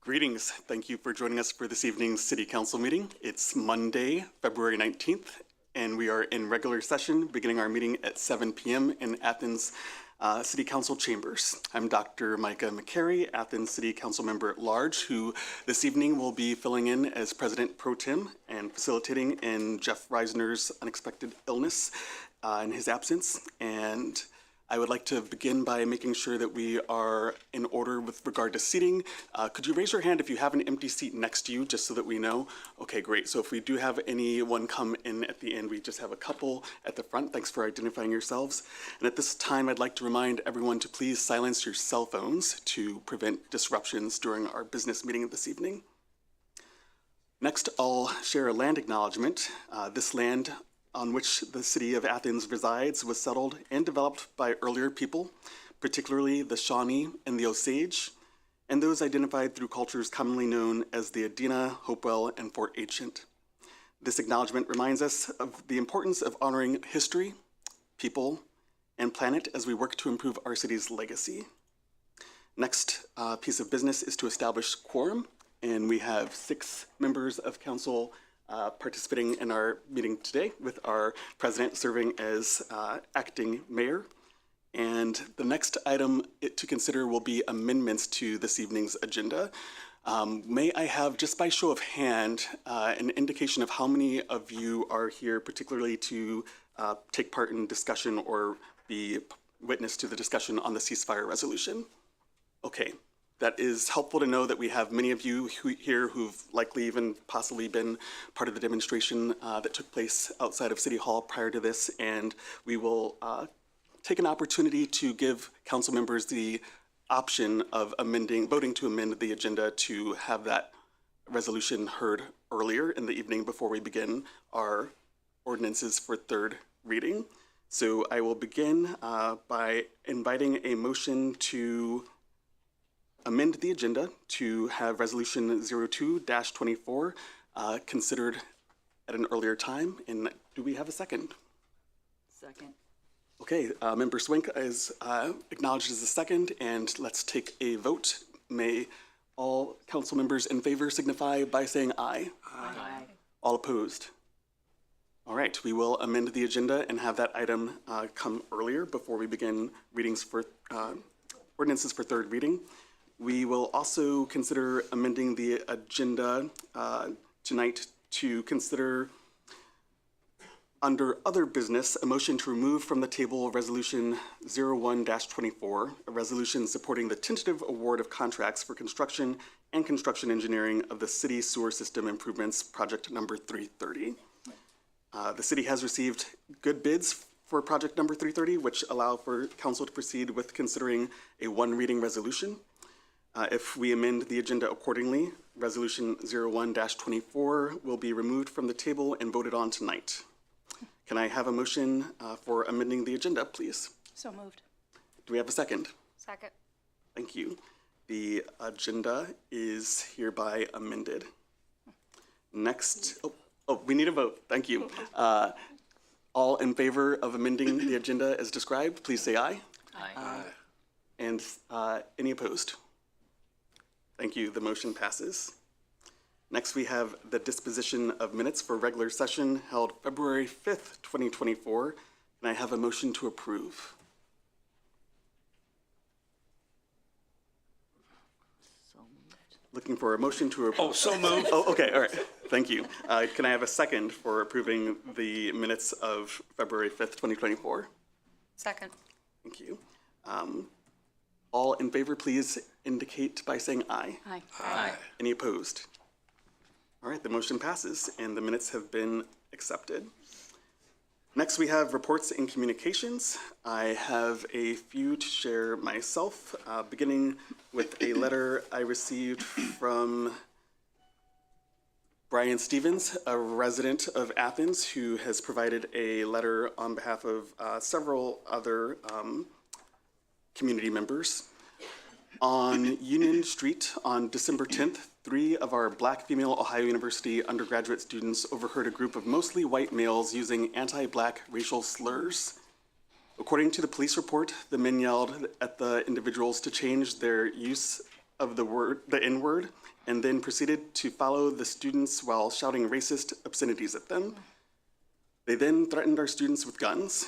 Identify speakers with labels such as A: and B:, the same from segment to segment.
A: Greetings. Thank you for joining us for this evening's City Council meeting. It's Monday, February 19th, and we are in regular session, beginning our meeting at 7 p.m. in Athens City Council chambers. I'm Dr. Micah McCary, Athens City Council member at large, who this evening will be filling in as President Pro Tem and facilitating in Jeff Reisner's unexpected illness in his absence. And I would like to begin by making sure that we are in order with regard to seating. Could you raise your hand if you have an empty seat next to you, just so that we know? Okay, great. So if we do have anyone come in at the end, we just have a couple at the front. Thanks for identifying yourselves. And at this time, I'd like to remind everyone to please silence your cell phones to prevent disruptions during our business meeting this evening. Next, I'll share a land acknowledgement. This land on which the city of Athens resides was settled and developed by earlier people, particularly the Shawnee and the Osage, and those identified through cultures commonly known as the Adena, Hopewell, and Fort Ancient. This acknowledgement reminds us of the importance of honoring history, people, and planet as we work to improve our city's legacy. Next piece of business is to establish quorum, and we have 6 members of council participating in our meeting today, with our president serving as acting mayor. And the next item to consider will be amendments to this evening's agenda. May I have, just by show of hand, an indication of how many of you are here particularly to take part in discussion or be witness to the discussion on the ceasefire resolution? Okay. That is helpful to know that we have many of you here who've likely even possibly been part of the demonstration that took place outside of City Hall prior to this, and we will take an opportunity to give council members the option of voting to amend the agenda to have that resolution heard earlier in the evening before we begin our ordinances for third reading. So I will begin by inviting a motion to amend the agenda to have resolution 02-24 considered at an earlier time. And do we have a second?
B: Second.
A: Okay, member Swink is acknowledged as a second, and let's take a vote. May all council members in favor signify by saying aye.
B: Aye.
A: All opposed? All right, we will amend the agenda and have that item come earlier before we begin readings for ordinances for third reading. We will also consider amending the agenda tonight to consider, under other business, a motion to remove from the table resolution 01-24, a resolution supporting the tentative award of contracts for construction and construction engineering of the city sewer system improvements project number 330. The city has received good bids for project number 330, which allow for council to proceed with considering a one reading resolution. If we amend the agenda accordingly, resolution 01-24 will be removed from the table and voted on tonight. Can I have a motion for amending the agenda, please?
B: So moved.
A: Do we have a second?
B: Second.
A: Thank you. The agenda is hereby amended. Next, we need a vote. Thank you. All in favor of amending the agenda as described, please say aye.
B: Aye.
A: And any opposed? Thank you. The motion passes. Next, we have the disposition of minutes for regular session held February 5th, 2024. Can I have a motion to approve?
B: So moved.
A: Looking for a motion to approve.
C: Oh, so moved.
A: Oh, okay. All right. Thank you. Can I have a second for approving the minutes of February 5th, 2024?
B: Second.
A: Thank you. All in favor, please indicate by saying aye.
B: Aye.
C: Aye.
A: Any opposed? All right, the motion passes and the minutes have been accepted. Next, we have reports and communications. I have a few to share myself, beginning with a letter I received from Brian Stevens, a resident of Athens, who has provided a letter on behalf of several other community members. On Union Street on December 10th, 3 of our Black female Ohio University undergraduate students overheard a group of mostly white males using anti-Black racial slurs. According to the police report, the men yelled at the individuals to change their use of the N-word, and then proceeded to follow the students while shouting racist obscenities at them. They then threatened our students with guns.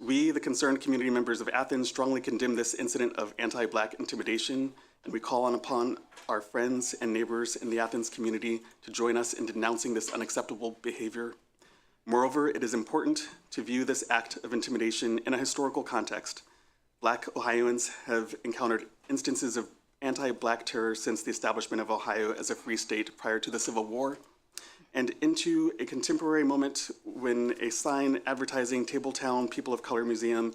A: We, the concerned community members of Athens, strongly condemn this incident of anti-Black intimidation, and we call upon our friends and neighbors in the Athens community to join us in denouncing this unacceptable behavior. Moreover, it is important to view this act of intimidation in a historical context. Black Ohioans have encountered instances of anti-Black terror since the establishment of Ohio as a free state prior to the Civil War, and into a contemporary moment when a sign advertising Tabletown People of Color Museum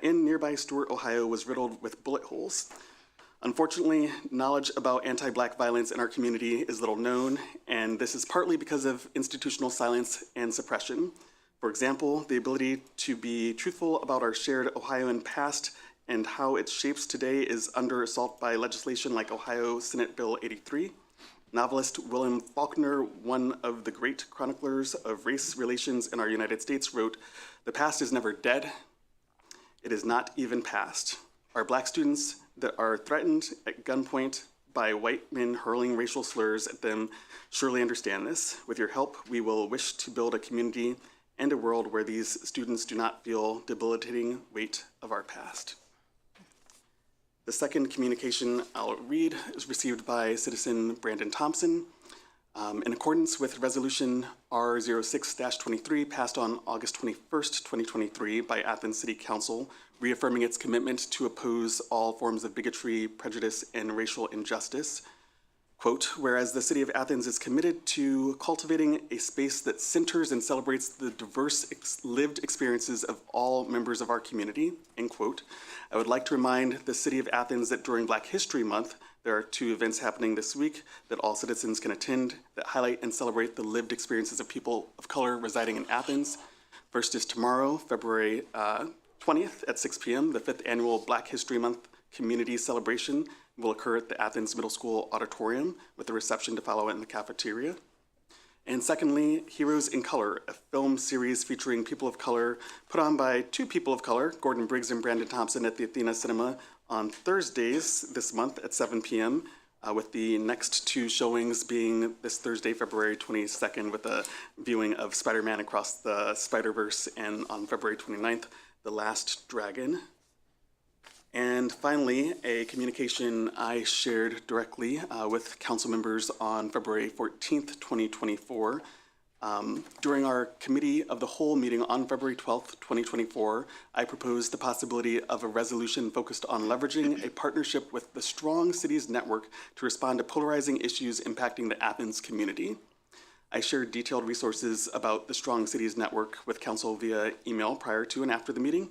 A: in nearby Stuart, Ohio was riddled with bullet holes. Unfortunately, knowledge about anti-Black violence in our community is little known, and this is partly because of institutional silence and suppression. For example, the ability to be truthful about our shared Ohioan past and how it shapes today is under assault by legislation like Ohio Senate Bill 83. Novelist William Faulkner, one of the great chroniclers of race relations in our United States, wrote, "The past is never dead. It is not even past." Our Black students that are threatened at gunpoint by white men hurling racial slurs at them surely understand this. With your help, we will wish to build a community and a world where these students do not feel debilitating weight of our past. The second communication I'll read is received by citizen Brandon Thompson. In accordance with Resolution R06-23 passed on August 21st, 2023 by Athens City Council, reaffirming its commitment to oppose all forms of bigotry, prejudice, and racial injustice. Quote, whereas the City of Athens is committed to cultivating a space that centers and celebrates the diverse lived experiences of all members of our community, end quote, I would like to remind the City of Athens that during Black History Month, there are 2 events happening this week that all citizens can attend that highlight and celebrate the lived experiences of people of color residing in Athens. First is tomorrow, February 20th at 6 p.m., the 5th annual Black History Month community celebration will occur at the Athens Middle School auditorium with a reception to follow in the cafeteria. And secondly, Heroes in Color, a film series featuring people of color put on by 2 people of color, Gordon Briggs and Brandon Thompson at the Athena Cinema on Thursdays this month at 7 p.m., with the next 2 showings being this Thursday, February 22nd, with a viewing of Spider-Man Across the Spider-Verse, and on February 29th, The Last Dragon. And finally, a communication I shared directly with council members on February 14th, 2024. During our Committee of the Whole meeting on February 12th, 2024, I proposed the possibility of a resolution focused on leveraging a partnership with the Strong Cities Network to respond to polarizing issues impacting the Athens community. I shared detailed resources about the Strong Cities Network with council via email prior to and after the meeting.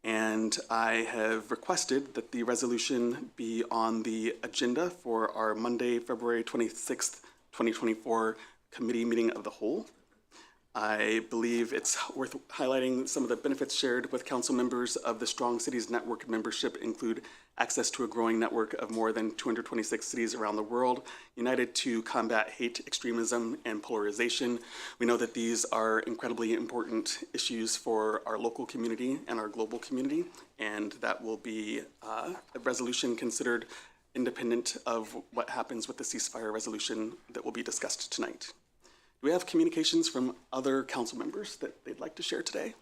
A: And I have requested that the resolution be on the agenda for our Monday, February 26th, 2024 committee meeting of the whole. I believe it's worth highlighting some of the benefits shared with council members of the Strong Cities Network membership include access to a growing network of more than 226 cities around the world, united to combat hate, extremism, and polarization. We know that these are incredibly important issues for our local community and our global community, and that will be a resolution considered independent of what happens with the ceasefire resolution that will be discussed tonight. Do we have communications from other council members that they'd like to share today?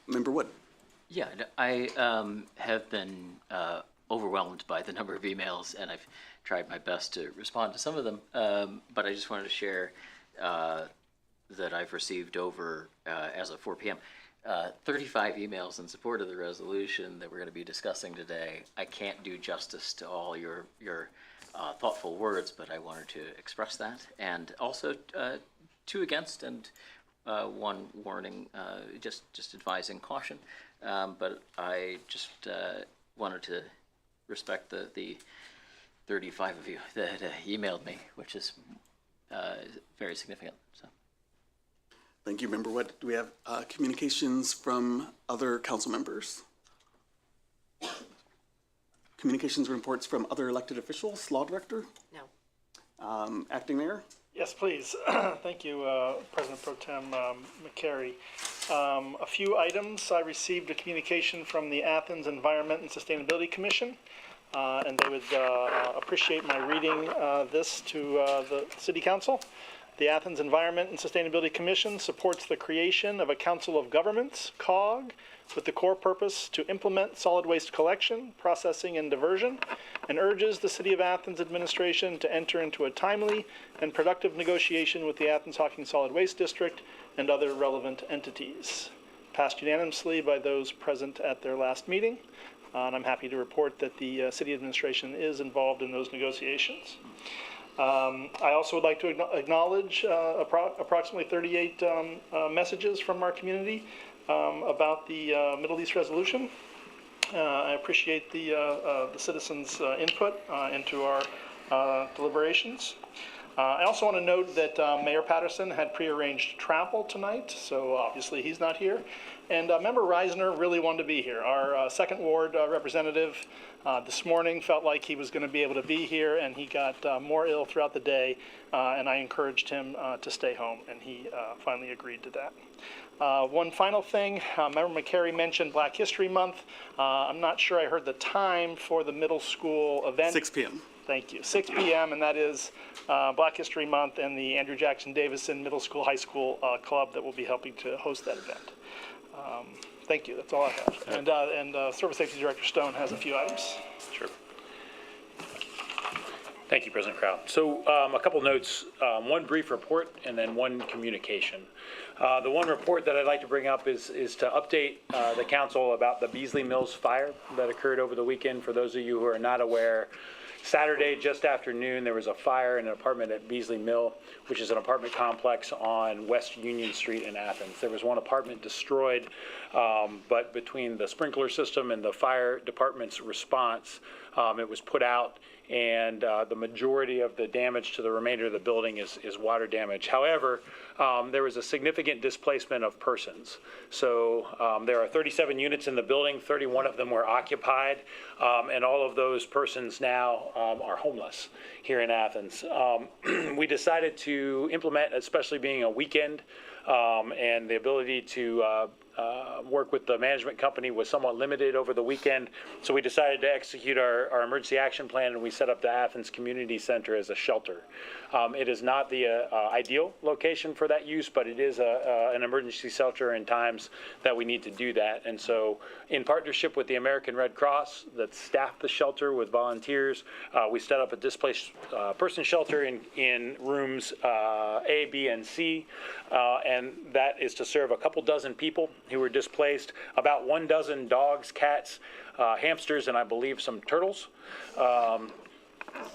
A: Member Wood.
C: Yeah, I have been overwhelmed by the number of emails, and I've tried my best to respond to some of them, but I just wanted to share that I've received over, as of 4 p.m., 35 emails in support of the resolution that we're going to be discussing today. I can't do justice to all your thoughtful words, but I wanted to express that. And also 2 against and 1 warning, just advising caution. But I just wanted to respect the 35 of you that emailed me, which is very significant. So.
A: Thank you, Member Wood. Do we have communications from other council members? Communications or reports from other elected officials? Law Director?
B: No.
A: Acting Mayor?
D: Yes, please. Thank you, President Pro Tem McCary. A few items. I received a communication from the Athens Environment and Sustainability Commission, and they would appreciate my reading this to the City Council. The Athens Environment and Sustainability Commission supports the creation of a Council of Governments, COG, with the core purpose to implement solid waste collection, processing, and diversion, and urges the City of Athens administration to enter into a timely and productive negotiation with the Athens-Hocking Solid Waste District and other relevant entities. Passed unanimously by those present at their last meeting, and I'm happy to report that the City administration is involved in those negotiations. I also would like to acknowledge approximately 38 messages from our community about the Middle East resolution. I appreciate the citizens' input into our deliberations. I also want to note that Mayor Patterson had prearranged travel tonight, so obviously he's not here. And Member Reisner really wanted to be here. Our second ward representative this morning felt like he was going to be able to be here, and he got more ill throughout the day, and I encouraged him to stay home, and he finally agreed to that. One final thing, Member McCary mentioned Black History Month. I'm not sure I heard the time for the middle school event.
A: 6 p.m.
D: Thank you. 6 p.m., and that is Black History Month and the Andrew Jackson Davison Middle School High School Club that will be helping to host that event. Thank you. That's all I have. And Service Safety Director Stone has a few items.
E: Sure. Thank you, President Crowd. So a couple notes, one brief report and then one communication. The one report that I'd like to bring up is to update the council about the Beasley Mills fire that occurred over the weekend. For those of you who are not aware, Saturday, just after noon, there was a fire in an apartment at Beasley Mill, which is an apartment complex on West Union Street in Athens. There was one apartment destroyed, but between the sprinkler system and the fire department's response, it was put out, and the majority of the damage to the remainder of the building is water damage. However, there was a significant displacement of persons. So there are 37 units in the building, 31 of them were occupied, and all of those persons now are homeless here in Athens. We decided to implement, especially being a weekend, and the ability to work with the management company was somewhat limited over the weekend. So we decided to execute our emergency action plan, and we set up the Athens Community Center as a shelter. It is not the ideal location for that use, but it is an emergency shelter in times that we need to do that. And so in partnership with the American Red Cross that staffed the shelter with volunteers, we set up a displaced person shelter in rooms A, B, and C, and that is to serve a couple dozen people who were displaced, about 12 dogs, cats, hamsters, and I believe some turtles.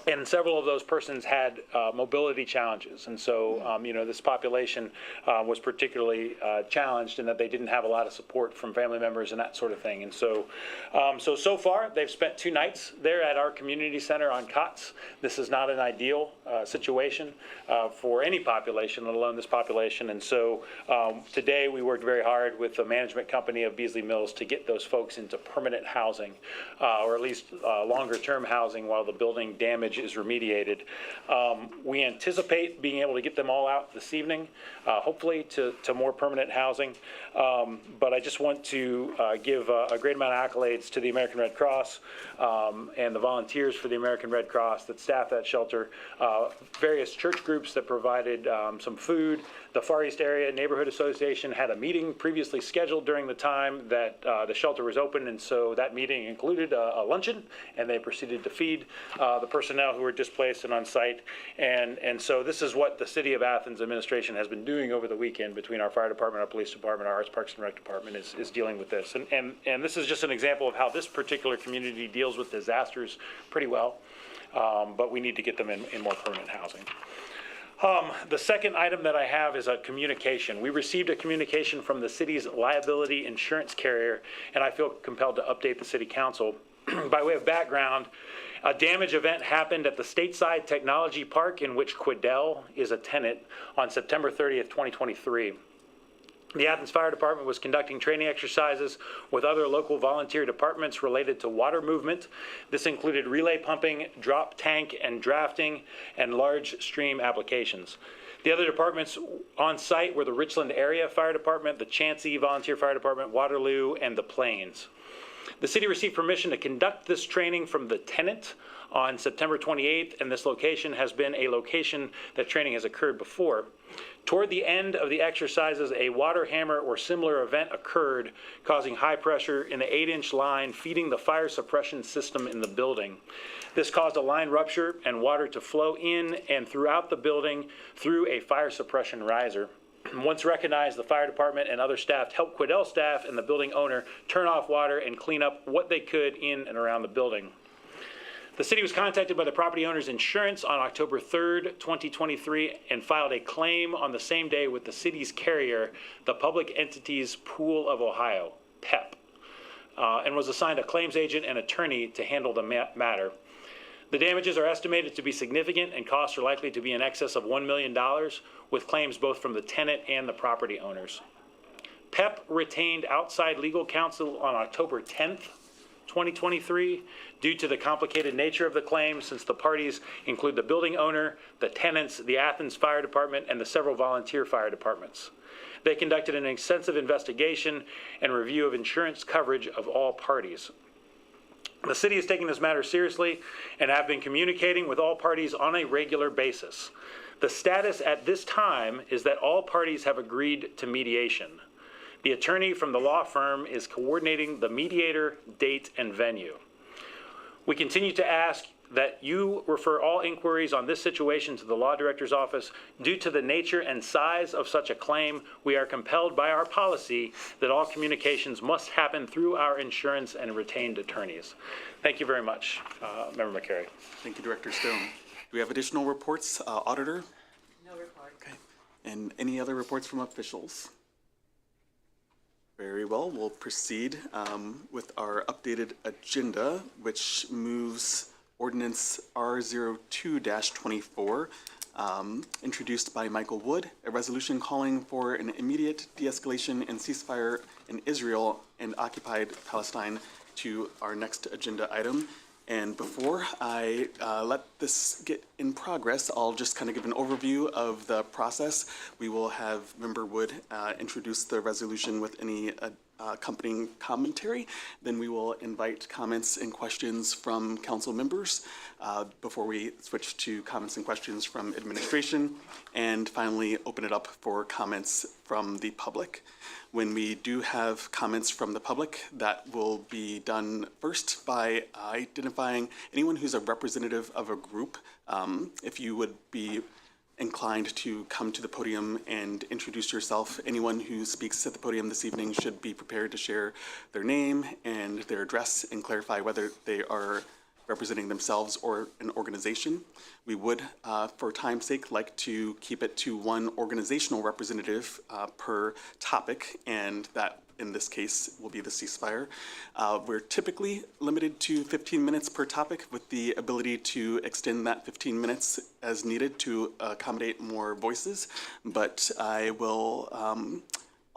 E: And several of those persons had mobility challenges. And so, this population was particularly challenged in that they didn't have a lot of support from family members and that sort of thing. And so, so far, they've spent 2 nights there at our community center on cots. This is not an ideal situation for any population, let alone this population. And so today we worked very hard with the management company of Beasley Mills to get those folks into permanent housing, or at least longer-term housing while the building damage is remediated. We anticipate being able to get them all out this evening, hopefully to more permanent housing. But I just want to give a great amount of accolades to the American Red Cross and the volunteers for the American Red Cross that staff that shelter, various church groups that provided some food. The Far East Area Neighborhood Association had a meeting previously scheduled during the time that the shelter was open, and so that meeting included a luncheon, and they proceeded to feed the personnel who were displaced and on site. And so this is what the City of Athens administration has been doing over the weekend between our fire department, our police department, our Arts, Parks, and Rec department is dealing with this. And this is just an example of how this particular community deals with disasters pretty well, but we need to get them in more permanent housing. The second item that I have is a communication. We received a communication from the city's liability insurance carrier, and I feel compelled to update the city council. By way of background, a damage event happened at the Stateside Technology Park, in which Quidel is a tenant, on September 30th, 2023. The Athens Fire Department was conducting training exercises with other local volunteer departments related to water movement. This included relay pumping, drop tank and drafting, and large stream applications. The other departments on site were the Richland Area Fire Department, the Chauncey Volunteer Fire Department, Waterloo, and the Plains. The city received permission to conduct this training from the tenant on September 28th, and this location has been a location that training has occurred before. Toward the end of the exercises, a water hammer or similar event occurred, causing high pressure in the 8-inch line feeding the fire suppression system in the building. This caused a line rupture and water to flow in and throughout the building through a fire suppression riser. Once recognized, the fire department and other staff helped Quiddell staff and the building owner turn off water and clean up what they could in and around the building. The city was contacted by the property owner's insurance on October 3rd, 2023, and filed a claim on the same day with the city's carrier, the Public Entities Pool of Ohio, PEP, and was assigned a claims agent and attorney to handle the matter. The damages are estimated to be significant, and costs are likely to be in excess of $1 million, with claims both from the tenant and the property owners. PEP retained outside legal counsel on October 10th, 2023, due to the complicated nature of the claim, since the parties include the building owner, the tenants, the Athens Fire Department, and the several volunteer fire departments. They conducted an extensive investigation and review of insurance coverage of all parties. The city is taking this matter seriously and have been communicating with all parties on a regular basis. The status at this time is that all parties have agreed to mediation. The attorney from the law firm is coordinating the mediator, date, and venue. We continue to ask that you refer all inquiries on this situation to the law director's office. Due to the nature and size of such a claim, we are compelled by our policy that all communications must happen through our insurance and retained attorneys. Thank you very much, Member McCary.
A: Thank you, Director Stone. Do we have additional reports, Auditor?
B: No report.
A: Okay. And any other reports from officials? Very well, we'll proceed with our updated agenda, which moves Ordinance R02-24, introduced by Michael Wood, a resolution calling for an immediate de-escalation and ceasefire in Israel and occupied Palestine, to our next agenda item. And before I let this get in progress, I'll just kind of give an overview of the process. We will have Member Wood introduce the resolution with any accompanying commentary. Then we will invite comments and questions from council members before we switch to comments and questions from administration, and finally open it up for comments from the public. When we do have comments from the public, that will be done first by identifying anyone who's a representative of a group. If you would be inclined to come to the podium and introduce yourself. Anyone who speaks at the podium this evening should be prepared to share their name and their address and clarify whether they are representing themselves or an organization. We would, for time's sake, like to keep it to one organizational representative per topic, and that in this case will be the ceasefire. We're typically limited to 15 minutes per topic, with the ability to extend that 15 minutes as needed to accommodate more voices. But I will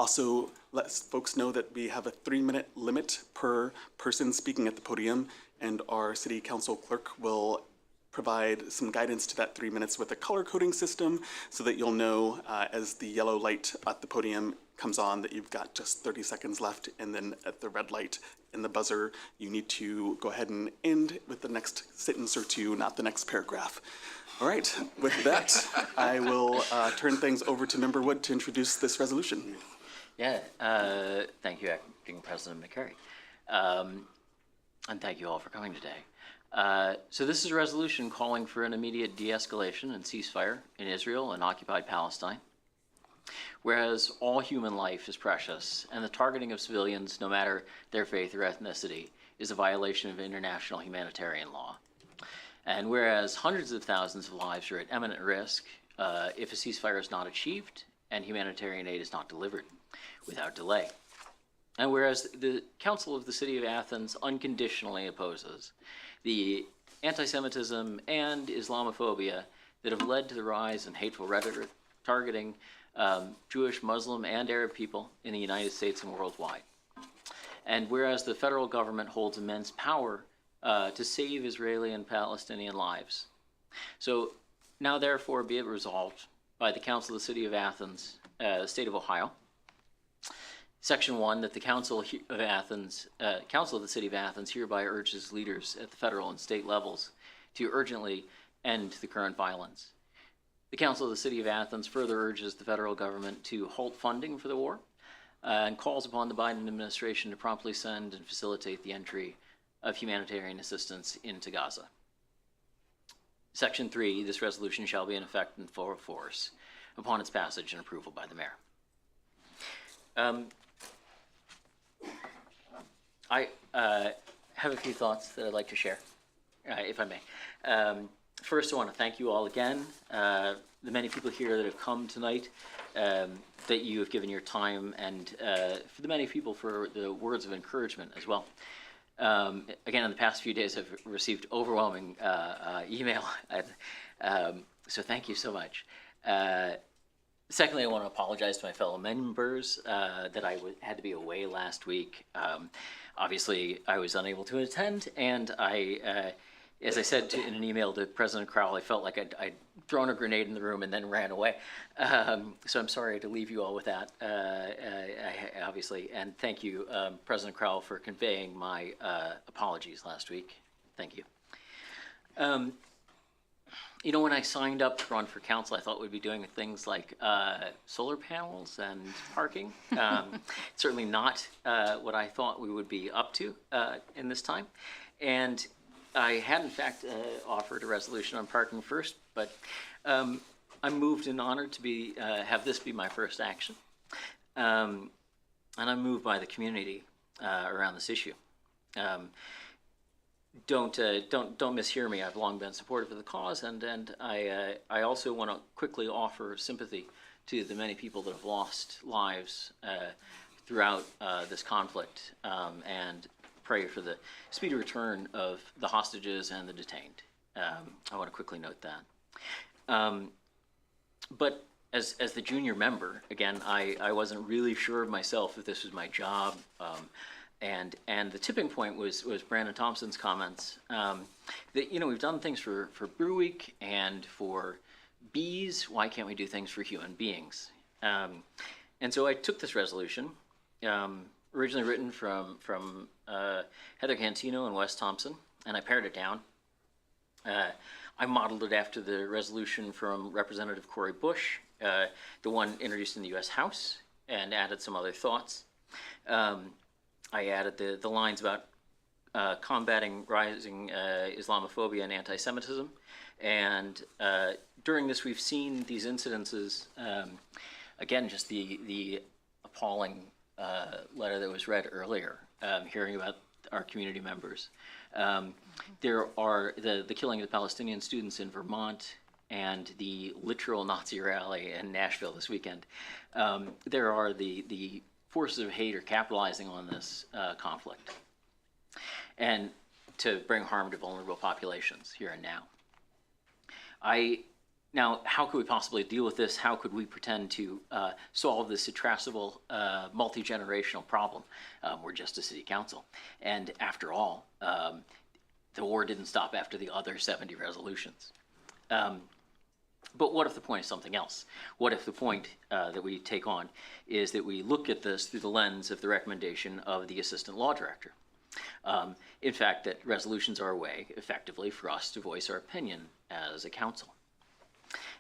A: also let folks know that we have a 3-minute limit per person speaking at the podium, and our city council clerk will provide some guidance to that 3 minutes with a color coding system, so that you'll know as the yellow light at the podium comes on that you've got just 30 seconds left, and then at the red light in the buzzer, you need to go ahead and end with the next sentence or two, not the next paragraph. All right, with that, I will turn things over to Member Wood to introduce this resolution.
C: Yeah, thank you, Acting President McCary. And thank you all for coming today. So this is a resolution calling for an immediate de-escalation and ceasefire in Israel and occupied Palestine. Whereas all human life is precious, and the targeting of civilians, no matter their faith or ethnicity, is a violation of international humanitarian law. And whereas hundreds of thousands of lives are at imminent risk if a ceasefire is not achieved and humanitarian aid is not delivered without delay. And whereas the Council of the City of Athens unconditionally opposes the anti-Semitism and Islamophobia that have led to the rise in hateful rhetoric targeting Jewish, Muslim, and Arab people in the United States and worldwide. And whereas the federal government holds immense power to save Israeli and Palestinian lives. So now therefore be it resolved by the Council of the City of Athens, State of Ohio. Section 1, that the Council of Athens, Council of the City of Athens hereby urges leaders at the federal and state levels to urgently end the current violence. The Council of the City of Athens further urges the federal government to halt funding for the war and calls upon the Biden administration to promptly send and facilitate the entry of humanitarian assistance into Gaza. Section 3, this resolution shall be in effect and full force upon its passage and approval by the mayor. I have a few thoughts that I'd like to share, if I may. First, I want to thank you all again, the many people here that have come tonight, that you have given your time, and for the many people for the words of encouragement as well. Again, in the past few days, I've received overwhelming email, so thank you so much. Secondly, I want to apologize to my fellow members that I had to be away last week. Obviously, I was unable to attend, and as I said in an email to President Crowell, I felt like I'd thrown a grenade in the room and then ran away. So I'm sorry to leave you all with that, obviously. And thank you, President Crowell, for conveying my apologies last week. Thank you. You know, when I signed up to run for council, I thought we'd be doing things like solar panels and parking. Certainly not what I thought we would be up to in this time. And I had, in fact, offered a resolution on parking first, but I'm moved and honored to be have this be my first action. And I'm moved by the community around this issue. Don't mishear me. I've long been supportive of the cause, and I also want to quickly offer sympathy to the many people that have lost lives throughout this conflict, and pray for the speedy return of the hostages and the detained. I want to quickly note that. But as the junior member, again, I wasn't really sure of myself if this was my job. And the tipping point was Brandon Thompson's comments that, you know, we've done things for Brew Week and for bees. Why can't we do things for human beings? And so I took this resolution, originally written from Heather Cantino and Wes Thompson, and I pared it down. I modeled it after the resolution from Representative Cori Bush, the one introduced in the U.S. House, and added some other thoughts. I added the lines about combating rising Islamophobia and anti-Semitism. And during this, we've seen these incidences, again, just the appalling letter that was read earlier, hearing about our community members. There are the killing of the Palestinian students in Vermont and the literal Nazi rally in Nashville this weekend. There are the forces of hate are capitalizing on this conflict and to bring harm to vulnerable populations here and now. Now, how could we possibly deal with this? How could we pretend to solve this intractable, multi-generational problem? We're just a city council. And after all, the war didn't stop after the other 70 resolutions. But what if the point is something else? What if the point that we take on is that we look at this through the lens of the recommendation of the Assistant Law Director? In fact, that resolutions are a way, effectively, for us to voice our opinion as a council.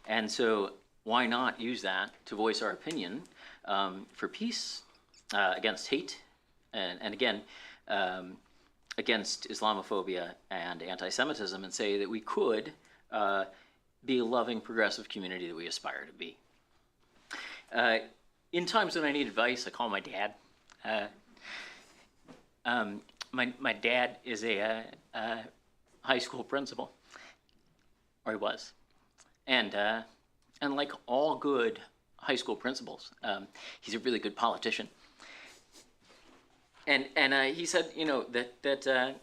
C: And so why not use that to voice our opinion for peace, against hate, and again, against Islamophobia and anti-Semitism, and say that we could be a loving, progressive community that we aspire to be. In times when I need advice, I call my dad. My dad is a high school principal, or he was, and like all good high school principals, he's a really good politician. And he said, you know, that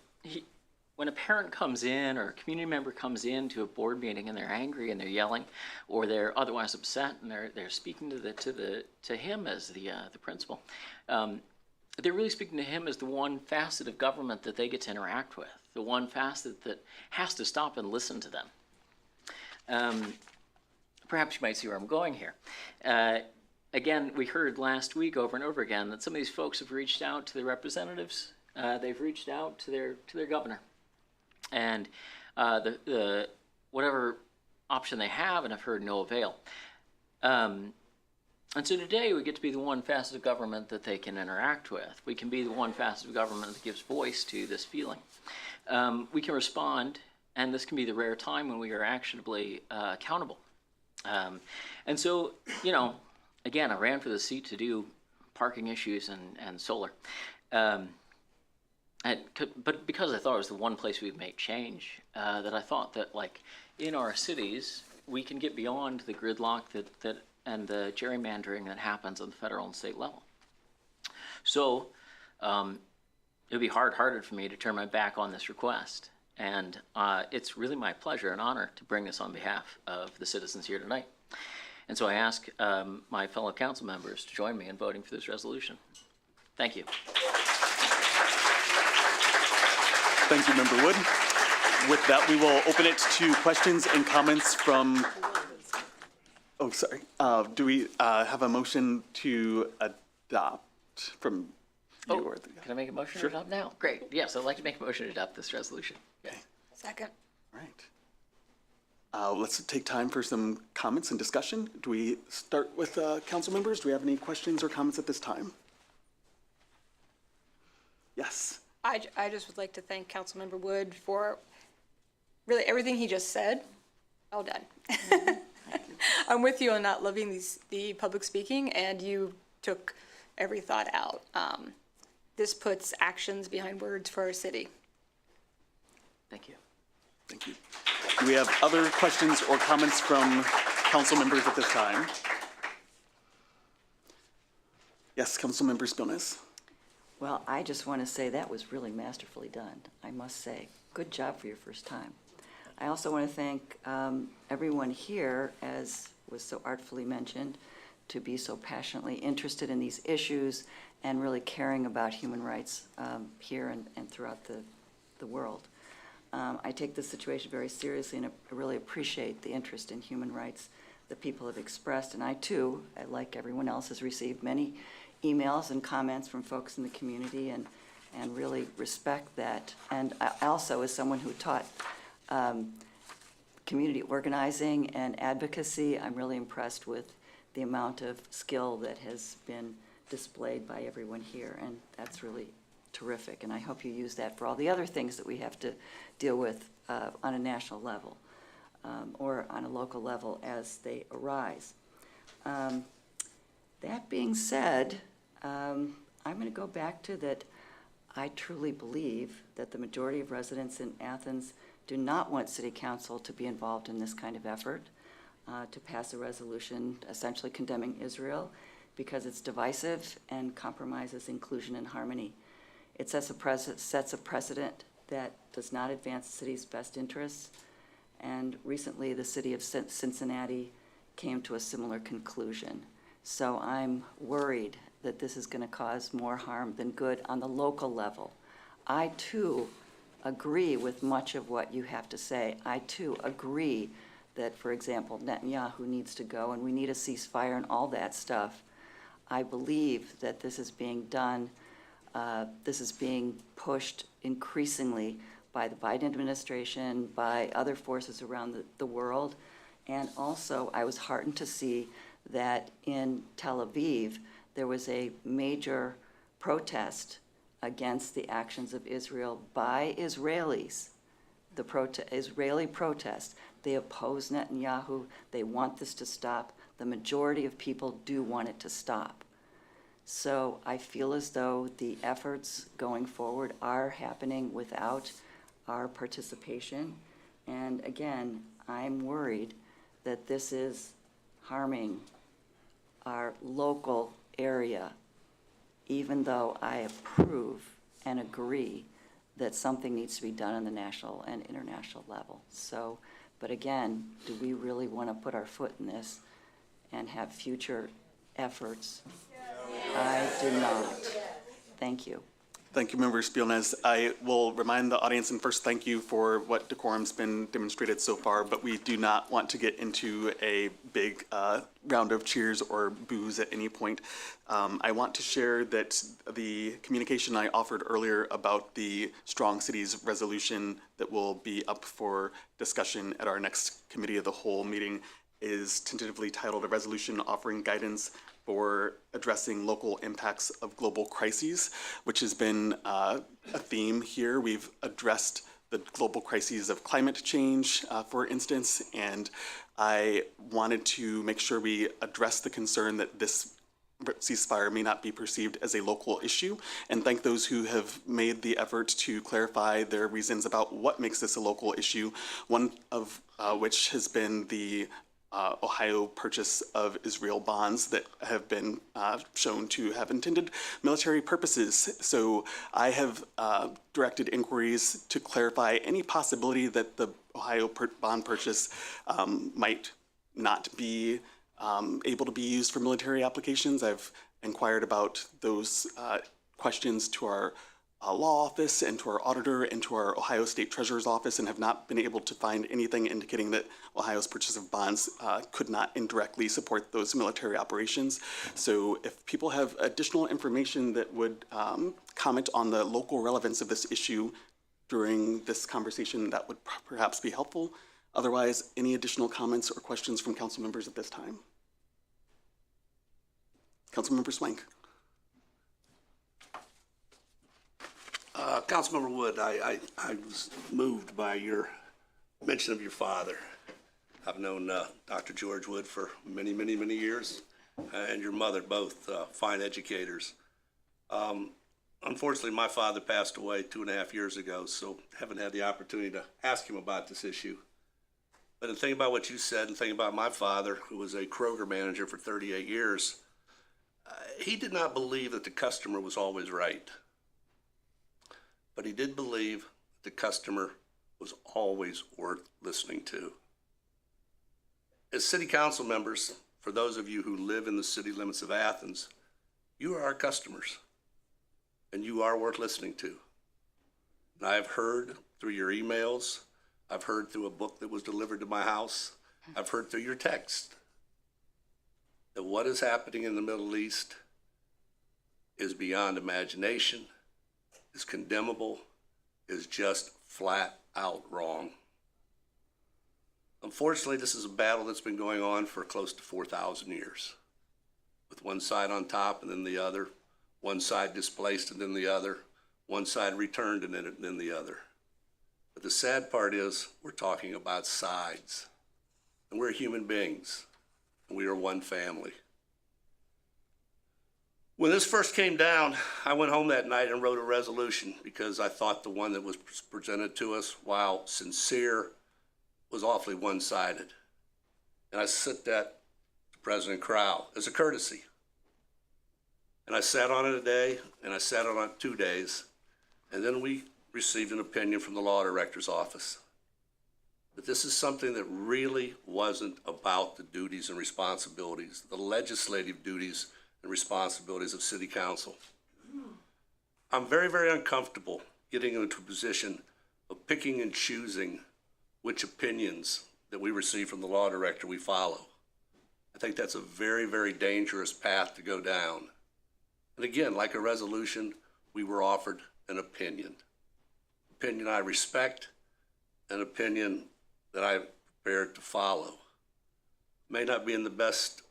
C: when a parent comes in or a community member comes in to a board meeting and they're angry and they're yelling, or they're otherwise upset and they're speaking to him as the principal, they're really speaking to him as the one facet of government that they get to interact with, the one facet that has to stop and listen to them. perhaps you might see where I'm going here. Again, we heard last week over and over again that some of these folks have reached out to their representatives. They've reached out to their governor, and the whatever option they have, and I've heard no avail. And so today we get to be the one facet of government that they can interact with. We can be the one facet of government that gives voice to this feeling. We can respond, and this can be the rare time when we are actionably accountable. And so, you know, again, I ran for the seat to do parking issues and solar. But because I thought it was the one place we'd make change, that I thought that, like, in our cities, we can get beyond the gridlock that and the gerrymandering that happens on the federal and state level. So it would be hard-hearted for me to turn my back on this request. And it's really my pleasure and honor to bring this on behalf of the citizens here tonight. And so I ask my fellow council members to join me in voting for this resolution. Thank you.
A: Thank you, Member Wood. With that, we will open it to questions and comments from, oh, sorry. Do we have a motion to adopt from you?
C: Oh,
A: Or
C: can I make a motion to adopt now? Great. Yes, I'd like to make a motion to adopt this resolution.
A: Okay.
B: Second.
A: All right. Let's take time for some comments and discussion. Do we start with council members? Do we have any questions or comments at this time? Yes.
F: I just would like to thank Councilmember Wood for really everything he just said. Well done. I'm with you on not loving the public speaking, and you took every thought out. This puts actions behind words for our city.
C: Thank you.
A: Thank you. Do we have other questions or comments from council members at this time? Yes, Councilmember Spilnes.
B: Well, I just want to say that was really masterfully done, I must say. Good job for your first time. I also want to thank everyone here, as was so artfully mentioned, to be so passionately interested in these issues and really caring about human rights here and throughout the world. I take this situation very seriously, and I really appreciate the interest in human rights that people have expressed. And I, too, like everyone else, has received many emails and comments from folks in the community, and really respect that. And I also, as someone who taught community organizing and advocacy, I'm really impressed with the amount of skill that has been displayed by everyone here, and that's really terrific. And I hope you use that for all the other things that we have to deal with on a national level or on a local level as they arise. That being said, I'm going to go back to that. I truly believe that the majority of residents in Athens do not want City Council to be involved in this kind of effort to pass a resolution essentially condemning Israel because it's divisive and compromises inclusion and harmony. It sets a precedent that does not advance the city's best interests, and recently the city of Cincinnati came to a similar conclusion. So I'm worried that this is going to cause more harm than good on the local level. I, too, agree with much of what you have to say. I, too, agree that, for example, Netanyahu needs to go and we need a ceasefire and all that stuff. I believe that this is being done, this is being pushed increasingly by the Biden administration, by other forces around the world. And also, I was heartened to see that in Tel Aviv, there was a major protest against the actions of Israel by Israelis. The Israeli protest, they oppose Netanyahu, they want this to stop. The majority of people do want it to stop. So I feel as though the efforts going forward are happening without our participation. And again, I'm worried that this is harming our local area, even though I approve and agree that something needs to be done on the national and international level. So, but again, do we really want to put our foot in this and have future efforts? I do not. Thank you.
A: Thank you, Member Spielnez. I will remind the audience and first thank you for what decorum's been demonstrated so far, but we do not want to get into a big round of cheers or boos at any point. I want to share that the communication I offered earlier about the Strong Cities resolution that will be up for discussion at our next Committee of the Whole meeting is tentatively titled A Resolution Offering Guidance for Addressing Local Impacts of Global Crises, which has been a theme here. We've addressed the global crises of climate change, for instance, and I wanted to make sure we address the concern that this ceasefire may not be perceived as a local issue, and thank those who have made the effort to clarify their reasons about what makes this a local issue, one of which has been the Ohio purchase of Israel bonds that have been shown to have intended military purposes. So I have directed inquiries to clarify any possibility that the Ohio bond purchase might not be able to be used for military applications. I've inquired about those questions to our law office and to our auditor and to our Ohio State Treasurer's office and have not been able to find anything indicating that Ohio's purchase of bonds could not indirectly support those military operations. So if people have additional information that would comment on the local relevance of this issue during this conversation, that would perhaps be helpful. Otherwise, any additional comments or questions from council members at this time? Councilmember Swank.
G: Councilmember Wood, I was moved by your mention of your father. I've known Dr. George Wood for many, many, many years, and your mother, both fine educators. Unfortunately, my father passed away 2.5 years ago, so haven't had the opportunity to ask him about this issue. But in thinking about what you said and thinking about my father, who was a Kroger manager for 38 years, he did not believe that the customer was always right. But he did believe the customer was always worth listening to. As city council members, for those of you who live in the city limits of Athens, you are our customers, and you are worth listening to. And I've heard through your emails, I've heard through a book that was delivered to my house, I've heard through your text, that what is happening in the Middle East is beyond imagination, is condemnable, is just flat out wrong. Unfortunately, this is a battle that's been going on for close to 4,000 years, with one side on top and then the other, one side displaced and then the other, one side returned and then the other. But the sad part is we're talking about sides, and we're human beings, and we are one family. When this first came down, I went home that night and wrote a resolution because I thought the one that was presented to us, while sincere, was awfully one-sided. And I sent that to President Crowell as a courtesy. And I sat on it a day, and I sat on it 2 days, and then we received an opinion from the law director's office. But this is something that really wasn't about the duties and responsibilities, the legislative duties and responsibilities of city council. I'm very, very uncomfortable getting into a position of picking and choosing which opinions that we receive from the law director we follow. I think that's a very, very dangerous path to go down. And again, like a resolution, we were offered an opinion. Opinion I respect, an opinion that I'm prepared to follow. May not be in the best,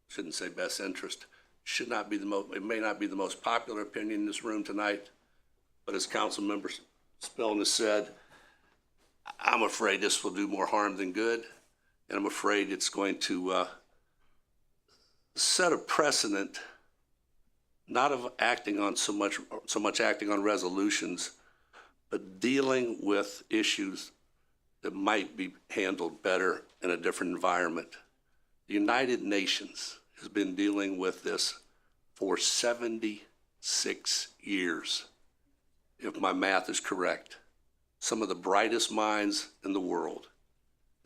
G: shouldn't say best interest, should not be the most, it may not be the most popular opinion in this room tonight, but as council member Spellman said, I'm afraid this will do more harm than good, and I'm afraid it's going to set a precedent, not of acting on so much acting on resolutions, but dealing with issues that might be handled better in a different environment. The United Nations has been dealing with this for 76 years, if my math is correct. Some of the brightest minds in the world,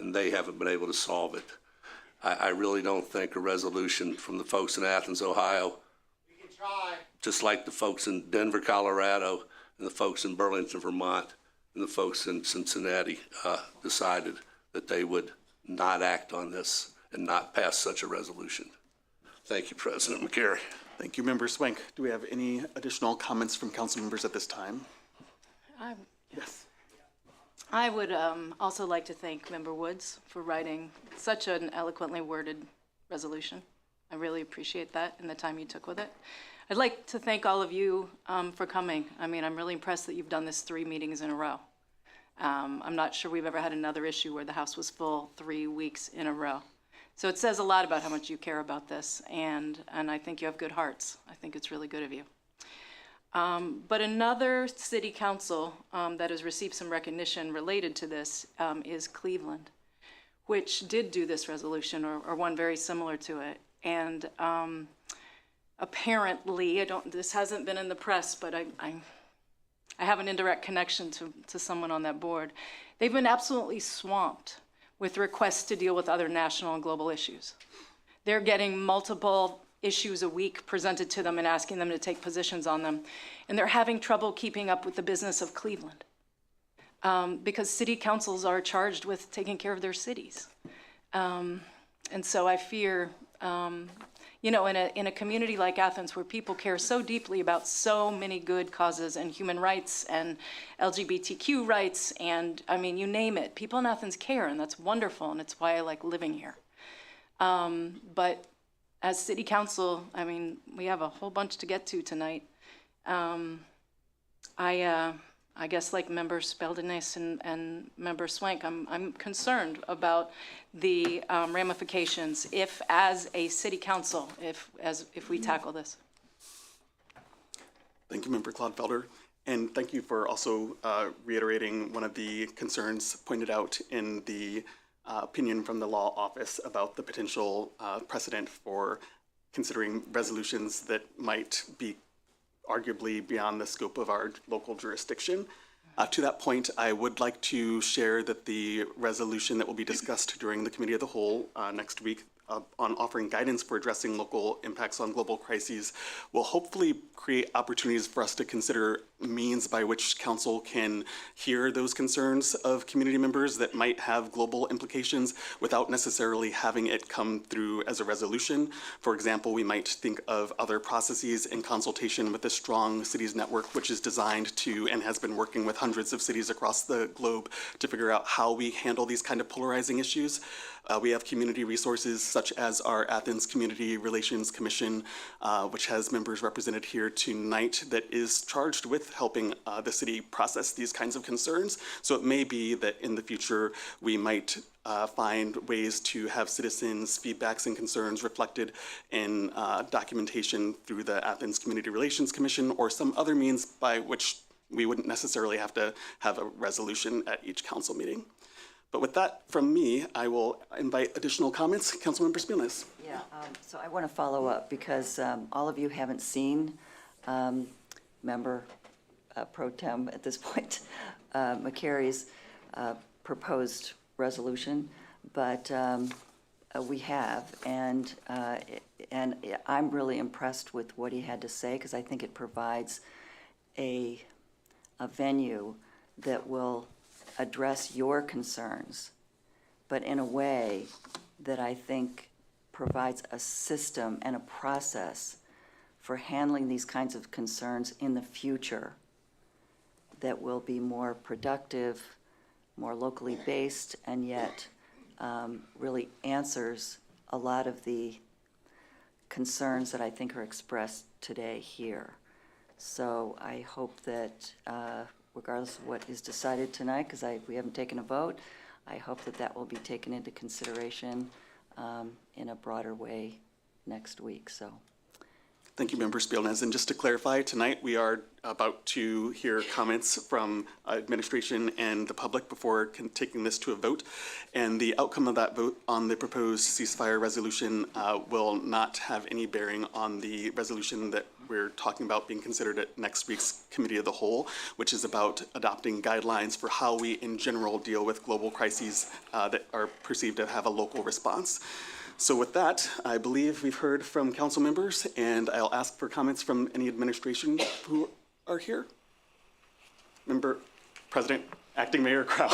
G: and they haven't been able to solve it. I really don't think a resolution from the folks in Athens, Ohio, just like the folks in Denver, Colorado, and the folks in Burlington, Vermont, and the folks in Cincinnati decided that they would not act on this and not pass such a resolution. Thank you, President McCary.
A: Thank you, Member Swank. Do we have any additional comments from council members at this time? Yes.
H: I would also like to thank Member Woods for writing such an eloquently worded resolution. I really appreciate that and the time you took with it. I'd like to thank all of you for coming. I mean, I'm really impressed that you've done this 3 meetings in a row. I'm not sure we've ever had another issue where the House was full 3 weeks in a row. So it says a lot about how much you care about this, and I think you have good hearts. I think it's really good of you. But another city council that has received some recognition related to this is Cleveland, which did do this resolution or one very similar to it. And apparently, this hasn't been in the press, but I have an indirect connection to someone on that board. They've been absolutely swamped with requests to deal with other national and global issues. They're getting multiple issues a week presented to them and asking them to take positions on them. And they're having trouble keeping up with the business of Cleveland because city councils are charged with taking care of their cities. And so I fear, you know, in a community like Athens where people care so deeply about so many good causes and human rights and LGBTQ rights and, I mean, you name it, people in Athens care, and that's wonderful, and it's why I like living here. But as city council, I mean, we have a whole bunch to get to tonight. I guess like Member Speldenis and Member Swank, I'm concerned about the ramifications if, as a city council, if we tackle this.
A: Thank you, Member Clodfelder. And thank you for also reiterating one of the concerns pointed out in the opinion from the law office about the potential precedent for considering resolutions that might be arguably beyond the scope of our local jurisdiction. To that point, I would like to share that the resolution that will be discussed during the Committee of the Whole next week on offering guidance for addressing local impacts on global crises will hopefully create opportunities for us to consider means by which council can hear those concerns of community members that might have global implications without necessarily having it come through as a resolution. For example, we might think of other processes in consultation with the Strong Cities Network, which is designed to and has been working with hundreds of cities across the globe to figure out how we handle these kind of polarizing issues. We have community resources such as our Athens Community Relations Commission, which has members represented here tonight that is charged with helping the city process these kinds of concerns. So it may be that in the future we might find ways to have citizens' feedbacks and concerns reflected in documentation through the Athens Community Relations Commission or some other means by which we wouldn't necessarily have to have a resolution at each council meeting. But with that from me, I will invite additional comments. Councilmember Spilnes.
B: Yeah, so I want to follow up because all of you haven't seen Member Pro Tem at this point, McCary's proposed resolution, but we have, and I'm really impressed with what he had to say because I think it provides a venue that will address your concerns, but in a way that I think provides a system and a process for handling these kinds of concerns in the future that will be more productive, more locally based, and yet really answers a lot of the concerns that I think are expressed today here. So I hope that regardless of what is decided tonight, because we haven't taken a vote, I hope that that will be taken into consideration in a broader way next week. So.
A: Thank you, Member Spilnes. And just to clarify, tonight we are about to hear comments from administration and the public before taking this to a vote. And the outcome of that vote on the proposed ceasefire resolution will not have any bearing on the resolution that we're talking about being considered at next week's Committee of the Whole, which is about adopting guidelines for how we in general deal with global crises that are perceived to have a local response. So with that, I believe we've heard from council members, and I'll ask for comments from any administration who are here. Member President, Acting Mayor Crow.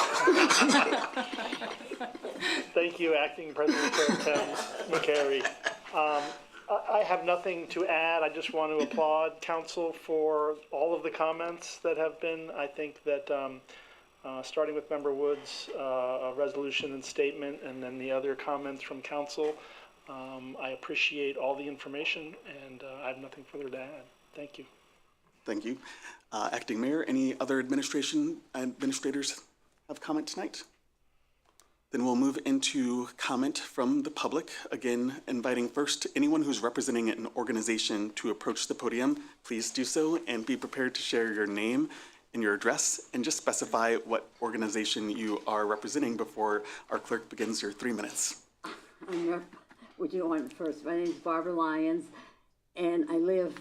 D: Thank you, Acting President Pro Tem McCary. I have nothing to add. I just want to applaud council for all of the comments that have been. I think that starting with Member Wood's resolution and statement, and then the other comments from council, I appreciate all the information, and I have nothing further to add. Thank you.
A: Thank you. Acting Mayor, any other administrators have comment tonight? Then we'll move into comment from the public. Again, inviting first anyone who's representing an organization to approach the podium. Please do so and be prepared to share your name and your address and just specify what organization you are representing before our clerk begins your 3 minutes.
I: Would you want first? My name is Barbara Lyons, and I live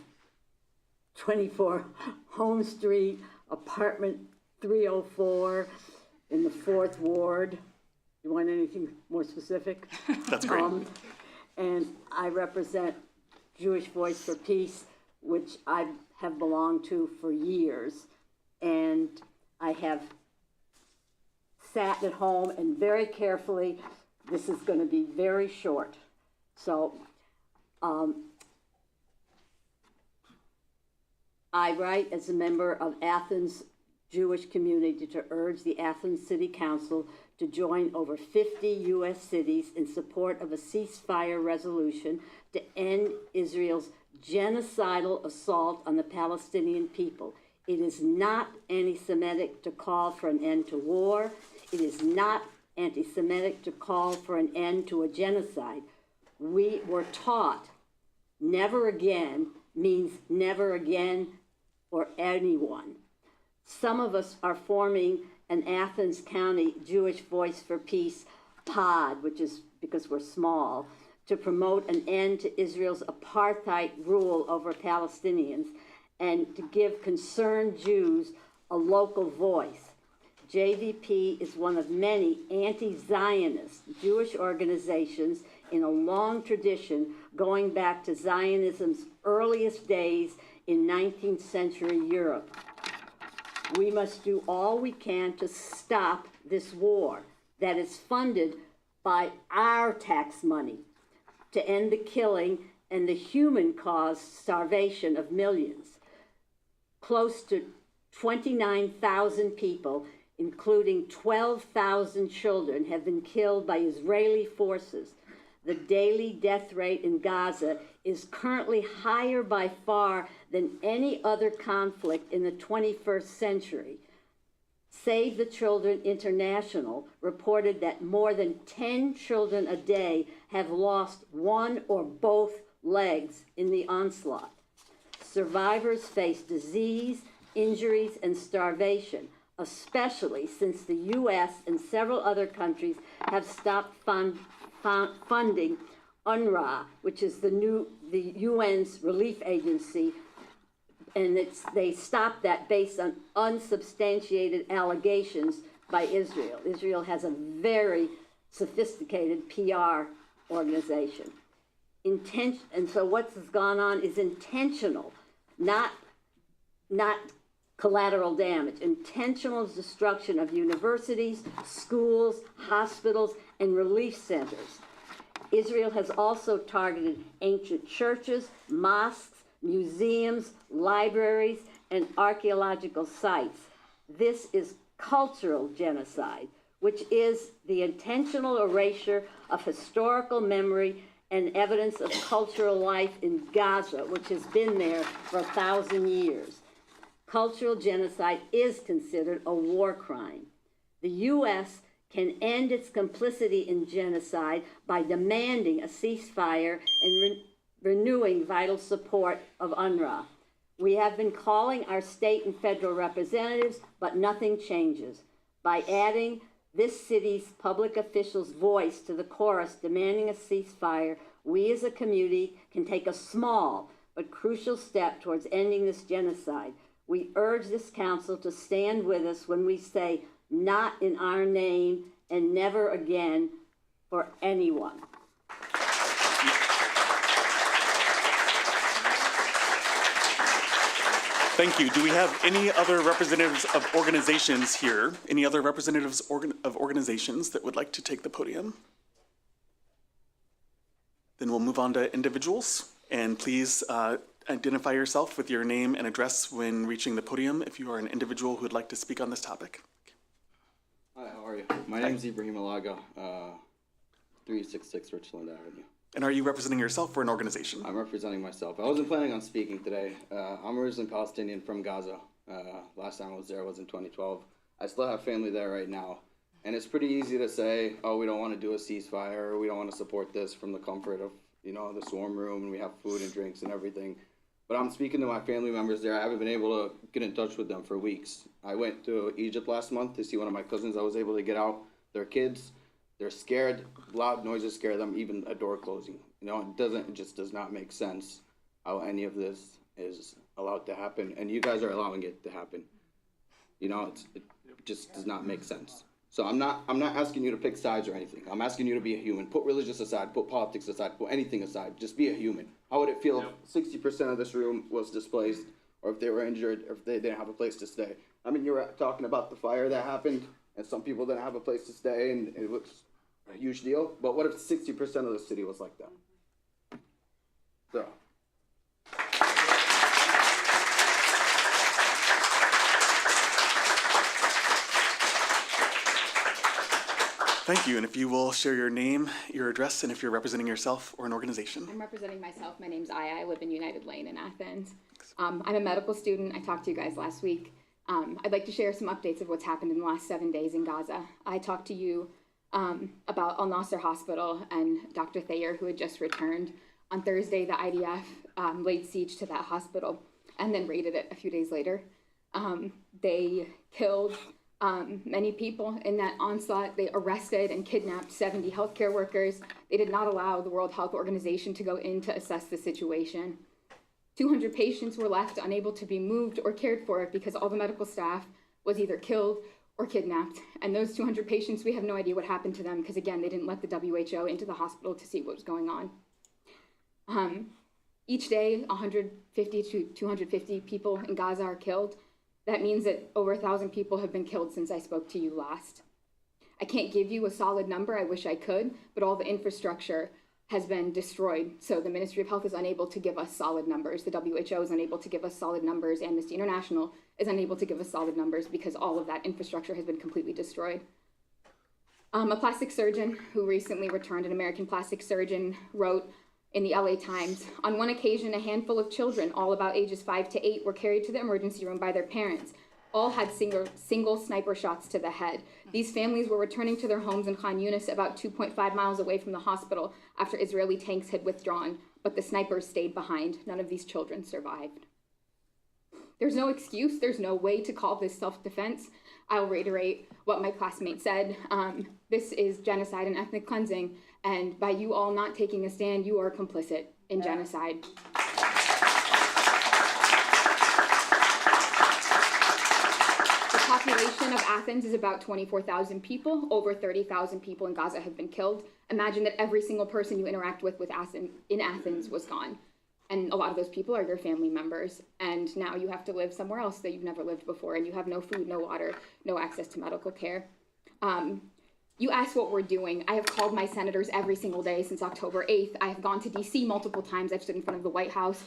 I: 24 Home Street, apartment 304 in the 4th Ward. You want anything more specific?
A: That's great.
I: And I represent Jewish Voice for Peace, which I have belonged to for years. And I have sat at home and very carefully, this is going to be very short. So I write as a member of Athens Jewish community to urge the Athens City Council to join over 50 U.S. cities in support of a ceasefire resolution to end Israel's genocidal assault on the Palestinian people. It is not anti-Semitic to call for an end to war. It is not anti-Semitic to call for an end to a genocide. We were taught never again means never again for anyone. Some of us are forming an Athens County Jewish Voice for Peace pod, which is because we're small, to promote an end to Israel's apartheid rule over Palestinians and to give concerned Jews a local voice. JVP is one of many anti-Zionist Jewish organizations in a long tradition going back to Zionism's earliest days in 19th century Europe. We must do all we can to stop this war that is funded by our tax money, to end the killing and the human-caused starvation of millions. Close to 29,000 people, including 12,000 children, have been killed by Israeli forces. The daily death rate in Gaza is currently higher by far than any other conflict in the 21st century. Save the Children International reported that more than 10 children a day have lost one or both legs in the onslaught. Survivors face disease, injuries, and starvation, especially since the U.S. and several other countries have stopped funding UNRWA, which is the UN's relief agency, and they stopped that based on unsubstantiated allegations by Israel. Israel has a very sophisticated PR organization. And so what's gone on is intentional, not collateral damage, intentional destruction of universities, schools, hospitals, and relief centers. Israel has also targeted ancient churches, mosques, museums, libraries, and archaeological sites. This is cultural genocide, which is the intentional erasure of historical memory and evidence of cultural life in Gaza, which has been there for 1,000 years. Cultural genocide is considered a war crime. The U.S. can end its complicity in genocide by demanding a ceasefire and renewing vital support of UNRWA. We have been calling our state and federal representatives, but nothing changes. By adding this city's public officials' voice to the chorus demanding a ceasefire, we as a community can take a small but crucial step towards ending this genocide. We urge this council to stand with us when we say, not in our name and never again for anyone.
A: Thank you. Do we have any other representatives of organizations here? Any other representatives of organizations that would like to take the podium? Then we'll move on to individuals. And please identify yourself with your name and address when reaching the podium if you are an individual who would like to speak on this topic.
J: Hi, how are you? My name is Ibrahim Alaga, 366 Richland Avenue.
A: And are you representing yourself or an organization?
J: I'm representing myself. I wasn't planning on speaking today. I'm originally Palestinian from Gaza. Last time I was there was in 2012. I still have family there right now. And it's pretty easy to say, oh, we don't want to do a ceasefire, or we don't want to support this from the comfort of, you know, the swarm room, and we have food and drinks and everything. But I'm speaking to my family members there. I haven't been able to get in touch with them for weeks. I went to Egypt last month to see one of my cousins. I was able to get out their kids. They're scared. Loud noises scare them, even a door closing. You know, it just does not make sense how any of this is allowed to happen. And you guys are allowing it to happen. You know, it just does not make sense. So I'm not asking you to pick sides or anything. I'm asking you to be a human. Put religious aside, put politics aside, put anything aside. Just be a human. How would it feel if 60% of this room was displaced, or if they were injured, or if they didn't have a place to stay? I mean, you were talking about the fire that happened, and some people didn't have a place to stay, and it was a huge deal. But what if 60% of the city was like that? So.
A: Thank you. And if you will share your name, your address, and if you're representing yourself or an organization.
K: I'm representing myself. My name's Aya. I live in United Lane in Athens. I'm a medical student. I talked to you guys last week. I'd like to share some updates of what's happened in the last 7 days in Gaza. I talked to you about Al Nasser Hospital and Dr. Thayer, who had just returned. On Thursday, the IDF laid siege to that hospital and then raided it a few days later. They killed many people in that onslaught. They arrested and kidnapped 70 healthcare workers. They did not allow the World Health Organization to go in to assess the situation. 200 patients were left unable to be moved or cared for because all the medical staff was either killed or kidnapped. And those 200 patients, we have no idea what happened to them because, again, they didn't let the WHO into the hospital to see what was going on. Each day, 150 to 250 people in Gaza are killed. That means that over 1,000 people have been killed since I spoke to you last. I can't give you a solid number, I wish I could, but all the infrastructure has been destroyed. So the Ministry of Health is unable to give us solid numbers. The WHO is unable to give us solid numbers. Amnesty International is unable to give us solid numbers because all of that infrastructure has been completely destroyed. A plastic surgeon who recently returned, an American plastic surgeon, wrote in the LA Times, on one occasion, a handful of children, all about ages 5 to 8, were carried to the emergency room by their parents. All had single sniper shots to the head. These families were returning to their homes in Khan Yunis, about 2.5 miles away from the hospital, after Israeli tanks had withdrawn, but the snipers stayed behind. None of these children survived. There's no excuse. There's no way to call this self-defense. I'll reiterate what my classmate said. This is genocide and ethnic cleansing, and by you all not taking a stand, you are complicit in genocide. The population of Athens is about 24,000 people. Over 30,000 people in Gaza have been killed. Imagine that every single person you interact with in Athens was gone. And a lot of those people are your family members. And now you have to live somewhere else that you've never lived before, and you have no food, no water, no access to medical care. You asked what we're doing. I have called my senators every single day since October 8th. I have gone to DC multiple times. I've stood in front of the White House.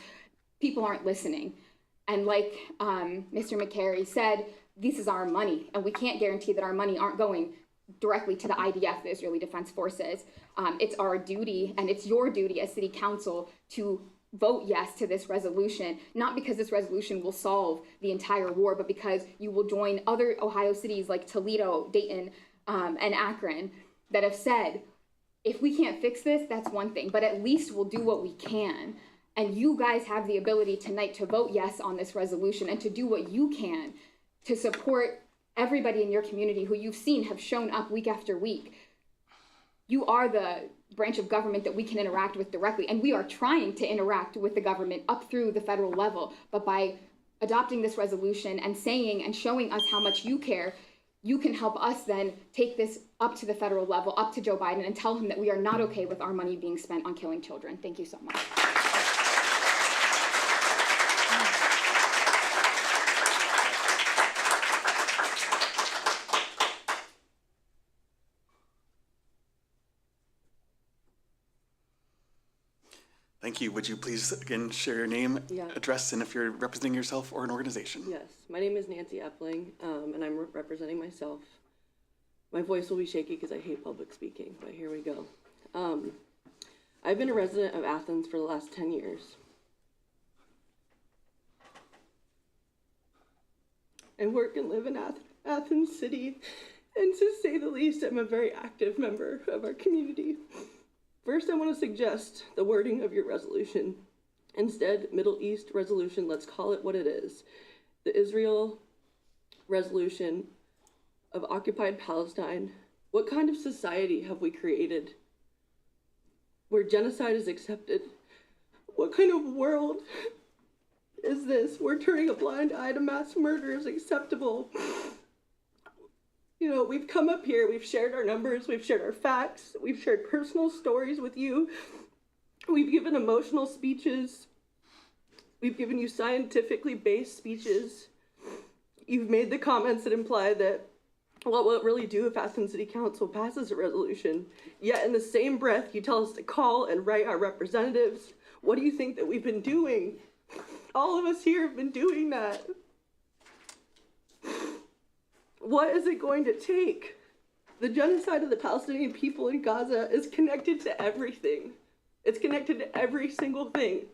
K: People aren't listening. And like Mr. McCary said, this is our money, and we can't guarantee that our money aren't going directly to the IDF, the Israeli Defense Forces. It's our duty, and it's your duty as City Council to vote yes to this resolution, not because this resolution will solve the entire war, but because you will join other Ohio cities like Toledo, Dayton, and Akron that have said, if we can't fix this, that's one thing, but at least we'll do what we can. And you guys have the ability tonight to vote yes on this resolution and to do what you can to support everybody in your community who you've seen have shown up week after week. You are the branch of government that we can interact with directly, and we are trying to interact with the government up through the federal level. But by adopting this resolution and saying and showing us how much you care, you can help us then take this up to the federal level, up to Joe Biden, and tell him that we are not okay with our money being spent on killing children. Thank you so much.
A: Thank you. Would you please again share your name,
L: Yeah.
A: address, and if you're representing yourself or an organization?
L: Yes, my name is Nancy Epling, and I'm representing myself. My voice will be shaky because I hate public speaking, but here we go. I've been a resident of Athens for the last 10 years. I work and live in Athens City, and to say the least, I'm a very active member of our community. First, I want to suggest the wording of your resolution. Instead, Middle East resolution, let's call it what it is. The Israel resolution of occupied Palestine. What kind of society have we created where genocide is accepted? What kind of world is this? We're turning a blind eye to mass murder is acceptable. You know, we've come up here, we've shared our numbers, we've shared our facts, we've shared personal stories with you. We've given emotional speeches. We've given you scientifically based speeches. You've made the comments that imply that, well, what will it really do if Athens City Council passes a resolution? Yet in the same breath, you tell us to call and write our representatives. What do you think that we've been doing? All of us here have been doing that. What is it going to take? The genocide of the Palestinian people in Gaza is connected to everything. It's connected to every single thing.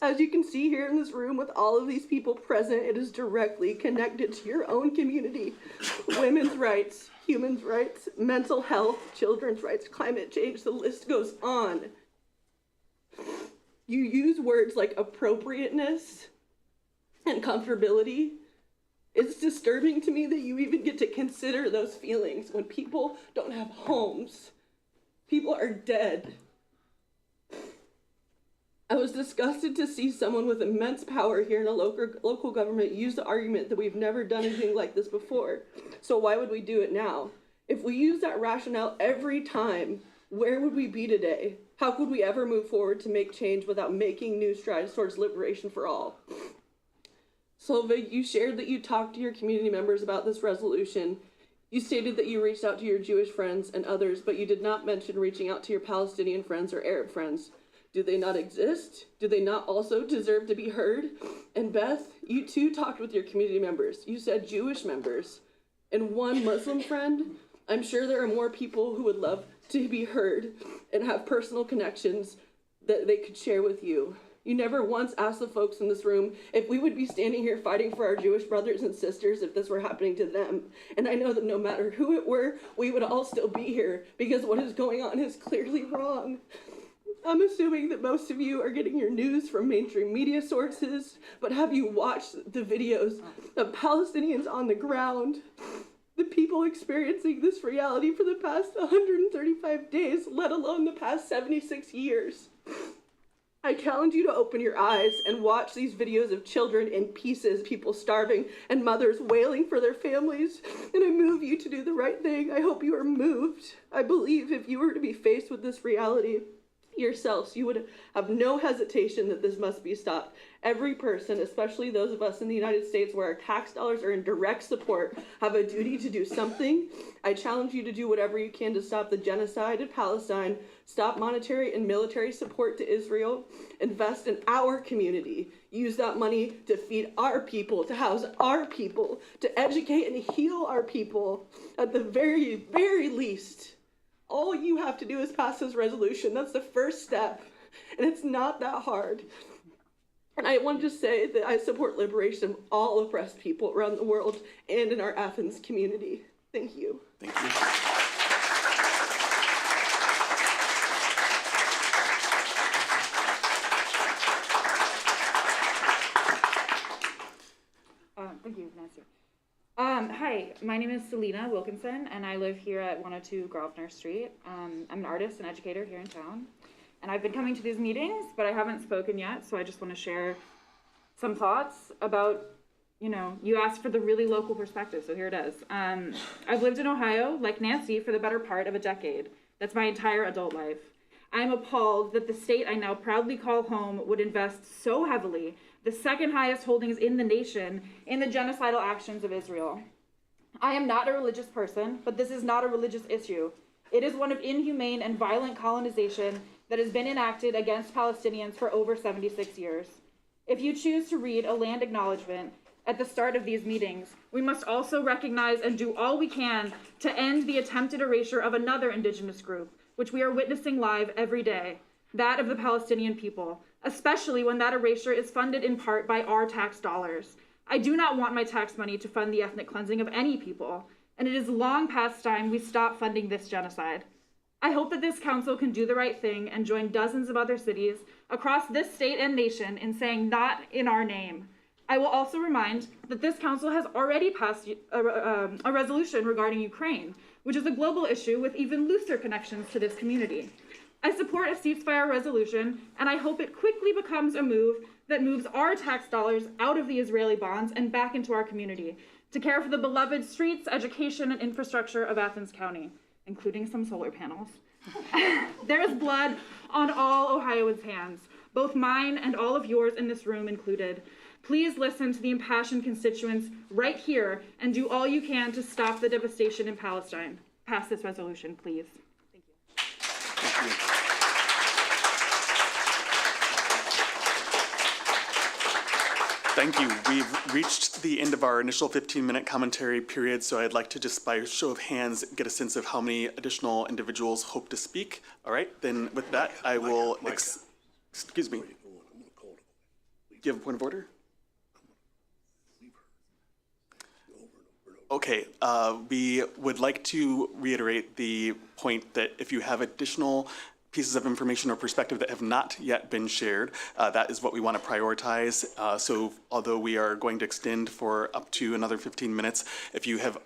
L: As you can see here in this room with all of these people present, it is directly connected to your own community. Women's rights, human rights, mental health, children's rights, climate change, the list goes on. You use words like appropriateness and comfortability. It's disturbing to me that you even get to consider those feelings when people don't have homes. People are dead. I was disgusted to see someone with immense power here in a local government use the argument that we've never done anything like this before. So why would we do it now? If we use that rationale every time, where would we be today? How could we ever move forward to make change without making new strides towards liberation for all? Silva, you shared that you talked to your community members about this resolution. You stated that you reached out to your Jewish friends and others, but you did not mention reaching out to your Palestinian friends or Arab friends. Do they not exist? Do they not also deserve to be heard? And Beth, you too talked with your community members. You said Jewish members and one Muslim friend. I'm sure there are more people who would love to be heard and have personal connections that they could share with you. You never once asked the folks in this room if we would be standing here fighting for our Jewish brothers and sisters if this were happening to them. And I know that no matter who it were, we would all still be here because what is going on is clearly wrong. I'm assuming that most of you are getting your news from mainstream media sources, but have you watched the videos of Palestinians on the ground? The people experiencing this reality for the past 135 days, let alone the past 76 years. I challenge you to open your eyes and watch these videos of children in pieces, people starving, and mothers wailing for their families. And I move you to do the right thing. I hope you are moved. I believe if you were to be faced with this reality yourselves, you would have no hesitation that this must be stopped. Every person, especially those of us in the United States where our tax dollars are in direct support, have a duty to do something. I challenge you to do whatever you can to stop the genocide in Palestine, stop monetary and military support to Israel, invest in our community, use that money to feed our people, to house our people, to educate and heal our people. At the very, very least, all you have to do is pass this resolution. That's the first step, and it's not that hard. And I want to say that I support liberation of all oppressed people around the world and in our Athens community. Thank you.
A: Thank you.
M: Thank you, Nancy. Hi, my name is Selena Wilkinson, and I live here at 102 Grosvenor Street. I'm an artist and educator here in town, and I've been coming to these meetings, but I haven't spoken yet, so I just want to share some thoughts about, you asked for the really local perspective, so here it is. I've lived in Ohio, like Nancy, for the better part of a decade. That's my entire adult life. I'm appalled that the state I now proudly call home would invest so heavily, the second highest holdings in the nation, in the genocidal actions of Israel. I am not a religious person, but this is not a religious issue. It is one of inhumane and violent colonization that has been enacted against Palestinians for over 76 years. If you choose to read a land acknowledgement at the start of these meetings, we must also recognize and do all we can to end the attempted erasure of another Indigenous group, which we are witnessing live every day, that of the Palestinian people, especially when that erasure is funded in part by our tax dollars. I do not want my tax money to fund the ethnic cleansing of any people, and it is long past time we stop funding this genocide. I hope that this council can do the right thing and join dozens of other cities across this state and nation in saying not in our name. I will also remind that this council has already passed a resolution regarding Ukraine, which is a global issue with even looser connections to this community. I support a ceasefire resolution, and I hope it quickly becomes a move that moves our tax dollars out of the Israeli bonds and back into our community to care for the beloved streets, education, and infrastructure of Athens County, including some solar panels. There is blood on all Ohioans' hands, both mine and all of yours in this room included. Please listen to the impassioned constituents right here and do all you can to stop the devastation in Palestine. Pass this resolution, please. Thank you.
A: Thank you. Thank you. We've reached the end of our initial 15-minute commentary period, so I'd like to just by show of hands get a sense of how many additional individuals hope to speak. All right, then with that, I will, excuse me. Do you have a point of order? Okay, we would like to reiterate the point that if you have additional pieces of information or perspective that have not yet been shared, that is what we want to prioritize. So although we are going to extend for up to another 15 minutes, if you have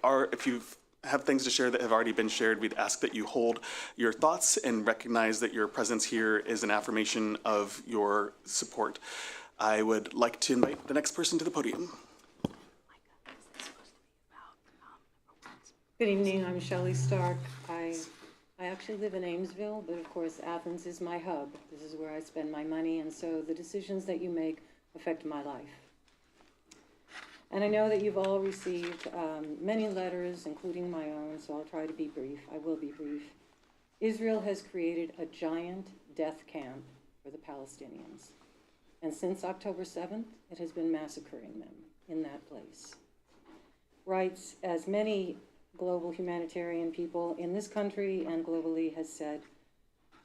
A: things to share that have already been shared, we'd ask that you hold your thoughts and recognize that your presence here is an affirmation of your support. I would like to invite the next person to the podium.
N: Good evening, I'm Shelley Stark. I actually live in Amesville, but of course Athens is my hub. This is where I spend my money, and so the decisions that you make affect my life. And I know that you've all received many letters, including my own, so I'll try to be brief. I will be brief. Israel has created a giant death camp for the Palestinians. And since October 7th, it has been massacring them in that place. Rights, as many global humanitarian people in this country and globally has said.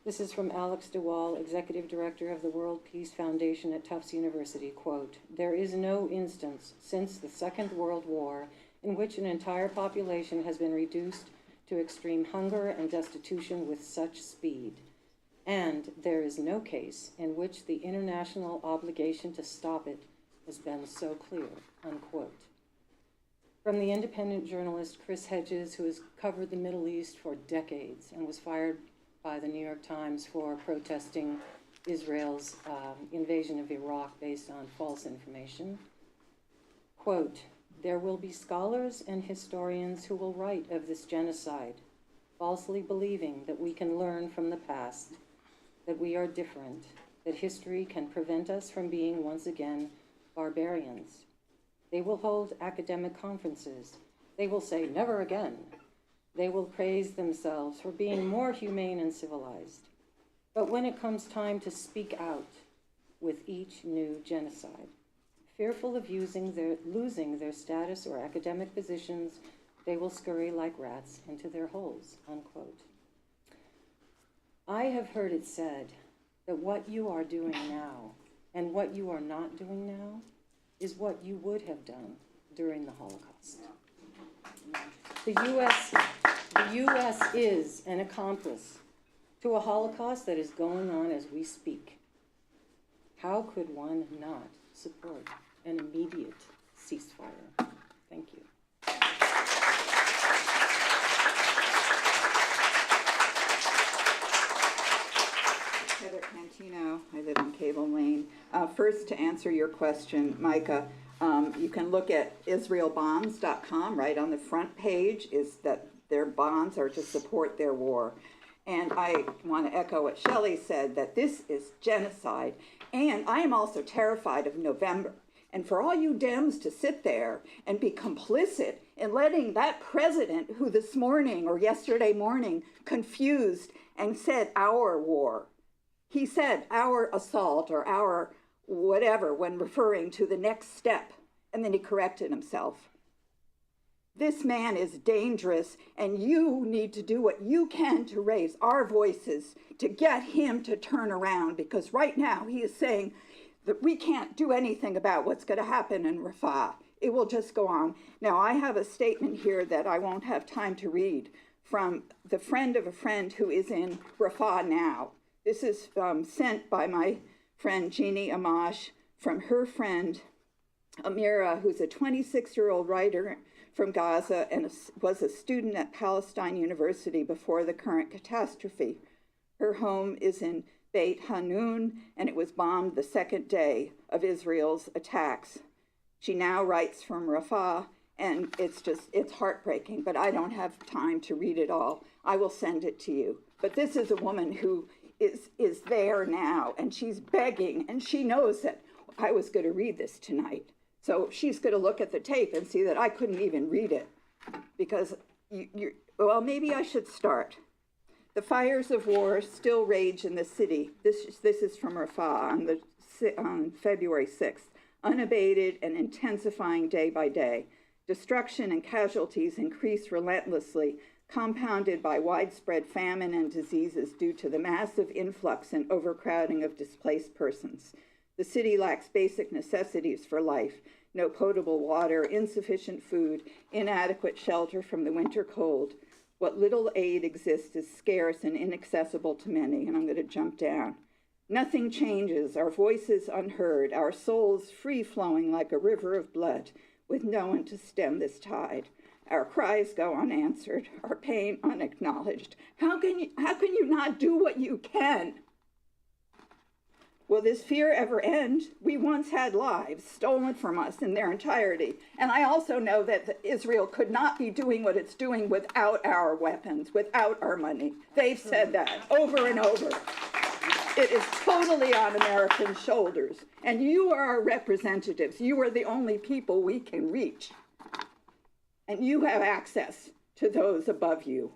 N: This is from Alex DeWall, Executive Director of the World Peace Foundation at Tufts University, quote, "There is no instance since the Second World War in which an entire population has been reduced to extreme hunger and destitution with such speed. And there is no case in which the international obligation to stop it has been so clear," unquote. From the independent journalist Chris Hedges, who has covered the Middle East for decades and was fired by the New York Times for protesting Israel's invasion of Iraq based on false information. Quote, "There will be scholars and historians who will write of this genocide, falsely believing that we can learn from the past, that we are different, that history can prevent us from being once again barbarians. They will hold academic conferences. They will say, 'Never again.' They will praise themselves for being more humane and civilized. But when it comes time to speak out with each new genocide, fearful of losing their status or academic positions, they will scurry like rats into their holes," unquote. I have heard it said that what you are doing now and what you are not doing now is what you would have done during the Holocaust. The U.S. is an accomplice to a Holocaust that is going on as we speak. How could one not support an immediate ceasefire? Thank you.
O: Heather Cantino, I live on Cable Lane. First, to answer your question, Micah, you can look at israelbonds.com. Right on the front page is that their bonds are to support their war. And I want to echo what Shelley said, that this is genocide. And I am also terrified of November. And for all you Dems to sit there and be complicit in letting that president who this morning or yesterday morning confused and said our war, He said our assault or our whatever when referring to the next step, and then he corrected himself. This man is dangerous, and you need to do what you can to raise our voices to get him to turn around, because right now he is saying that we can't do anything about what's going to happen in Rafah. It will just go on. Now, I have a statement here that I won't have time to read from the friend of a friend who is in Rafah now. This is sent by my friend Jeannie Amash from her friend Amira, who's a 26-year-old writer from Gaza and was a student at Palestine University before the current catastrophe. Her home is in Beit Hanun, and it was bombed the second day of Israel's attacks. She now writes from Rafah, and it's heartbreaking, but I don't have time to read it all. I will send it to you. But this is a woman who is there now, and she's begging, and she knows that I was going to read this tonight. So she's going to look at the tape and see that I couldn't even read it, because well, maybe I should start. The fires of war still rage in the city. This is from Rafah on February 6th, unabated and intensifying day by day. Destruction and casualties increase relentlessly, compounded by widespread famine and diseases due to the massive influx and overcrowding of displaced persons. The city lacks basic necessities for life: no potable water, insufficient food, inadequate shelter from the winter cold. What little aid exists is scarce and inaccessible to many. And I'm going to jump down. Nothing changes, our voices unheard, our souls free-flowing like a river of blood, with no one to stem this tide. Our cries go unanswered, our pain unacknowledged. How can you not do what you can? Will this fear ever end? We once had lives stolen from us in their entirety. And I also know that Israel could not be doing what it's doing without our weapons, without our money. They've said that over and over. It is totally on American shoulders. And you are our representatives. You are the only people we can reach. And you have access to those above you.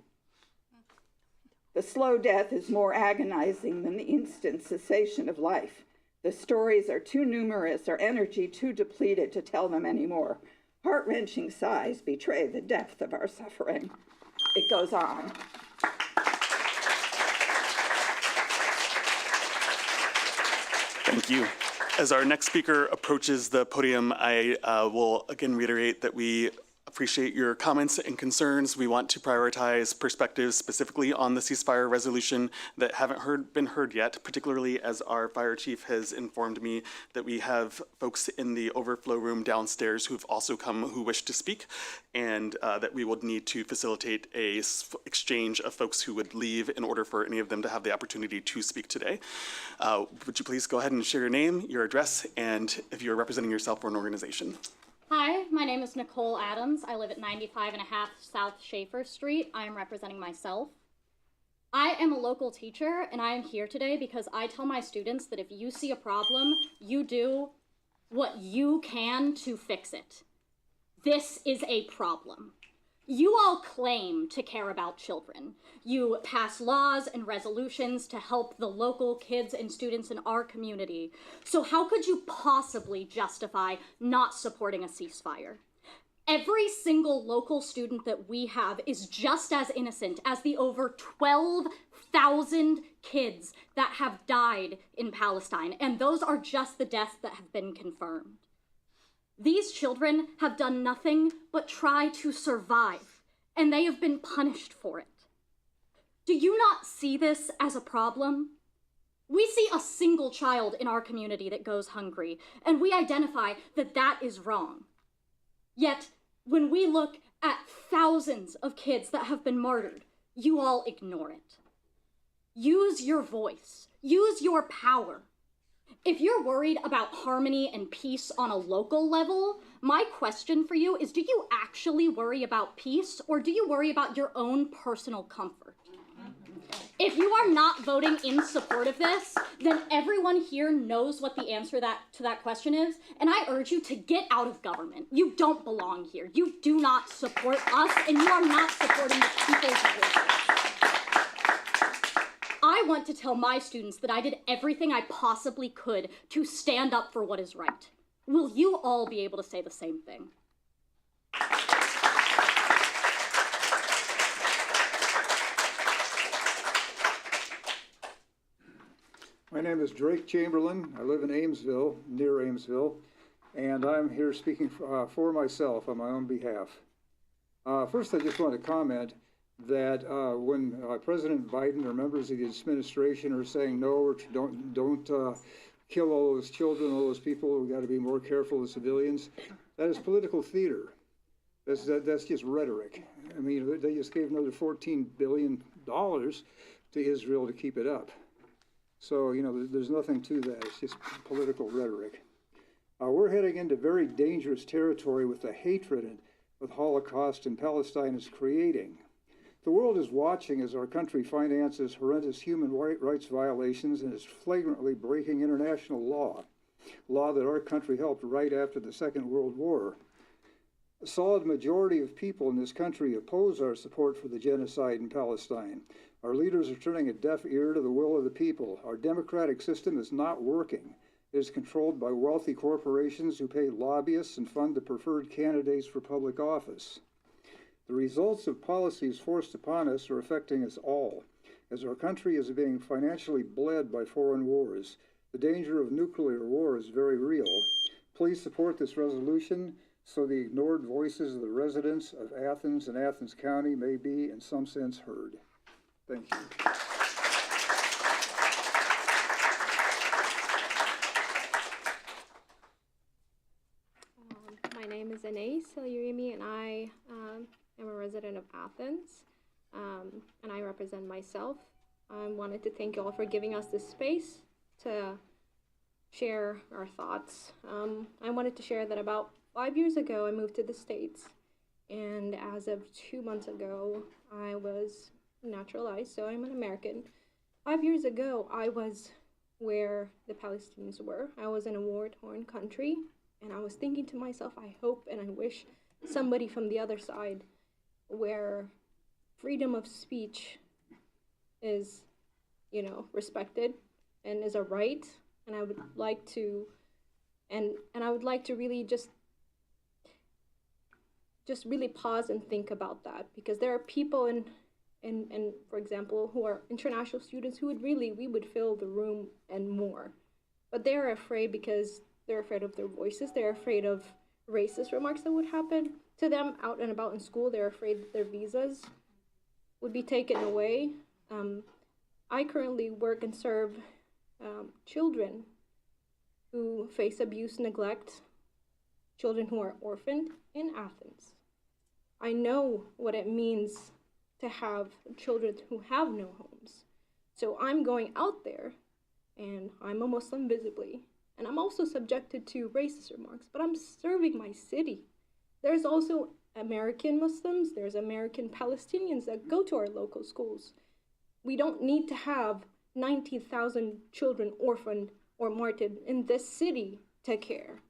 O: The slow death is more agonizing than the instant cessation of life. The stories are too numerous, our energy too depleted to tell them anymore. Heart-wrenching sighs betray the depth of our suffering. It goes on.
A: Thank you. As our next speaker approaches the podium, I will again reiterate that we appreciate your comments and concerns. We want to prioritize perspectives specifically on the ceasefire resolution that haven't been heard yet, particularly as our fire chief has informed me that we have folks in the overflow room downstairs who've also come who wish to speak, and that we would need to facilitate a exchange of folks who would leave in order for any of them to have the opportunity to speak today. Would you please go ahead and share your name, your address, and if you're representing yourself or an organization.
P: Hi, my name is Nicole Adams. I live at 95.5 South Schaefer Street. I am representing myself. I am a local teacher, and I am here today because I tell my students that if you see a problem, you do what you can to fix it. This is a problem. You all claim to care about children. You pass laws and resolutions to help the local kids and students in our community. So how could you possibly justify not supporting a ceasefire? Every single local student that we have is just as innocent as the over 12,000 kids that have died in Palestine, and those are just the deaths that have been confirmed. These children have done nothing but try to survive, and they have been punished for it. Do you not see this as a problem? We see a single child in our community that goes hungry, and we identify that that is wrong. Yet, when we look at thousands of kids that have been martyred, you all ignore it. Use your voice. Use your power. If you're worried about harmony and peace on a local level, my question for you is, do you actually worry about peace, or do you worry about your own personal comfort? If you are not voting in support of this, then everyone here knows what the answer to that question is, and I urge you to get out of government. You don't belong here. You do not support us, and you are not supporting the people's voices. I I want to tell my students that I did everything I possibly could to stand up for what is right. Will you all be able to say the same thing?
Q: My name is Drake Chamberlain. I live in Amesville, near Amesville, and I'm here speaking for myself on my own behalf. First, I just want to comment that when President Biden or members of the administration are saying no, or don't kill all those children, all those people, we got to be more careful of civilians, that is political theater. That's just rhetoric. I mean, they just gave another $14 billion to Israel to keep it up. So, you know, there's nothing to that. It's just political rhetoric. We're heading into very dangerous territory with the hatred that the Holocaust in Palestine is creating. The world is watching as our country finances horrendous human rights violations and is flagrantly breaking international law that our country helped write after the Second World War. A solid majority of people in this country oppose our support for the genocide in Palestine. Our leaders are turning a deaf ear to the will of the people. Our democratic system is not working. It is controlled by wealthy corporations who pay lobbyists and fund the preferred candidates for public office. The results of policies forced upon us are affecting us all, as our country is being financially bled by foreign wars. The danger of nuclear war is very real. Please support this resolution so the ignored voices of the residents of Athens and Athens County may be, in some sense, heard. Thank you.
R: My name is Anais Salyurimi, and I am a resident of Athens, and I represent myself. I wanted to thank you all for giving us this space to share our thoughts. I wanted to share that about 5 years ago, I moved to the States, and as of 2 months ago, I was naturalized, so I'm an American. 5 years ago, I was where the Palestinians were. I was in a war-torn country, and I was thinking to myself, I hope and I wish somebody from the other side, where freedom of speech is, you know, respected and is a right, and I would like to, and I would like to really just really pause and think about that, because there are people in for example, who are international students who we would fill the room and more, but they're afraid because they're afraid of their voices. They're afraid of racist remarks that would happen to them out and about in school. They're afraid that their visas would be taken away. I currently work and serve children who face abuse, neglect, children who are orphaned in Athens. I know what it means to have children who have no homes. So I'm going out there, and I'm a Muslim visibly, and I'm also subjected to racist remarks, but I'm serving my city. There's also American Muslims, there's American Palestinians that go to our local schools. We don't need to have 90,000 children orphaned or martyred in this city to care.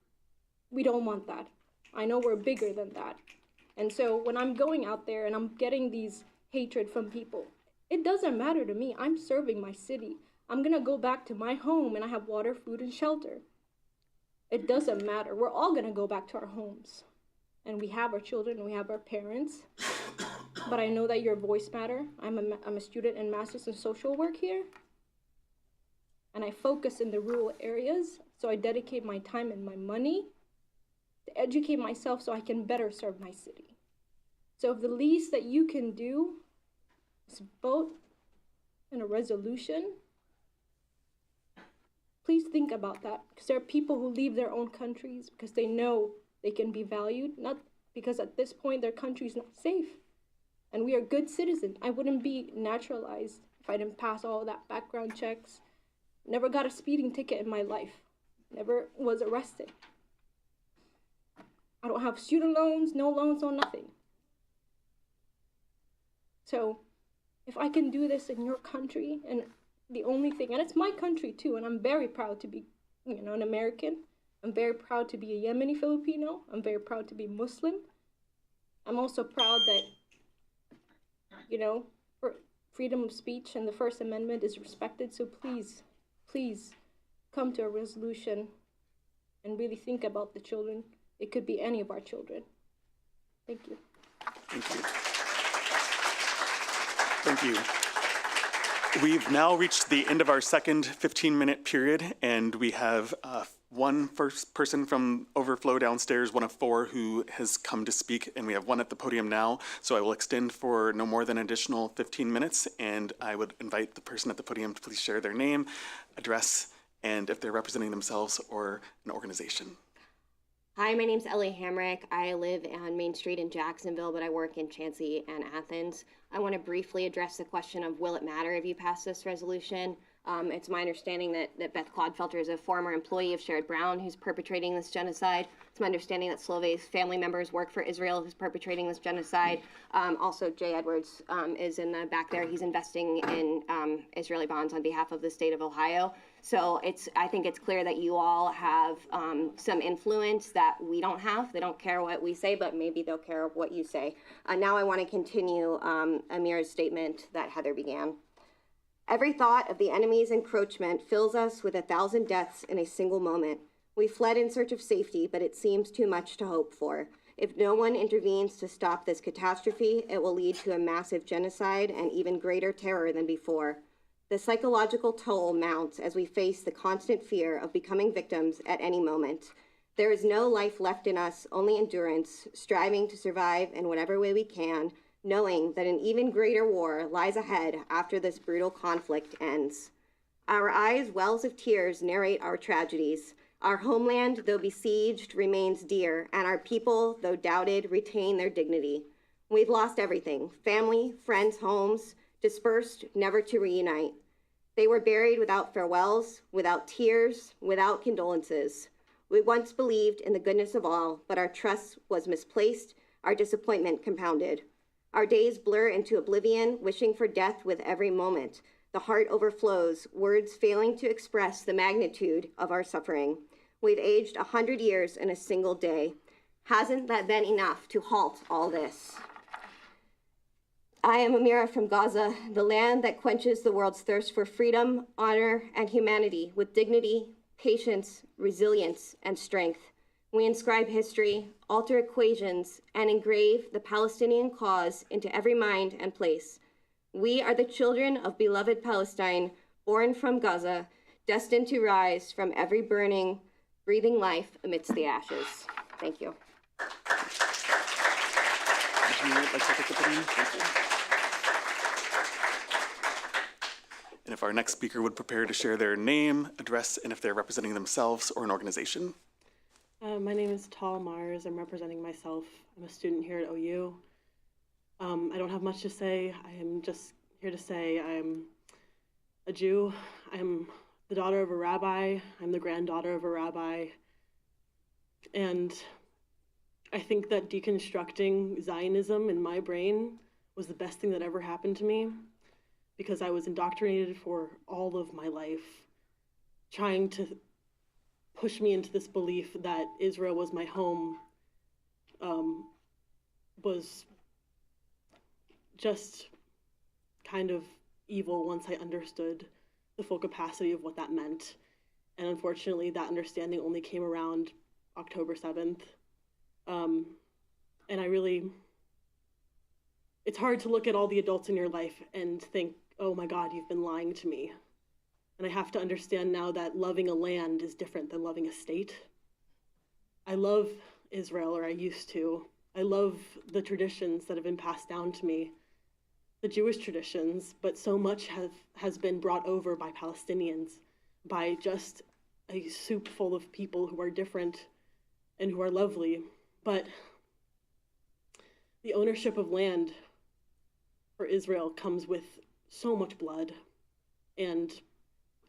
R: We don't want that. I know we're bigger than that. And so when I'm going out there and I'm getting these hatred from people, it doesn't matter to me. I'm serving my city. I'm gonna go back to my home and I have water, food, and shelter. It doesn't matter. We're all gonna go back to our homes. And we have our children and we have our parents. But I know that your voice matter. I'm a student in Master's in Social Work here. And I focus in the rural areas, so I dedicate my time and my money to educate myself so I can better serve my city. So if the least that you can do is vote in a resolution, please think about that, because there are people who leave their own countries because they know they can be valued, not because at this point their country is not safe. And we are good citizens. I wouldn't be naturalized if I didn't pass all that background checks. Never got a speeding ticket in my life. Never was arrested. I don't have student loans, no nothing. So if I can do this in your country, and the only thing, and it's my country too, and I'm very proud to be, you know, an American. I'm very proud to be a Yemeni Filipino. I'm very proud to be Muslim. I'm also proud that, you know, freedom of speech and the First Amendment is respected. So please, please come to a resolution and really think about the children. It could be any of our children. Thank you.
A: Thank you. Thank you. We've now reached the end of our second 15-minute period, and we have one first person from overflow downstairs, one of four who has come to speak, and we have one at the podium now. So I will extend for no more than an additional 15 minutes, and I would invite the person at the podium to please share their name, address, and if they're representing themselves or an organization.
S: Hi, my name's Ellie Hamrick. I live on Main Street in Jacksonville, but I work in Chauncey and Athens. I want to briefly address the question of will it matter if you pass this resolution? It's my understanding that Beth Clodfelter is a former employee of Sherrod Brown who's perpetrating this genocide. It's my understanding that Slove's family members work for Israel who's perpetrating this genocide. Also, Jay Edwards is in the back there. He's investing in Israeli bonds on behalf of the state of Ohio. So I think it's clear that you all have some influence that we don't have. They don't care what we say, but maybe they'll care what you say. Now I want to continue Amir's statement that Heather began. Every thought of the enemy's encroachment fills us with 1,000 deaths in a single moment. We fled in search of safety, but it seems too much to hope for. If no one intervenes to stop this catastrophe, it will lead to a massive genocide and even greater terror than before. The psychological toll mounts as we face the constant fear of becoming victims at any moment. There is no life left in us, only endurance, striving to survive in whatever way we can, knowing that an even greater war lies ahead after this brutal conflict ends. Our eyes' wells of tears narrate our tragedies. Our homeland, though besieged, remains dear, and our people, though doubted, retain their dignity. We've lost everything: family, friends, homes, dispersed, never to reunite. They were buried without farewells, without tears, without condolences. We once believed in the goodness of all, but our trust was misplaced, our disappointment compounded. Our days blur into oblivion, wishing for death with every moment. The heart overflows, words failing to express the magnitude of our suffering. We've aged 100 years in a single day. Hasn't that been enough to halt all this? I am Amira from Gaza, the land that quenches the world's thirst for freedom, honor, and humanity with dignity, patience, resilience, and strength. We inscribe history, alter equations, and engrave the Palestinian cause into every mind and place. We are the children of beloved Palestine, born from Gaza, destined to rise from every burning, breathing life amidst the ashes. Thank you.
A: Would you like to take the podium? Thank you. And if our next speaker would prepare to share their name, address, and if they're representing themselves or an organization.
L: My name is Tal Mars. I'm representing myself. I'm a student here at OU. I don't have much to say. I am just here to say I'm a Jew. I'm the daughter of a rabbi. I'm the granddaughter of a rabbi. And I think that deconstructing Zionism in my brain was the best thing that ever happened to me, because I was indoctrinated for all of my life, trying to push me into this belief that Israel was my home, was just kind of evil once I understood the full capacity of what that meant. And unfortunately, that understanding only came around October 7th. And it's hard to look at all the adults in your life and think, oh my God, you've been lying to me. And I have to understand now that loving a land is different than loving a state. I love Israel, or I used to. I love the traditions that have been passed down to me, the Jewish traditions, but so much has been brought over by Palestinians, by just a soup full of people who are different and who are lovely. But the ownership of land for Israel comes with so much blood. And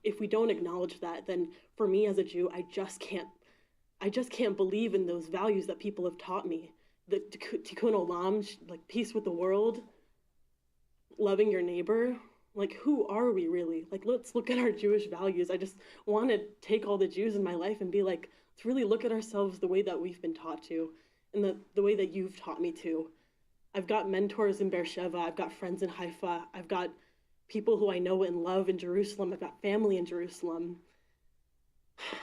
L: if we don't acknowledge that, then for me as a Jew, I just can't believe in those values that people have taught me. The tikkun olam, like peace with the world, loving your neighbor. Like, who are we really? Like, let's look at our Jewish values. I just want to take all the Jews in my life and be like, let's really look at ourselves the way that we've been taught to, and the way that you've taught me to. I've got mentors in Beersheba. I've got friends in Haifa. I've got people who I know and love in Jerusalem. I've got family in Jerusalem.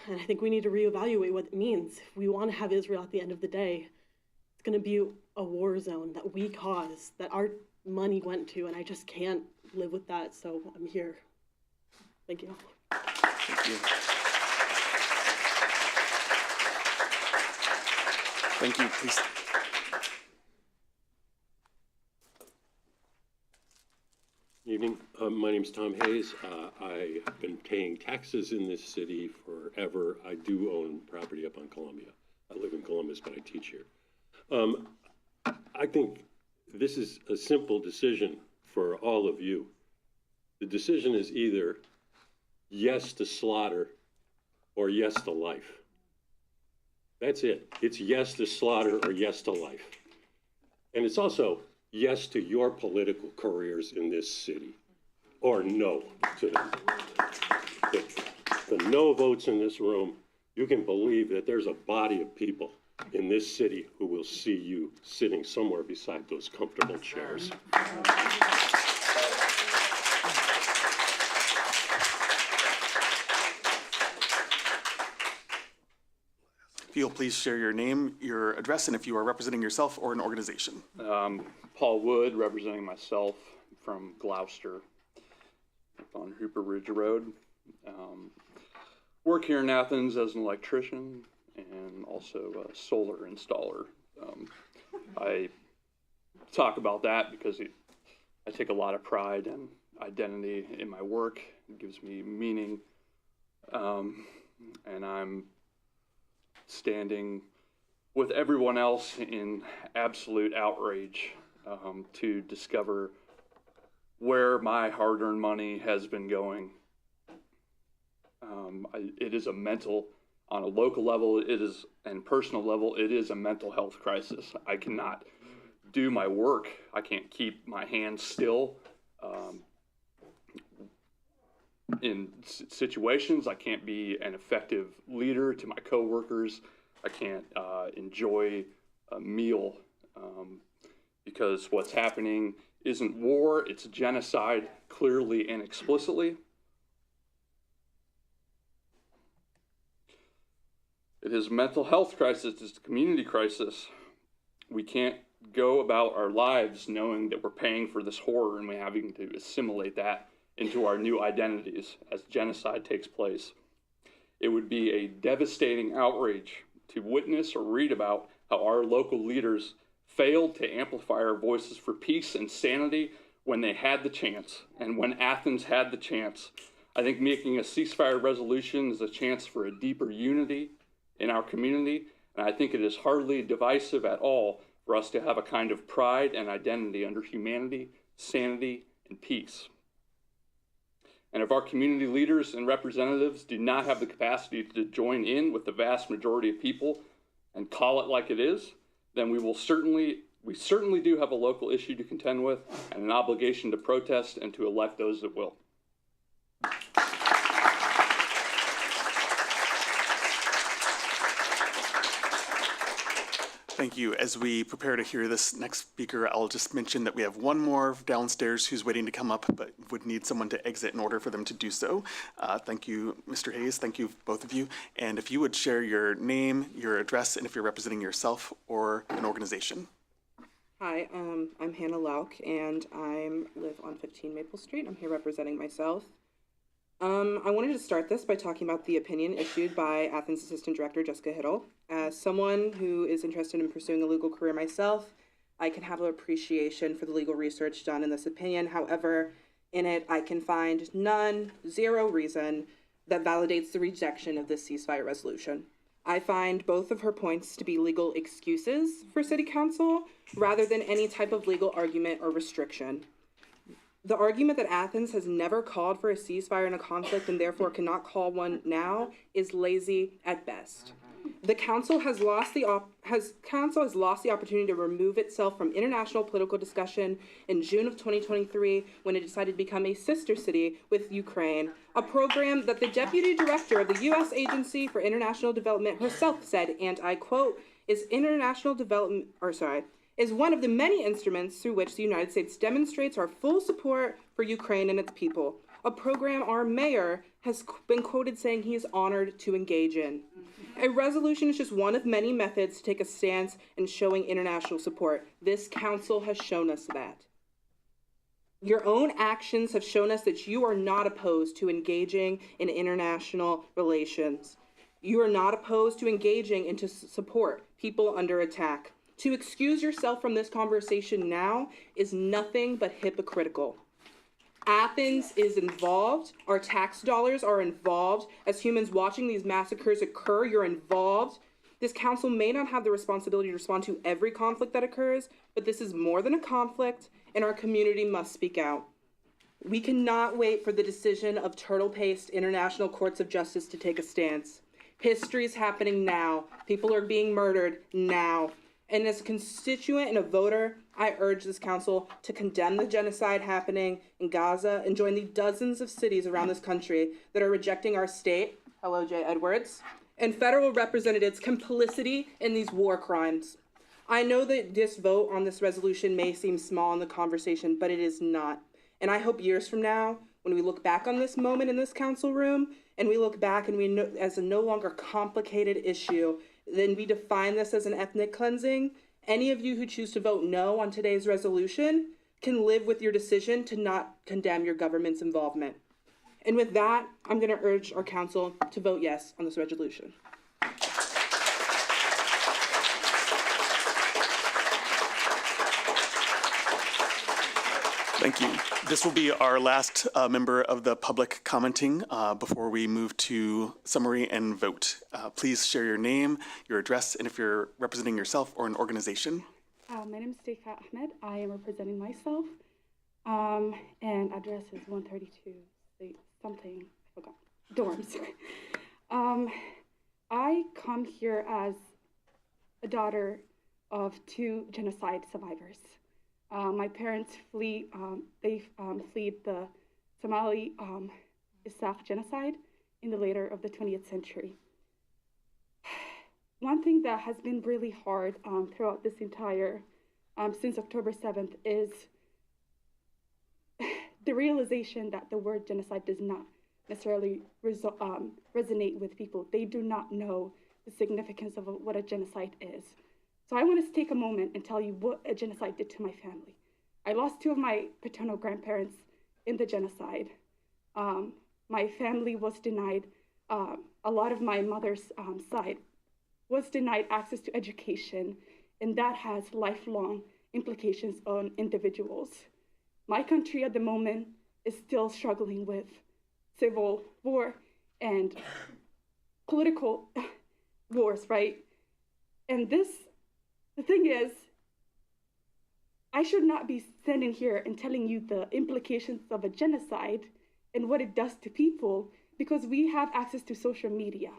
L: And I think we need to reevaluate what it means. If we want to have Israel at the end of the day, it's going to be a war zone that we caused, that our money went to, and I just can't live with that, so I'm here. Thank you.
A: Thank you. Thank you. Please.
T: Evening. My name's Tom Hayes. I have been paying taxes in this city forever. I do own property up on Columbia. I live in Columbus, but I teach here. I think this is a simple decision for all of you. The decision is either yes to slaughter or yes to life. That's it. It's yes to slaughter or yes to life. And it's also yes to your political careers in this city, or no to them. The no votes in this room, you can believe that there's a body of people in this city who will see you sitting somewhere beside those comfortable chairs.
A: If you'll please share your name, your address, and if you are representing yourself or an organization.
U: Paul Wood, representing myself from Gloucester up on Hooper Ridge Road. Work here in Athens as an electrician and also a solar installer. I talk about that because I take a lot of pride and identity in my work. It gives me meaning, and I'm standing with everyone else in absolute outrage to discover where my hard-earned money has been going. It is a mental, on a local level, it is, and personal level, it is a mental health crisis. I cannot do my work. I can't keep my hands still in situations. I can't be an effective leader to my coworkers. I can't enjoy a meal because what's happening isn't war, it's genocide, clearly and explicitly. It is a mental health crisis, it's a community crisis. We can't go about our lives knowing that we're paying for this horror and we're having to assimilate that into our new identities as genocide takes place. It would be a devastating outrage to witness or read about how our local leaders failed to amplify our voices for peace and sanity when they had the chance and when Athens had the chance. I think making a ceasefire resolution is a chance for a deeper unity in our community, and I think it is hardly divisive at all for us to have a kind of pride and identity under humanity, sanity, and peace. And if our community leaders and representatives do not have the capacity to join in with the vast majority of people and call it like it is, then we certainly do have a local issue to contend with and an obligation to protest and to elect those that will.
A: Thank you. As we prepare to hear this next speaker, I'll just mention that we have one more downstairs who's waiting to come up, but would need someone to exit in order for them to do so. Thank you, Mr. Hayes. Thank you, both of you. And if you would share your name, your address, and if you're representing yourself or an organization.
V: Hi, I'm Hannah Lauk, and I live on 15 Maple Street. I'm here representing myself. I wanted to start this by talking about the opinion issued by Athens Assistant Director Jessica Hiddle. As someone who is interested in pursuing a legal career myself, I can have an appreciation for the legal research done in this opinion. However, in it, I can find zero reason that validates the rejection of this ceasefire resolution. I find both of her points to be legal excuses for City Council rather than any type of legal argument or restriction. The argument that Athens has never called for a ceasefire in a conflict and therefore cannot call one now is lazy at best. The council has lost the opportunity to remove itself from international political discussion in June of 2023 when it decided to become a sister city with Ukraine, a program that the deputy director of the U.S. Agency for International Development herself said, and I quote, is is one of the many instruments through which the United States demonstrates our full support for Ukraine and its people, a program our mayor has been quoted saying he is honored to engage in. A resolution is just one of many methods to take a stance in showing international support. This council has shown us that. Your own actions have shown us that you are not opposed to engaging in international relations. You are not opposed to engaging and to support people under attack. To excuse yourself from this conversation now is nothing but hypocritical. Athens is involved. Our tax dollars are involved. As humans watching these massacres occur, you're involved. This council may not have the responsibility to respond to every conflict that occurs, but this is more than a conflict, and our community must speak out. We cannot wait for the decision of turtle-paced international courts of justice to take a stance. History is happening now. People are being murdered now. And as a constituent and a voter, I urge this council to condemn the genocide happening in Gaza and join the dozens of cities around this country that are rejecting our state, hello Jay Edwards, and federal representatives' complicity in these war crimes. I know that this vote on this resolution may seem small in the conversation, but it is not. And I hope years from now, when we look back on this moment in this council room, and we look back and we know as a no longer complicated issue, then we define this as an ethnic cleansing. Any of you who choose to vote no on today's resolution can live with your decision to not condemn your government's involvement. And with that, I'm going to urge our council to vote yes on this resolution.
A: Thank you. This will be our last member of the public commenting before we move to summary and vote. Please share your name, your address, and if you're representing yourself or an organization.
E: My name is Stefa Ahmed. I am representing myself. And address is 132, something, I forgot, dorms. I come here as a daughter of 2 genocide survivors. My parents fled the Somali Issac genocide in the later of the 20th century. One thing that has been really hard throughout this entire, since October 7th, is the realization that the word genocide does not necessarily resonate with people. They do not know the significance of what a genocide is. So I want to take a moment and tell you what a genocide did to my family. I lost 2 of my paternal grandparents in the genocide. My family was denied, a lot of my mother's side was denied access to education, and that has lifelong implications on individuals. My country at the moment is still struggling with civil war and political wars, right? And the thing is, I should not be standing here and telling you the implications of a genocide and what it does to people, because we have access to social media.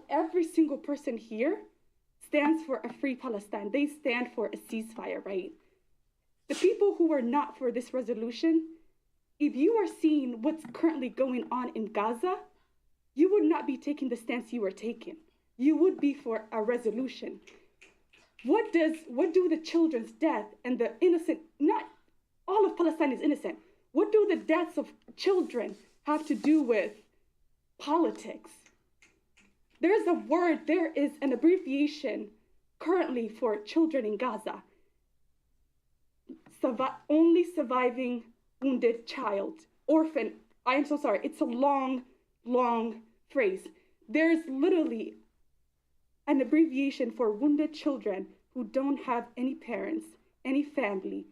E: Every single person here stands for a free Palestine. They stand for a ceasefire, right? The people who are not for this resolution, if you are seeing what's currently going on in Gaza, you would not be taking the stance you are taking. You would be for a resolution. What do the children's death and the innocent, not all of Palestine is innocent. What do the deaths of children have to do with politics? There is an abbreviation currently for children in Gaza. Only surviving wounded child, orphan. I am so sorry. It's a long, long phrase. There's literally an abbreviation for wounded children who don't have any parents, any family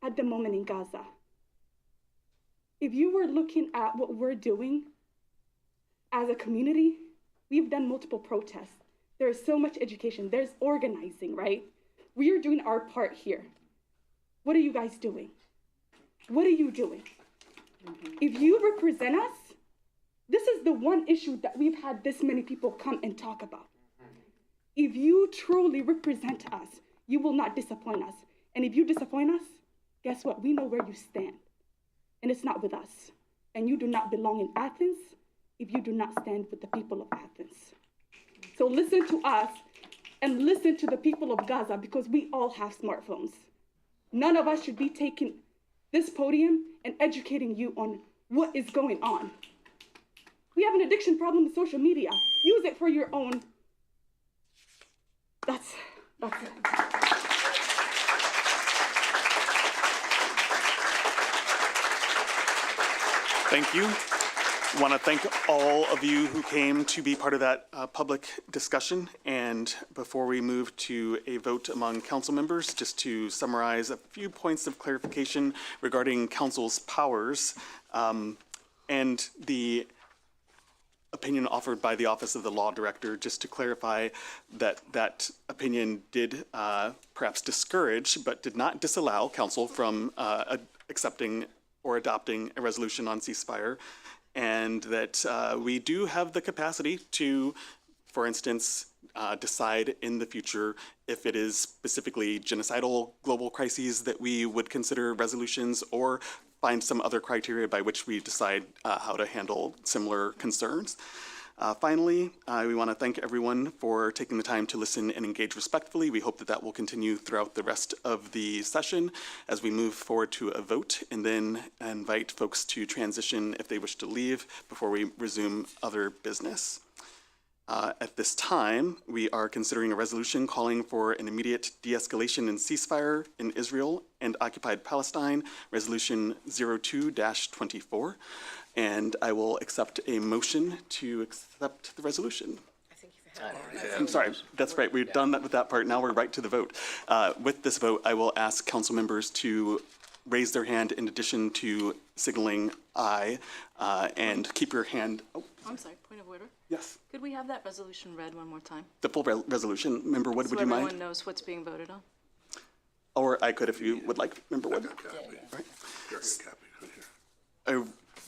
E: at the moment in Gaza. If you were looking at what we're doing as a community, we've done multiple protests. There's so much education. There's organizing, right? We are doing our part here. What are you guys doing? What are you doing? If you represent us, this is the one issue that we've had this many people come and talk about. If you truly represent us, you will not disappoint us. And if you disappoint us, guess what? We know where you stand. And it's not with us. And you do not belong in Athens if you do not stand with the people of Athens. So listen to us and listen to the people of Gaza because we all have smartphones. None of us should be taking this podium and educating you on what is going on. We have an addiction problem with social media. Use it for your own. That's it.
A: Thank you. I want to thank all of you who came to be part of that public discussion. And before we move to a vote among council members, just to summarize a few points of clarification regarding council's powers and the opinion offered by the Office of the Law Director, just to clarify that that opinion did perhaps discourage but did not disallow council from accepting or adopting a resolution on ceasefire, and that we do have the capacity to, for instance, decide in the future if it is specifically genocidal global crises that we would consider resolutions, or find some other criteria by which we decide how to handle similar concerns. Finally, we want to thank everyone for taking the time to listen and engage respectfully. We hope that that will continue throughout the rest of the session as we move forward to a vote, and then invite folks to transition if they wish to leave before we resume other business. At this time, we are considering a resolution calling for an immediate de-escalation and ceasefire in Israel and occupied Palestine, Resolution 02-24. And I will accept a motion to accept the resolution. I'm sorry, that's right, we've done that with that part, now we're right to the vote. With this vote, I will ask council members to raise their hand in addition to signaling aye, and keep your hand,
H: I'm sorry, point of order.
A: Yes.
H: Could we have that resolution read one more time?
A: The full resolution. Member Wood, would you mind?
H: So everyone knows what's being voted on?
A: Or I could if you would like, Member Wood.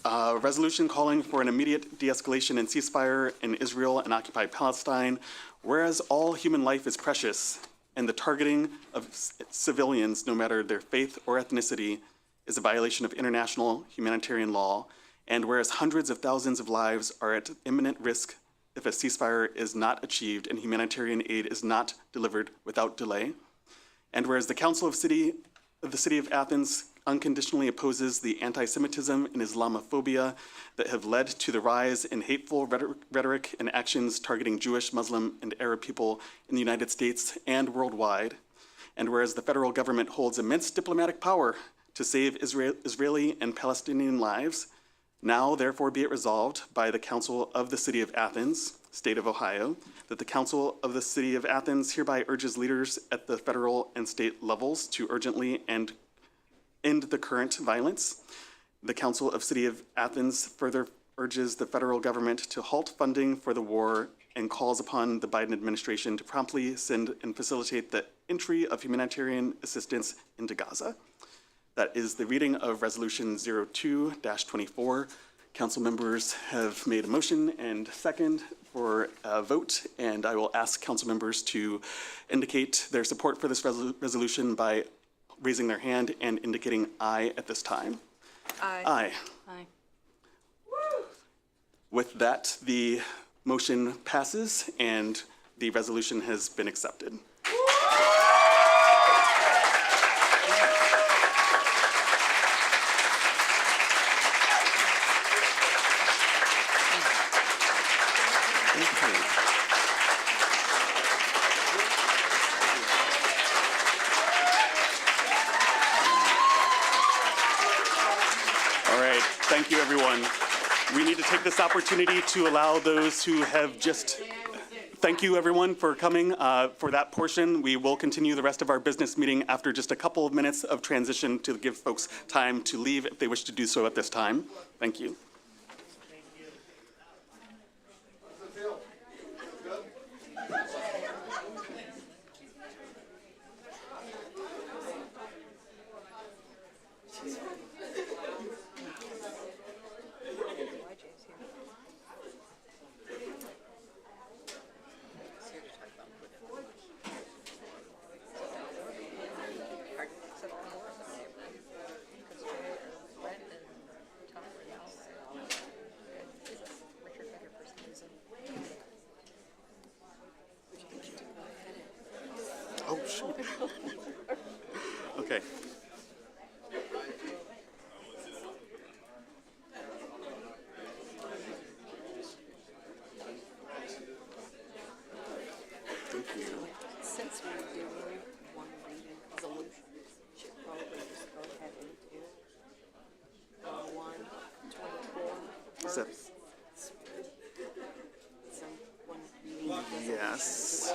A: A resolution calling for an immediate de-escalation and ceasefire in Israel and occupied Palestine, whereas all human life is precious and the targeting of civilians, no matter their faith or ethnicity, is a violation of international humanitarian law, and whereas hundreds of thousands of lives are at imminent risk if a ceasefire is not achieved and humanitarian aid is not delivered without delay, and whereas the Council of the City of Athens unconditionally opposes the anti-Semitism and Islamophobia that have led to the rise in hateful rhetoric and actions targeting Jewish, Muslim, and Arab people in the United States and worldwide, and whereas the federal government holds immense diplomatic power to save Israeli and Palestinian lives, now therefore be it resolved by the Council of the City of Athens, State of Ohio, that the Council of the City of Athens hereby urges leaders at the federal and state levels to urgently and end the current violence. The Council of City of Athens further urges the federal government to halt funding for the war and calls upon the Biden administration to promptly send and facilitate the entry of humanitarian assistance into Gaza. That is the reading of Resolution 02-24. Council members have made a motion and second for a vote, and I will ask council members to indicate their support for this resolution by raising their hand and indicating aye at this time.
H: Aye.
A: Aye.
H: Aye.
A: With that, the motion passes and the resolution has been accepted. Thank you, everyone. We need to take this opportunity to allow those who have just, thank you, everyone, for coming for that portion. We will continue the rest of our business meeting after just a couple of minutes of transition to give folks time to leave if they wish to do so at this time. Thank you. Except, yes.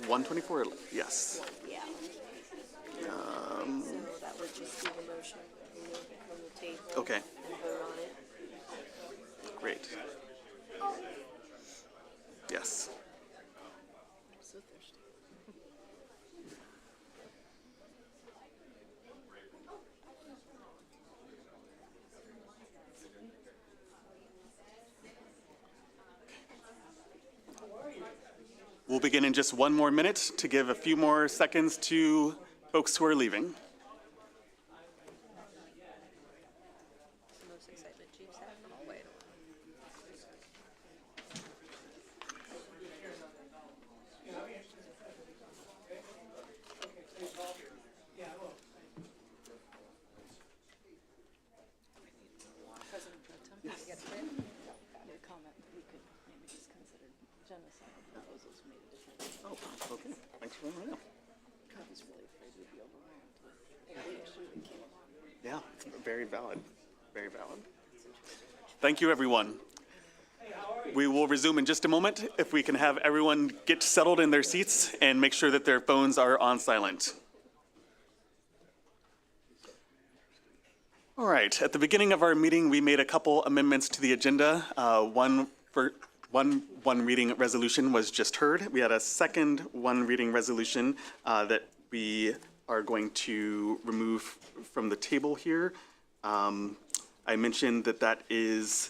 A: 124, yes.
C: Yeah.
A: Um,
C: So that would just be the motion, remove it from the table.
A: Okay.
C: And vote on it.
A: Great. Yes.
H: I'm so thirsty.
A: We'll begin in just one more minute to give a few more seconds to folks who are leaving.
C: The most excitement Chiefs had in a while.
H: President Pro Tem, I get a comment that we could maybe just consider genocide proposals made a difference.
A: Oh, okay. Thanks for letting me know.
H: I was really afraid we'd be overwhelmed with every issue that came along.
A: Yeah, very valid. Very valid. Thank you, everyone. We will resume in just a moment. If we can have everyone get settled in their seats and make sure that their phones are on silent. All right, at the beginning of our meeting, we made a couple amendments to the agenda. One reading resolution was just heard. We had a second one reading resolution that we are going to remove from the table here. I mentioned that that is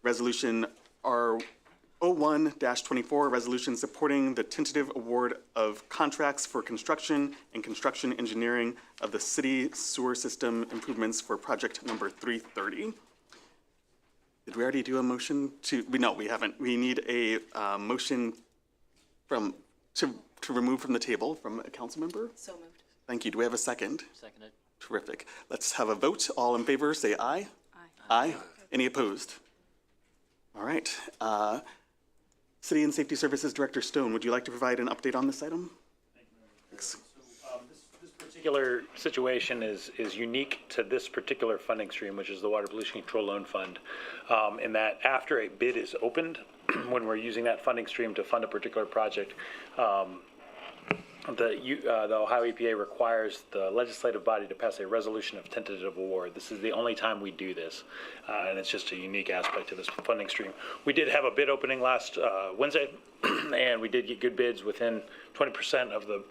A: resolution R01-24, resolution supporting the tentative award of contracts for construction and construction engineering of the city sewer system improvements for project number 330. Did we already do a motion to, no, we haven't. We need a motion to remove from the table from a council member.
C: So moved.
A: Thank you. Do we have a second?
F: Seconded.
A: Terrific. Let's have a vote. All in favor, say aye. Aye. Any opposed? All right. City and Safety Services Director Stone, would you like to provide an update on this item? Thanks.
W: This particular situation is unique to this particular funding stream, which is the Water Pollution Control Loan Fund, in that after a bid is opened, when we're using that funding stream to fund a particular project, the Ohio EPA requires the legislative body to pass a resolution of tentative award. This is the only time we do this, and it's just a unique aspect of this funding stream. We did have a bid opening last Wednesday, and we did get good bids within 20% of the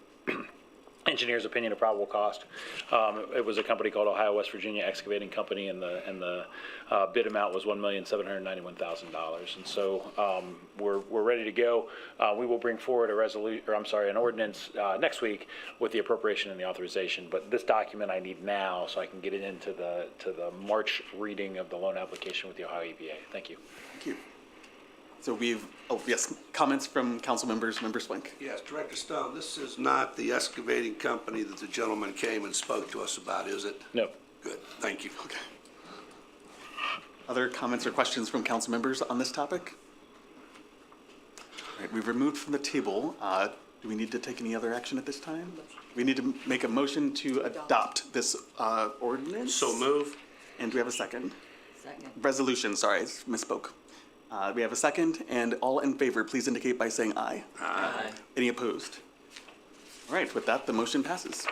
W: engineer's opinion of probable cost. It was a company called Ohio West Virginia Excavating Company, and the bid amount was $1,791,000. And so we're ready to go. We will bring forward an ordinance next week with the appropriation and the authorization. But this document I need now so I can get it into the March reading of the loan application with the Ohio EPA. Thank you.
A: Thank you. So comments from council members. Member Swink.
X: Yes, Director Stone, this is not the excavating company that the gentleman came and spoke to us about, is it?
W: No.
X: Good, thank you.
A: Okay. Other comments or questions from council members on this topic? All right, we've removed from the table. Do we need to take any other action at this time? We need to make a motion to adopt this ordinance.
X: So move.
A: And do we have a second?
B: Second.
A: Resolution, sorry, I misspoke. We have a second, and all in favor, please indicate by saying aye.
X: Aye.
A: Any opposed? All right, with that, the motion passes.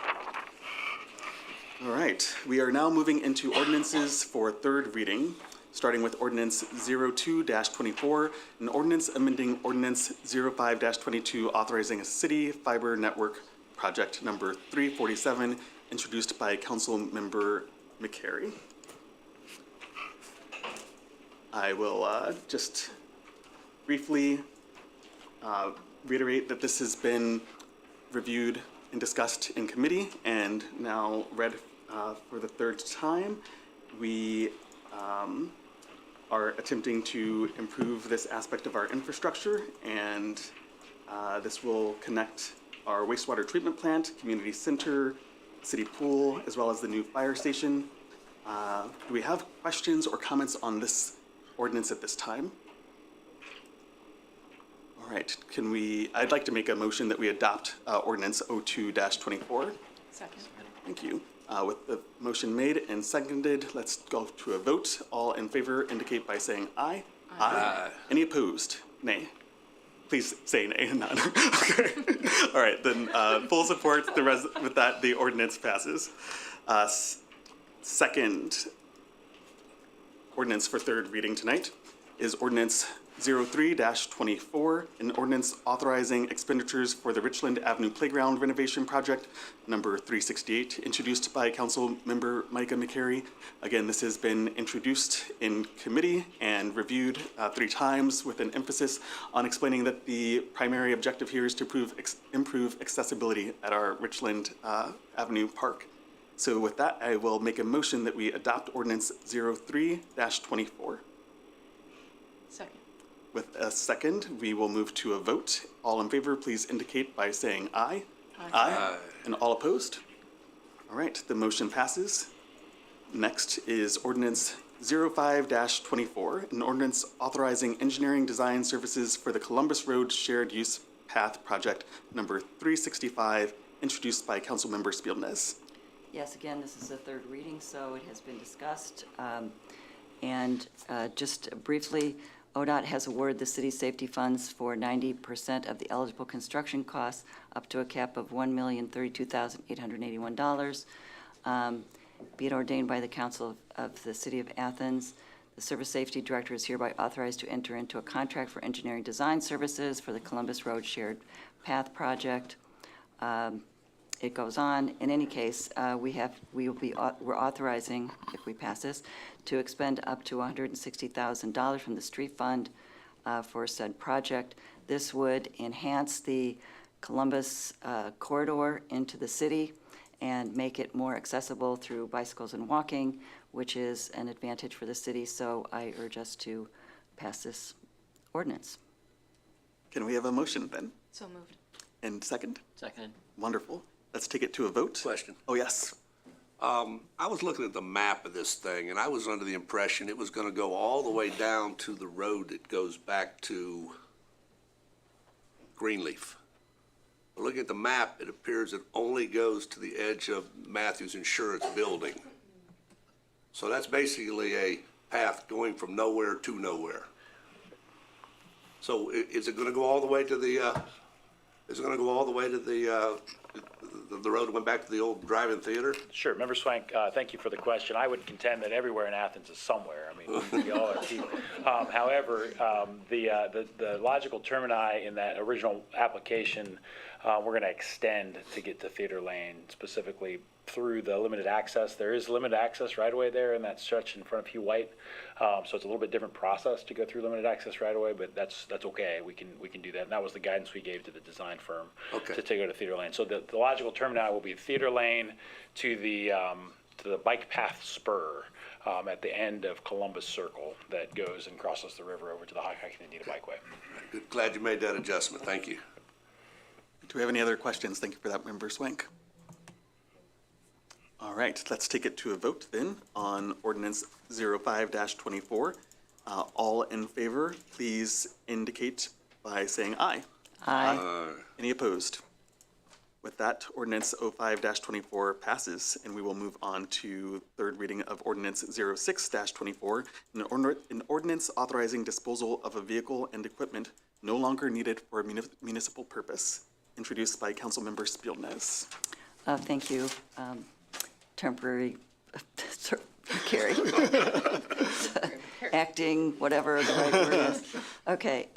A: All right, we are now moving into ordinances for third reading, starting with ordinance 02-24, an ordinance amending ordinance 05-22, authorizing a city fiber network project number 347, introduced by Council Member McCary. I will just briefly reiterate that this has been reviewed and discussed in committee and now read for the third time. We are attempting to improve this aspect of our infrastructure, and this will connect our wastewater treatment plant, community center, city pool, as well as the new fire station. Do we have questions or comments on this ordinance at this time? All right, I'd like to make a motion that we adopt ordinance 02-24.
H: Second.
A: Thank you. With the motion made and seconded, let's go to a vote. All in favor indicate by saying aye. Aye. Any opposed? Nay. Please say nay. None. Okay. All right, then full support. With that, the ordinance passes. Second ordinance for third reading tonight is ordinance 03-24, an ordinance authorizing expenditures for the Richland Avenue Playground renovation project, number 368, introduced by Council Member Micah McCary. Again, this has been introduced in committee and reviewed 3 times with an emphasis on explaining that the primary objective here is to improve accessibility at our Richland Avenue Park. So with that, I will make a motion that we adopt ordinance 03-24.
H: Second.
A: With a second, we will move to a vote. All in favor, please indicate by saying aye. Aye. And all opposed? All right, the motion passes. Next is ordinance 05-24, an ordinance authorizing engineering design services for the Columbus Road Shared Use Path Project, number 365, introduced by Councilmember Spielness.
B: Yes, again, this is the third reading, so it has been discussed. Just briefly, ODOT has awarded the city safety funds for 90% of the eligible construction costs up to a cap of $1,032,881. Be it ordained by the Council of the City of Athens, the Service Safety Director is hereby authorized to enter into a contract for engineering design services for the Columbus Road Shared Path Project. It goes on. In any case, we're authorizing, if we pass this, to expend up to $160,000 from the street fund for said project. This would enhance the Columbus corridor into the city and make it more accessible through bicycles and walking, which is an advantage for the city. So I urge us to pass this ordinance.
A: Can we have a motion then?
H: So moved.
A: And second?
D: Second.
A: Wonderful. Let's take it to a vote.
X: Question.
A: Oh, yes.
X: I was looking at the map of this thing, and I was under the impression it was going to go all the way down to the road that goes back to Greenleaf. But looking at the map, it appears it only goes to the edge of Matthews Insurance Building. So that's basically a path going from nowhere to nowhere. So is it going to go all the way to the? Is it going to go all the way to the road that went back to the old drive-in theater?
W: Sure. Member Swank, thank you for the question. I would contend that everywhere in Athens is somewhere. I mean, we all are people. However, the logical termini in that original application, we're going to extend to get to Theater Lane, specifically through the limited access. There is limited access right away there in that stretch in front of Hugh White. So it's a little bit different process to go through limited access right away, but that's okay. We can do that. And that was the guidance we gave to the design firm to go to Theater Lane. So the logical termini will be Theater Lane to the bike path spur at the end of Columbus Circle that goes and crosses the river over to the High-Canadian Bikeway.
X: Good. Glad you made that adjustment. Thank you.
A: Do we have any other questions? Thank you for that, Member Swank. All right, let's take it to a vote then on ordinance 05-24. All in favor, please indicate by saying aye.
B: Aye.
A: Any opposed? With that, ordinance 05-24 passes, and we will move on to third reading of ordinance 06-24, an ordinance authorizing disposal of a vehicle and equipment no longer needed for a municipal purpose, introduced by Councilmember Spielness.
B: Thank you. Temporary carry. Acting, whatever the right word is. Okay,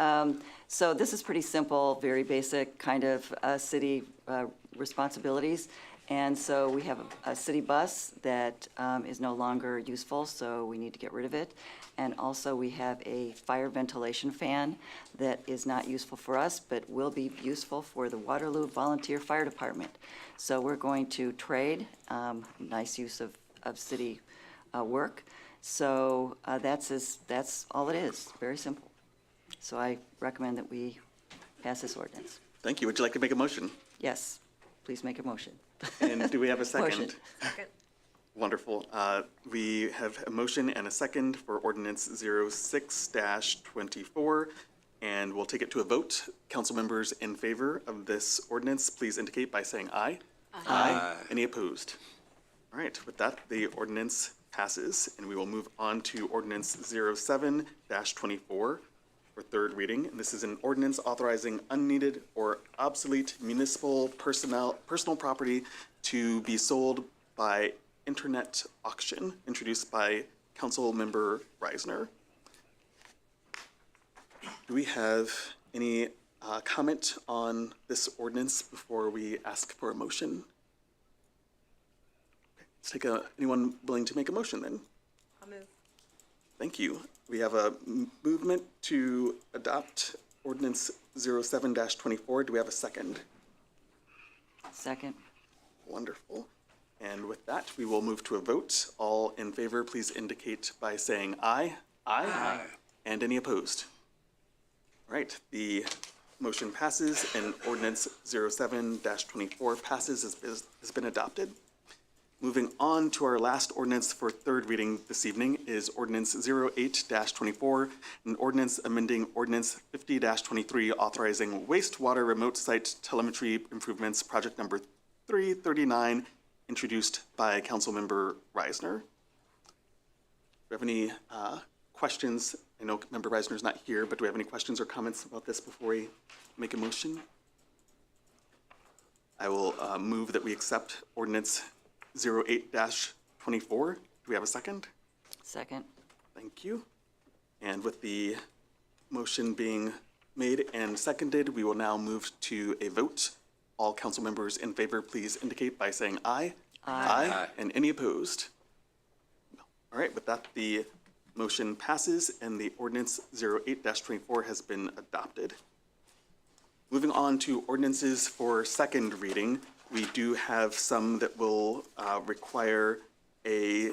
B: so this is pretty simple, very basic kind of city responsibilities. And so we have a city bus that is no longer useful, so we need to get rid of it. And also we have a fire ventilation fan that is not useful for us, but will be useful for the Waterloo Volunteer Fire Department. So we're going to trade, nice use of city work. So that's all it is, very simple. So I recommend that we pass this ordinance.
A: Thank you. Would you like to make a motion?
B: Yes, please make a motion.
A: And do we have a second?
B: Motion.
C: Second.
A: Wonderful. We have a motion and a second for ordinance 06-24, and we'll take it to a vote. Council members in favor of this ordinance, please indicate by saying aye. Aye. Any opposed? All right, with that, the ordinance passes, and we will move on to ordinance 07-24 for third reading. And this is an ordinance authorizing unneeded or obsolete municipal personal property to be sold by internet auction, introduced by Council Member Reisner. Do we have any comment on this ordinance before we ask for a motion? Let's take anyone willing to make a motion then.
C: I'll move.
A: Thank you. We have a movement to adopt ordinance 07-24. Do we have a second?
B: Second.
A: Wonderful. And with that, we will move to a vote. All in favor, please indicate by saying aye. Aye. And any opposed? All right, the motion passes and ordinance 07-24 passes, has been adopted. Moving on to our last ordinance for third reading this evening is ordinance 08-24, an ordinance amending ordinance 50-23 authorizing wastewater remote site telemetry improvements project number 339, introduced by Councilmember Reisner. Do we have any questions? I know Member Reisner's not here, but do we have any questions or comments about this before we make a motion? I will move that we accept ordinance 08-24. Do we have a second?
B: Second.
A: Thank you. And with the motion being made and seconded, we will now move to a vote. All council members in favor, please indicate by saying aye.
B: Aye.
A: Aye. And any opposed? All right, with that, the motion passes and the ordinance 08-24 has been adopted. Moving on to ordinances for second reading, we do have some that will require a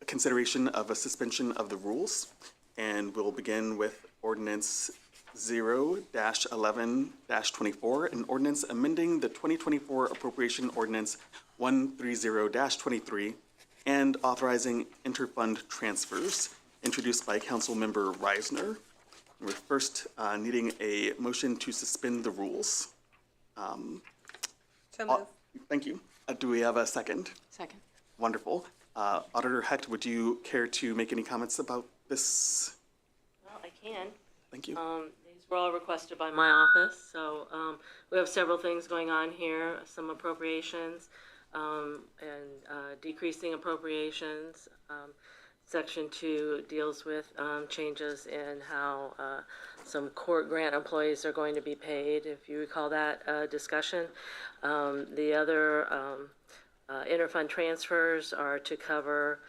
A: consideration of a suspension of the rules. And we'll begin with ordinance 0-11-24, an ordinance amending the 2024 appropriation ordinance 130-23 and authorizing interfund transfers, introduced by Councilmember Reisner. We're first needing a motion to suspend the rules.
C: So move.
A: Thank you. Do we have a second?
H: Second.
A: Wonderful. Auditor Hecht, would you care to make any comments about this?
D: Well, I can.
A: Thank you.
D: These were all requested by my office, so we have several things going on here, some appropriations and decreasing appropriations. Section 2 deals with changes in how some court grant employees are going to be paid, if you recall that discussion. The other interfund transfers are to cover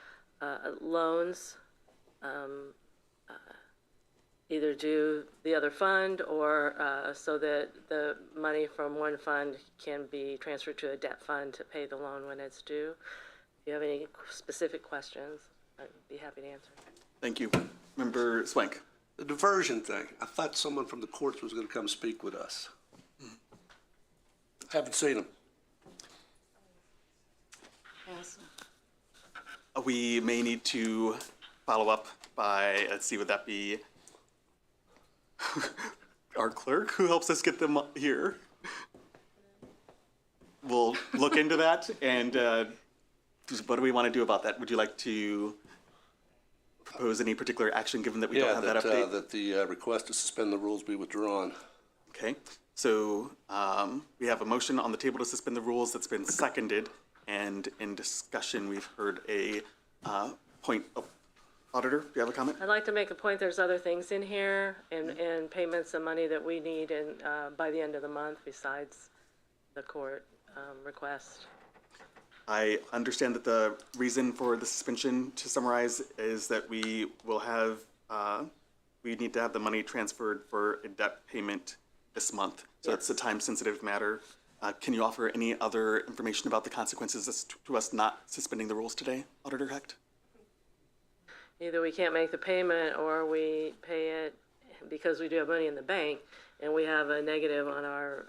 D: loans, either do the other fund or so that the money from one fund can be transferred to a debt fund to pay the loan when it's due. If you have any specific questions, I'd be happy to answer.
A: Thank you. Member Swank.
X: The diversion thing, I thought someone from the courts was going to come speak with us. Haven't seen him.
H: Yes.
A: We may need to follow up by, let's see, would that be our clerk who helps us get them here? We'll look into that, and what do we want to do about that? Would you like to propose any particular action, given that we don't have that update?
X: That the request to suspend the rules be withdrawn.
A: Okay, so we have a motion on the table to suspend the rules that's been seconded, and in discussion, we've heard a point. Oh, Auditor, do you have a comment?
D: I'd like to make a point, there's other things in here and payments of money that we need by the end of the month besides the court request.
A: I understand that the reason for the suspension, to summarize, is that we will have, we need to have the money transferred for a debt payment this month. So It's a time-sensitive matter. Can you offer any other information about the consequences to us not suspending the rules today, Auditor Hecht?
D: Either we can't make the payment or we pay it because we do have money in the bank and we have a negative on our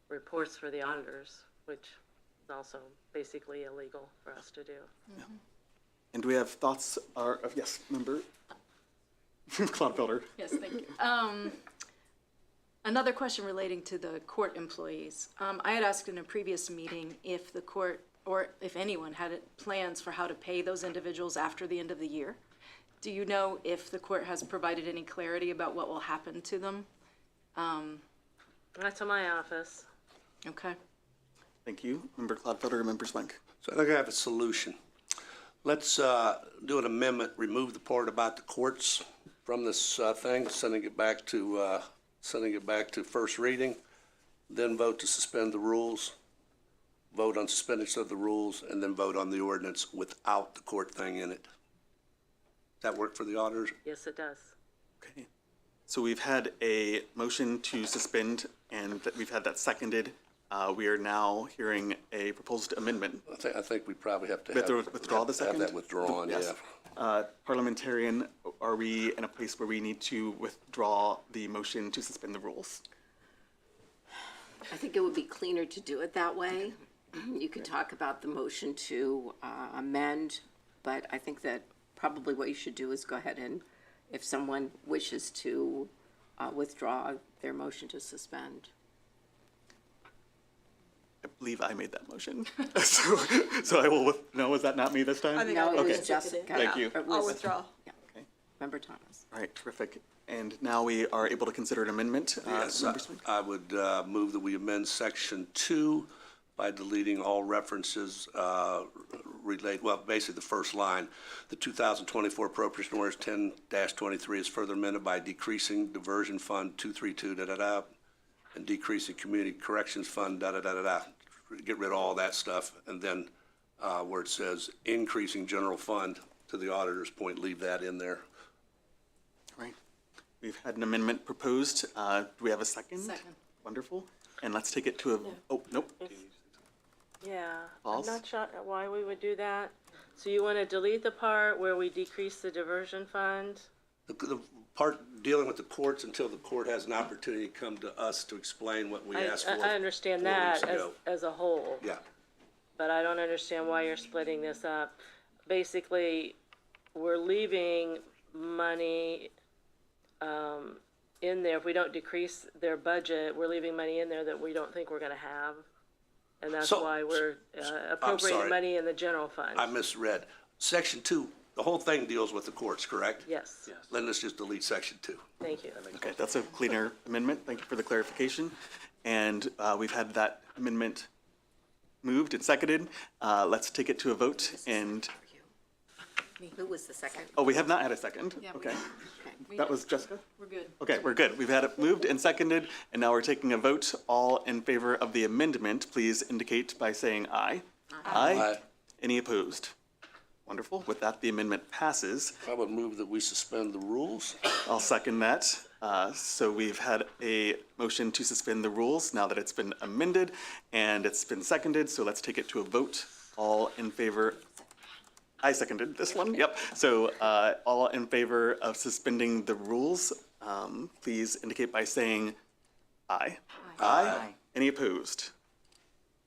D: reports for the auditors, which is also basically illegal for us to do.
A: Yeah. And do we have thoughts of, yes, Member Clodfelder?
H: Yes, thank you. Another question relating to the court employees. I had asked in a previous meeting if the court or if anyone, had plans for how to pay those individuals after the end of the year. Do you know if the court has provided any clarity about what will happen to them?
D: That's in my office.
H: Okay.
A: Thank you. Member Clodfelder, Member Swank.
X: So I think I have a solution. Let's do an amendment, remove the part about the courts from this thing, sending it back to first reading, then vote to suspend the rules, vote on suspension of the rules, and then vote on the ordinance without the court thing in it. Does that work for the auditors?
D: Yes, it does.
A: Okay. So we've had a motion to suspend, and we've had that seconded. We are now hearing a proposed amendment.
X: I think we probably have to
A: withdraw the second?
X: have that withdrawn,
A: Yes.
X: yeah.
A: Parliamentarian, are we in a place where we need to withdraw the motion to suspend the rules?
F: I think it would be cleaner to do it that way. You could talk about the motion to amend, but I think that probably what you should do is go ahead and, if someone wishes to withdraw their motion to suspend.
A: I believe I made that motion. So I will, no, was that not me this time?
F: No, it was
A: Okay.
F: Jessica.
A: Thank you.
F: I'll
C: withdraw.
F: Yeah.
A: Okay.
F: Member Thomas.
A: All right, terrific. And now we are able to consider an amendment.
X: Yes,
A: Member Swank?
X: I would move that we amend section 2 by deleting all references basically the first line. The 2024 appropriation orders 10-23 is further amended by decreasing diversion fund 232 and decreasing community corrections fund Get rid of all that stuff, and then where it says increasing general fund, to the auditor's point, leave that in there.
A: All right. We've had an amendment proposed. Do we have a second?
H: Second.
A: Wonderful. And let's take it to a, oh, nope.
D: Yeah,
A: False?
D: I'm not sure why we would do that. So you want to delete the part where we decrease the diversion fund?
X: The part dealing with the courts until the court has an opportunity to come to us to explain what we asked for.
D: I understand
X: 4 weeks
D: that
X: ago.
D: as a whole.
X: Yeah.
D: But I don't understand why you're splitting this up. Basically, we're leaving money in there. If we don't decrease their budget, we're leaving money in there that we don't think we're going to have. And that's why we're appropriating
X: sorry.
D: money in the general fund.
X: I misread. Section 2, the whole thing deals with the courts, correct?
D: Yes.
X: Then let's just delete section 2.
D: Thank you.
A: Okay, that's a cleaner amendment. Thank you for the clarification. And we've had that amendment moved and seconded. Let's take it to a vote and,
F: Who was the second?
A: oh, we have not had a second.
H: Yeah,
A: Okay.
H: We
A: That was Jessica?
H: We're good.
A: Okay, we're good. We've had it moved and seconded, and now we're taking a vote. All in favor of the amendment, please indicate by saying aye. Aye. Any opposed? Wonderful. With that, the amendment passes.
X: I would move that we suspend the rules.
A: I'll second that. So we've had a motion to suspend the rules now that it's been amended and it's been seconded. So let's take it to a vote. All in favor? I seconded this one. Yep. So all in favor of suspending the rules, please indicate by saying aye. Aye. Any opposed?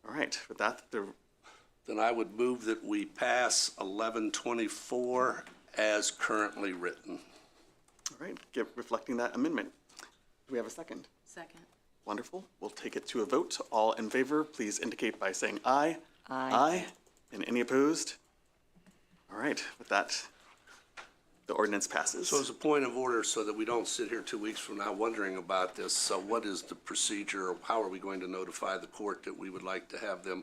A: All right. With that,
X: Then I would move that we pass 1124 as currently written.
A: all right, reflecting that amendment. Do we have a second?
H: Second.
A: Wonderful. We'll take it to a vote. All in favor, please indicate by saying aye.
B: Aye.
A: And any opposed? All right, with that, the ordinance passes.
X: So as a point of order, so that we don't sit here 2 weeks from now wondering about this, so what is the procedure? How are we going to notify the court that we would like to have them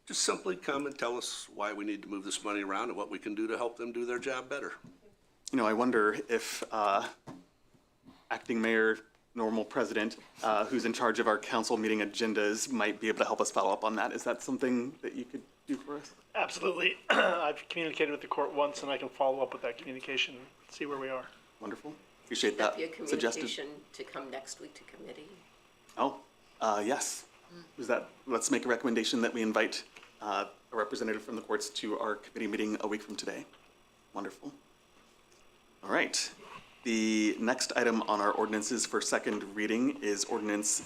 X: just simply come and tell us why we need to move this money around and what we can do to help them do their job better?
A: You know, I wonder if acting mayor, normal president, who's in charge of our council meeting agendas, might be able to help us follow up on that. Is that something that you could do for us?
G: Absolutely. I've communicated with the court once, and I can follow up with that communication and see where we are.
A: Wonderful. Appreciate
F: Should that
A: that
F: be a
A: suggested.
F: communication to come next week to committee?
A: Oh, yes. Is that, let's make a recommendation that we invite a representative from the courts to our committee meeting a week from today. Wonderful. All right. The next item on our ordinances for second reading is ordinance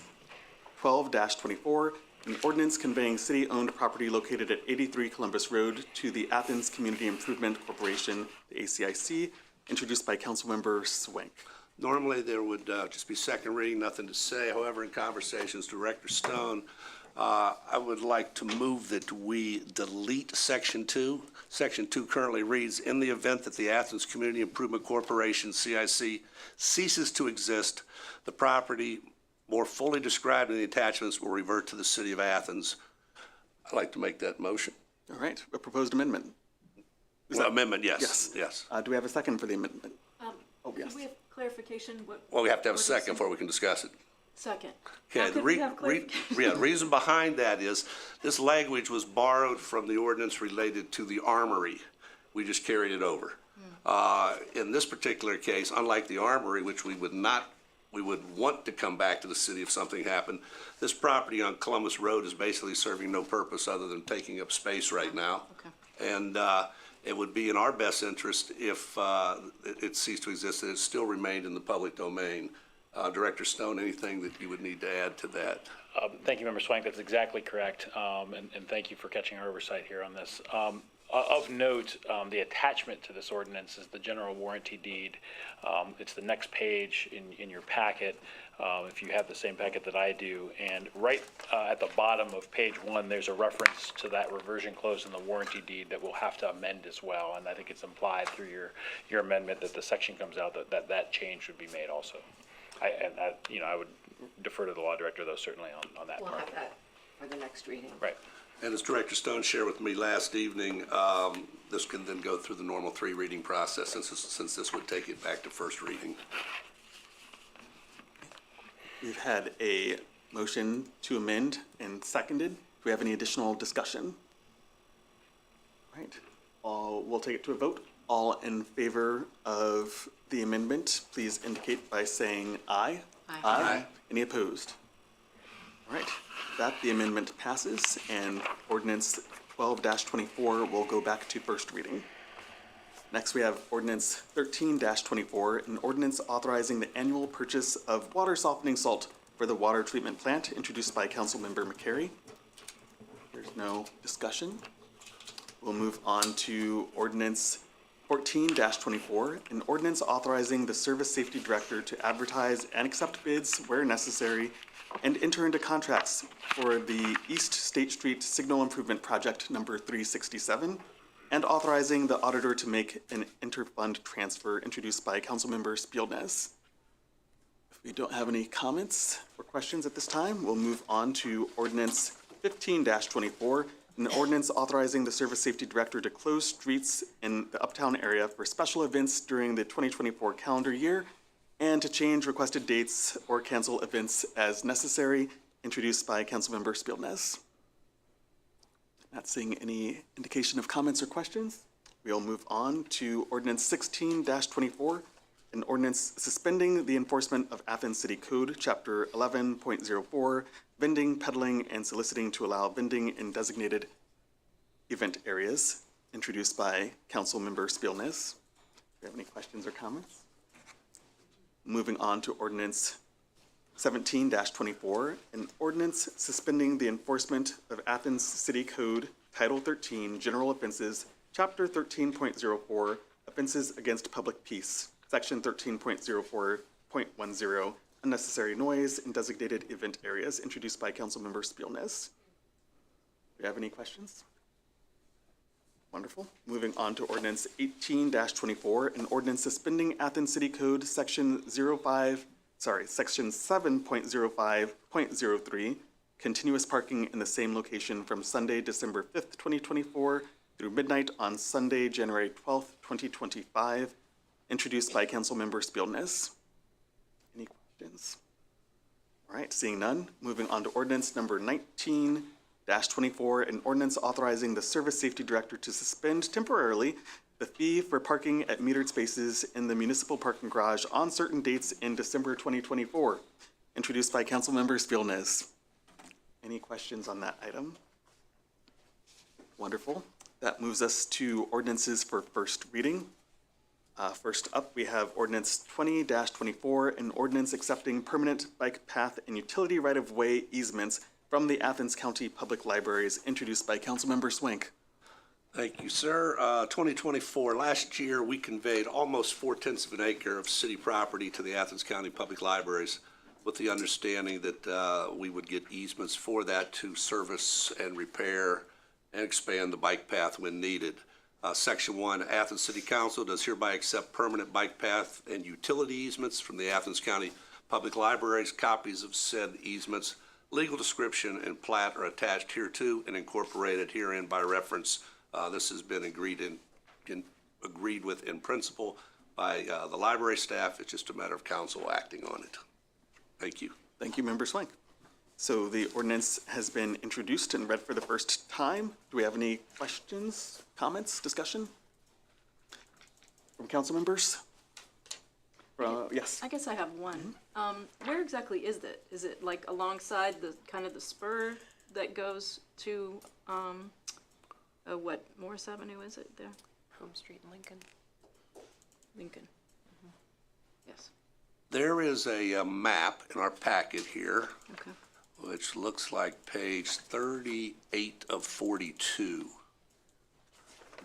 A: 12-24, an ordinance conveying city-owned property located at 83 Columbus Road to the Athens Community Improvement Corporation, the ACIC, introduced by Councilmember Swank.
X: Normally, there would just be second reading, nothing to say. However, in conversations, Director Stone I would like to move that we delete Section 2. Section 2 currently reads, in the event that the Athens Community Improvement Corporation, CIC, ceases to exist, the property more fully described in the attachments will revert to the city of Athens. I'd like to make that motion.
A: All right, a proposed amendment.
X: Amendment, yes.
A: Yes.
X: Yes.
A: Do we have a second for the amendment? Oh,
H: Could
A: yes.
H: we have clarification?
X: Well, we have to have a second before we can discuss it.
H: Second.
X: Okay,
H: How
X: the
H: could we have clarification?
X: reason behind that is this language was borrowed from the ordinance related to the armory. We just carried it over. In this particular case, unlike the armory, which we would want to come back to the city if something happened, this property on Columbus Road is basically serving no purpose other than taking up space right now.
H: Okay.
X: And it would be in our best interest if it ceased to exist, that it still remained in the public domain. Director Stone, anything that you would need to add to that?
W: Thank you, Member Swank. That's exactly correct. And thank you for catching our oversight here on this. Of note, the attachment to this ordinance is the general warranty deed. It's the next page in your packet, if you have the same packet that I do. And right at the bottom of page 1, there's a reference to that reversion clause in the warranty deed that we'll have to amend as well. And I think it's implied through your amendment that the section comes out that change would be made also. I would defer to the law director, though, certainly on that
F: We'll
W: part.
F: have that for the next reading.
W: Right.
X: And as Director Stone shared with me last evening, this can then go through the normal 3-reading process since this would take it back to first reading.
A: We've had a motion to amend and seconded. Do we have any additional discussion? All right, we'll take it to a vote. All in favor of the amendment, please indicate by saying aye.
H: Aye.
A: Aye. Any opposed? All right, that the amendment passes and ordinance 12-24 will go back to first reading. Next, we have ordinance 13-24, an ordinance authorizing the annual purchase of water softening salt for the water treatment plant, introduced by Councilmember McCary. There's no discussion. We'll move on to ordinance 14-24, an ordinance authorizing the Service Safety Director to advertise and accept bids where necessary and enter into contracts for the East State Street Signal Improvement Project number 367, and authorizing the auditor to make an interfund transfer, introduced by Councilmember Spielness. If we don't have any comments or questions at this time, we'll move on to ordinance 15-24, an ordinance authorizing the Service Safety Director to close streets in the uptown area for special events during the 2024 calendar year and to change requested dates or cancel events as necessary, introduced by Councilmember Spielness. Not seeing any indication of comments or questions, we'll move on to ordinance 16-24, an ordinance suspending the enforcement of Athens City Code, Chapter 11.04, vending, peddling, and soliciting to allow vending in designated event areas, introduced by Councilmember Spielness. Do you have any questions or comments? Moving on to ordinance 17-24, an ordinance suspending the enforcement of Athens City Code, Title 13, General Offenses, Chapter 13.04, Offenses Against Public Peace, Section 13.04.10, Unnecessary Noise in Designated Event Areas, introduced by Councilmember Spielness. Do you have any questions? Wonderful. Moving on to ordinance 18-24, an ordinance suspending Athens City Code, Section 7.05.03, continuous parking in the same location from Sunday, December 5th, 2024 through midnight on Sunday, January 12th, 2025, introduced by Councilmember Spielness. Any questions? All right, seeing none, moving on to ordinance number 19-24, an ordinance authorizing the Service Safety Director to suspend temporarily the fee for parking at metered spaces in the municipal parking garage on certain dates in December 2024, introduced by Councilmember Spielness. Any questions on that item? Wonderful. That moves us to ordinances for first reading. First up, we have ordinance 20-24, an ordinance accepting permanent bike path and utility right-of-way easements from the Athens County Public Libraries, introduced by Councilmember Swank.
X: Thank you, sir. 2024, last year we conveyed almost 4/10 of an acre of city property to the Athens County Public Libraries with the understanding that we would get easements for that to service and repair and expand the bike path when needed. Section 1, Athens City Council does hereby accept permanent bike path and utility easements from the Athens County Public Libraries. Copies of said easements, legal description, and plat are attached hereto and incorporated herein by reference. This has been agreed with in principle by the library staff. It's just a matter of council acting on it. Thank you.
A: Thank you, Member Swank. So the ordinance has been introduced and read for the first time. Do we have any questions, comments, discussion from council members? Yes.
H: I guess I have one. Where exactly is it? Is it like alongside the kind of the spur that goes to what Morris Avenue is it there?
C: Home Street in Lincoln.
H: Lincoln. Yes.
X: There is a map in our packet here,
H: Okay.
X: which looks like page 38 of 42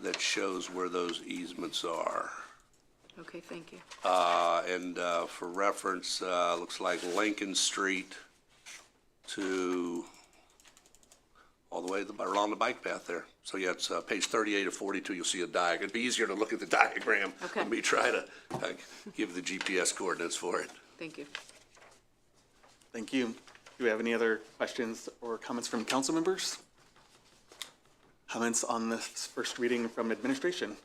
X: that shows where those easements are.
H: Okay, thank you.
X: And for reference, looks like Lincoln Street to all the way along the bike path there. So yeah, it's page 38 of 42. You'll see a diagram. It'd be easier to look at the diagram than me try to give the GPS coordinates for it.
H: Thank you.
A: Thank you. Do we have any other questions or comments from council members? Comments on this first reading from administration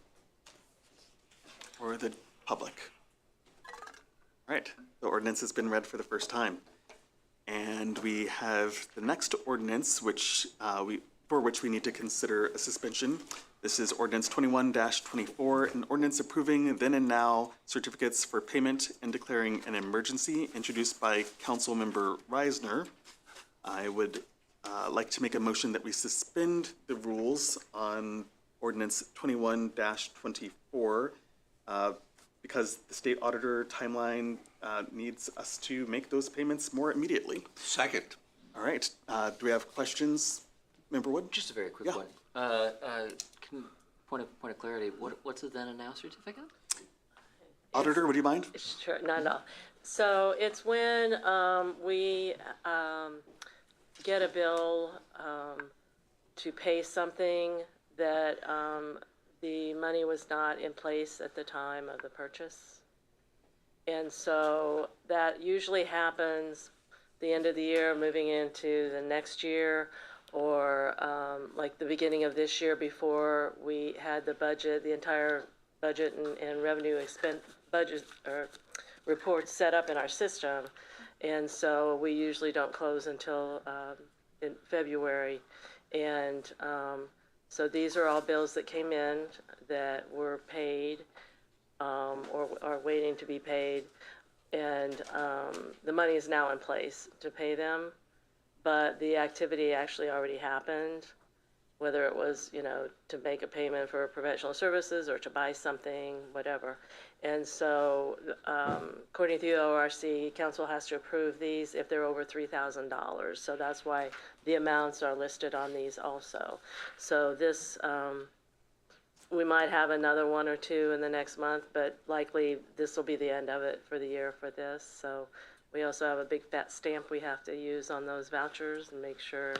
A: or the public? All right, the ordinance has been read for the first time. And we have the next ordinance, which for which we need to consider a suspension. This is ordinance 21-24, an ordinance approving then and now certificates for payment and declaring an emergency, introduced by Councilmember Reisner. I would like to make a motion that we suspend the rules on ordinance 21-24 because the state auditor timeline needs us to make those payments more immediately.
X: Second.
A: All right. Do we have questions? Member Wood?
I: Just a very quick one. Point of clarity. What's a then and now certificate?
A: Auditor, would you mind?
D: Sure, not at all. So it's when we get a bill to pay something that the money was not in place at the time of the purchase. And so that usually happens the end of the year, moving into the next year, or like the beginning of this year before we had the budget, the entire budget and revenue expense budget or reports set up in our system. And so we usually don't close until in February. And so these are all bills that came in that were paid or are waiting to be paid. And the money is now in place to pay them. But the activity actually already happened, whether it was, to make a payment for professional services or to buy something, whatever. And so, according to the ORC, council has to approve these if they're over $3,000. So that's why the amounts are listed on these also. So this, we might have another one or two in the next month, but likely this will be the end of it for the year for this. So we also have a big fat stamp we have to use on those vouchers and make sure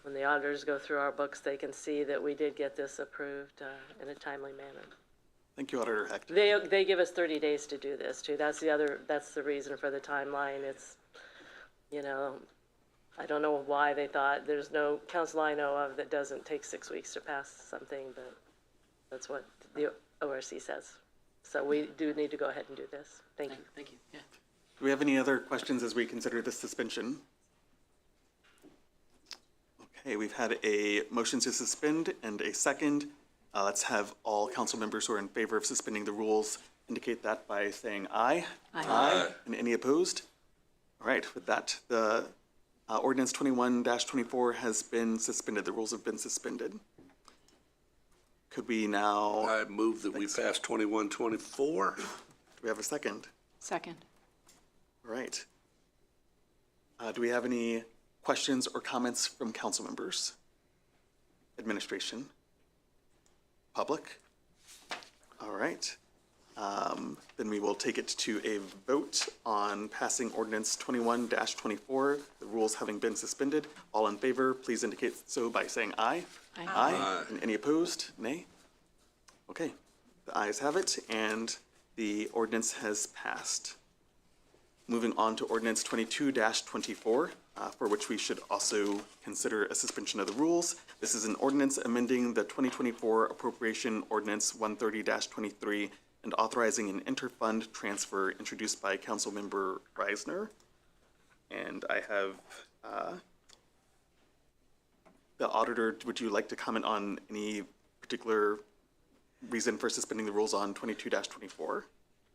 D: when the auditors go through our books, they can see that we did get this approved in a timely manner.
A: Thank you, Auditor Hecht.
D: They give us 30 days to do this too. That's the reason for the timeline. It's, I don't know why they thought, there's no council I know of that doesn't take 6 weeks to pass something, but that's what the ORC says. So we do need to go ahead and do this. Thank you.
I: Thank you. Yeah.
A: Do we have any other questions as we consider this suspension? Okay, we've had a motion to suspend and a second. Let's have all council members who are in favor of suspending the rules indicate that by saying aye.
I: Aye.
A: And any opposed? All right, with that, the ordinance 21-24 has been suspended. The rules have been suspended. Could we now?
X: I move that we pass 21-24.
A: Do we have a second?
H: Second.
A: All right. Do we have any questions or comments from council members? Administration? Public? All right. Then we will take it to a vote on passing ordinance 21-24, the rules having been suspended. All in favor, please indicate so by saying aye.
H: Aye.
A: Aye. And any opposed? Nay? Okay, the ayes have it, and the ordinance has passed. Moving on to ordinance 22-24, for which we should also consider a suspension of the rules. This is an ordinance amending the 2024 appropriation ordinance 130-23 and authorizing an interfund transfer introduced by Councilmember Reisner. And I have the auditor, would you like to comment on any particular reason for suspending the rules on 22-24?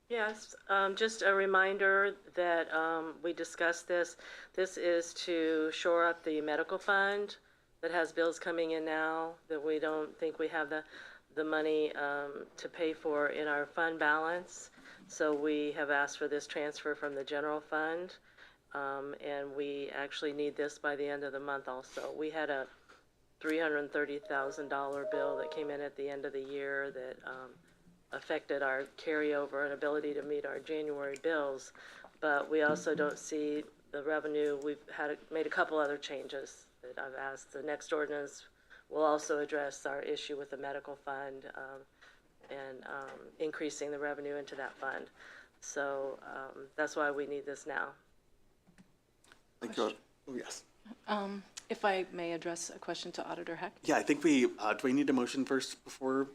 D: Yes, just a reminder that we discussed this. This is to shore up the medical fund that has bills coming in now that we don't think we have the money to pay for in our fund balance. So we have asked for this transfer from the general fund, and we actually need this by the end of the month also. We had a $330,000 bill that came in at the end of the year that affected our carryover and ability to meet our January bills, but we also don't see the revenue. We've made a couple other changes that I've asked. The next ordinance will also address our issue with the medical fund and increasing the revenue into that fund. So that's why we need this now.
A: Thank you. Oh, yes.
H: If I may address a question to Auditor Heck?
A: Yeah, I think we, do we need a motion first before?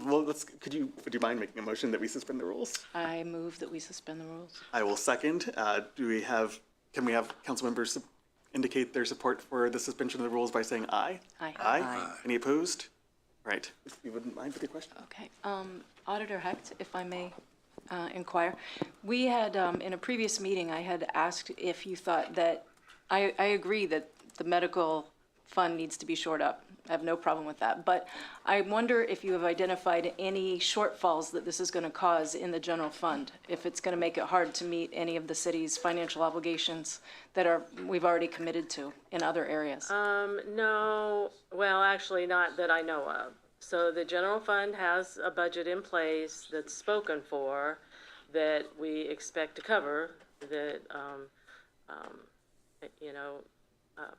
A: Well, would you mind making a motion that we suspend the rules?
H: I move that we suspend the rules.
A: I will second. Can we have council members indicate their support for the suspension of the rules by saying aye?
H: Aye.
A: Aye. Any opposed? Right. If you wouldn't mind with the question.
H: Okay. Auditor Hecht, if I may inquire, we had, in a previous meeting, I had asked if you thought that, I agree that the medical fund needs to be shored up. I have no problem with that. But I wonder if you have identified any shortfalls that this is going to cause in the general fund, if it's going to make it hard to meet any of the city's financial obligations that we've already committed to in other areas.
D: No, well, actually not that I know of. So the general fund has a budget in place that's spoken for that we expect to cover that,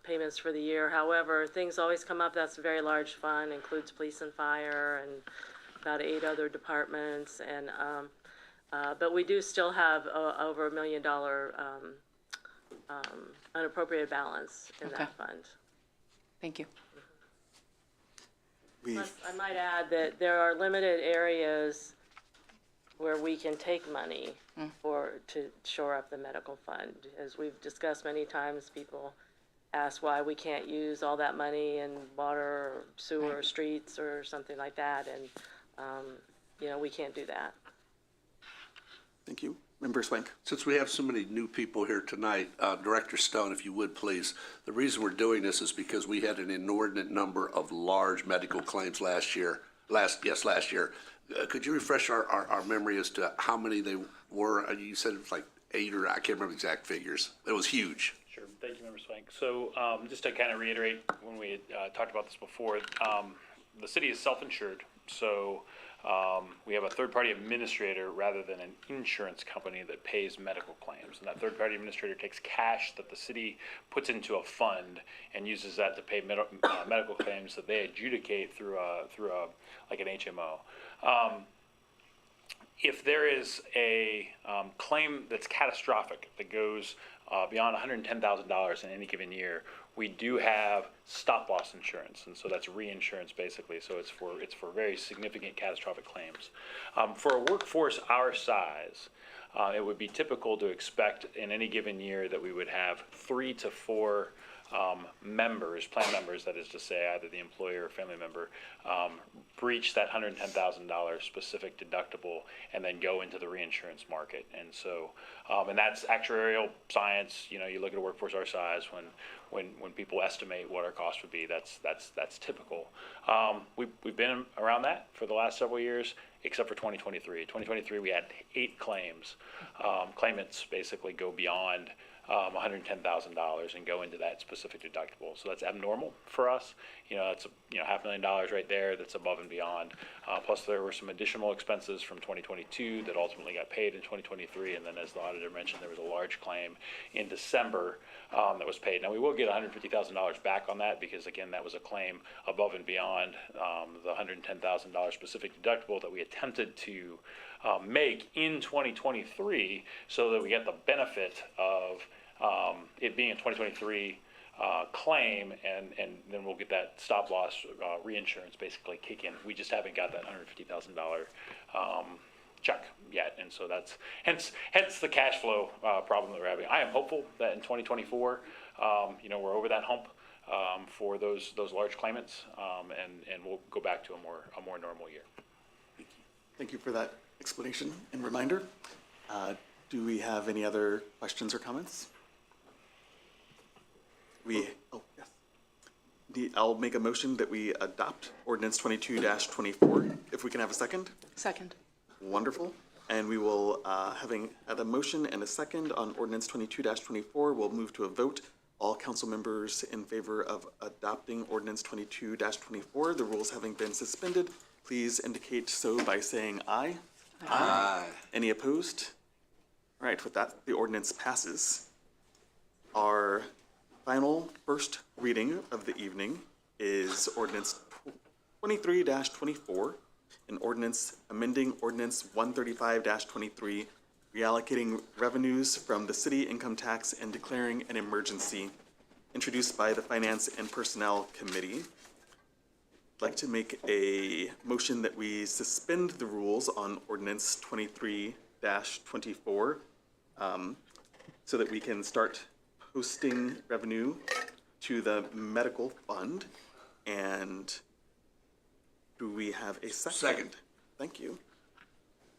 D: payments for the year. However, things always come up. That's a very large fund, includes police and fire and about 8 other departments. And but we do still have over $1 million unappropriated balance in that fund.
H: Thank you.
D: Plus, I might add that there are limited areas where we can take money to shore up the medical fund. As we've discussed many times, people ask why we can't use all that money in water or sewer or streets or something like that, and we can't do that.
A: Thank you. Member Swank.
X: Since we have so many new people here tonight, Director Stone, if you would please, the reason we're doing this is because we had an inordinate number of large medical claims last year. Could you refresh our memory as to how many they were? You said it was like 8 or I can't remember the exact figures. It was huge.
W: Sure. Thank you, Member Swank. So just to kind of reiterate, when we had talked about this before, the city is self-insured. So we have a third-party administrator rather than an insurance company that pays medical claims. And that third-party administrator takes cash that the city puts into a fund and uses that to pay medical claims that they adjudicate through like an HMO. If there is a claim that's catastrophic that goes beyond $110,000 in any given year, we do have stop-loss insurance, and so that's reinsurance basically. So it's for very significant catastrophic claims. For a workforce our size, it would be typical to expect in any given year that we would have 3 to 4 plan members, that is to say either the employer or family member, breach that $110,000 specific deductible and then go into the reinsurance market. And so, and that's actuarial science. You look at a workforce our size, when people estimate what our cost would be, that's typical. We've been around that for the last several years, except for 2023. 2023, we had 8 claims. Claimants basically go beyond $110,000 and go into that specific deductible. So that's abnormal for us, That's $500,000 right there. That's above and beyond. Plus, there were some additional expenses from 2022 that ultimately got paid in 2023. And then, as the auditor mentioned, there was a large claim in December that was paid. Now, we will get $150,000 back on that because, again, that was a claim above and beyond the $110,000 specific deductible that we attempted to make in 2023, so that we get the benefit of it being a 2023 claim, and then we'll get that stop loss reinsurance basically kick in. We just haven't got that $150,000 check yet, and so that's hence the cash flow problem that we're having. I am hopeful that in 2024, we're over that hump for those large claimants, and we'll go back to a more normal year.
A: Thank you for that explanation and reminder. Do we have any other questions or comments? I'll make a motion that we adopt ordinance 22-24. If we can have a second?
H: Second.
A: Wonderful. And we will, having had a motion and a second on ordinance 22-24, we'll move to a vote. All council members in favor of adopting ordinance 22-24, the rules having been suspended, please indicate so by saying aye.
X: Aye.
A: Any opposed? All right, with that, the ordinance passes. Our final first reading of the evening is ordinance 23-24, an ordinance amending ordinance 135-23, reallocating revenues from the city income tax and declaring an emergency, introduced by the Finance and Personnel Committee. I'd like to make a motion that we suspend the rules on ordinance 23-24 so that we can start posting revenue to the medical fund. And do we have a second?
X: Second.
A: Thank you.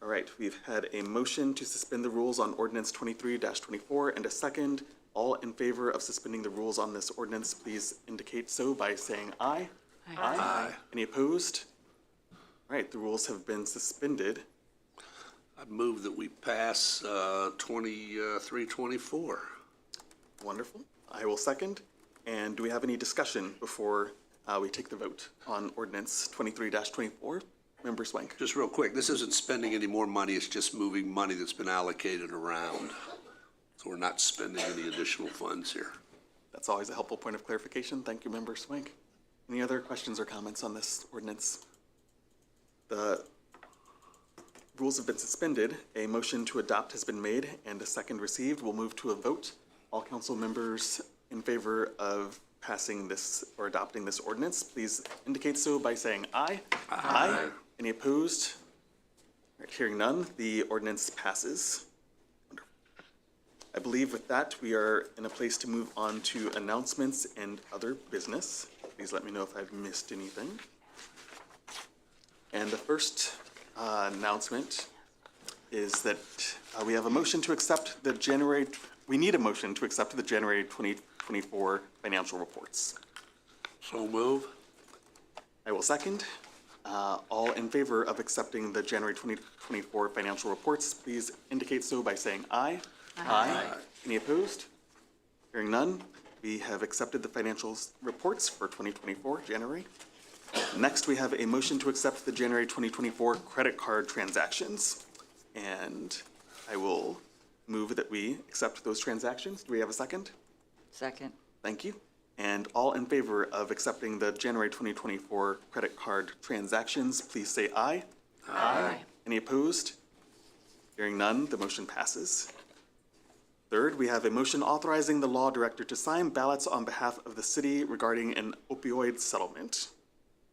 A: All right, we've had a motion to suspend the rules on ordinance 23-24 and a second. All in favor of suspending the rules on this ordinance, please indicate so by saying aye.
X: Aye. Aye.
A: Any opposed? All right, the rules have been suspended.
X: I move that we pass 23-24.
A: Wonderful. I will second. And do we have any discussion before we take the vote on ordinance 23-24? Member Swank.
X: Just real quick, this isn't spending any more money, it's just moving money that's been allocated around. So we're not spending any additional funds here.
A: That's always a helpful point of clarification. Thank you, Member Swank. Any other questions or comments on this ordinance? The rules have been suspended. A motion to adopt has been made and a second received. We'll move to a vote. All council members in favor of passing this or adopting this ordinance, please indicate so by saying aye. Aye. Any opposed? All right, hearing none, the ordinance passes. Wonderful. I believe with that, we are in a place to move on to announcements and other business. Please let me know if I've missed anything. And the first announcement is that we have a motion to accept the we need a motion to accept the January 2024 financial reports.
X: So move.
A: I will second. All in favor of accepting the January 2024 financial reports, please indicate so by saying aye. Aye. Any opposed? Hearing none, we have accepted the financial reports for 2024, January. Next, we have a motion to accept the January 2024 credit card transactions. And I will move that we accept those transactions. Do we have a second?
B: Second.
A: Thank you. And all in favor of accepting the January 2024 credit card transactions, please say aye.
B: Aye.
A: Any opposed? Hearing none, the motion passes. Third, we have a motion authorizing the law director to sign ballots on behalf of the city regarding an opioid settlement.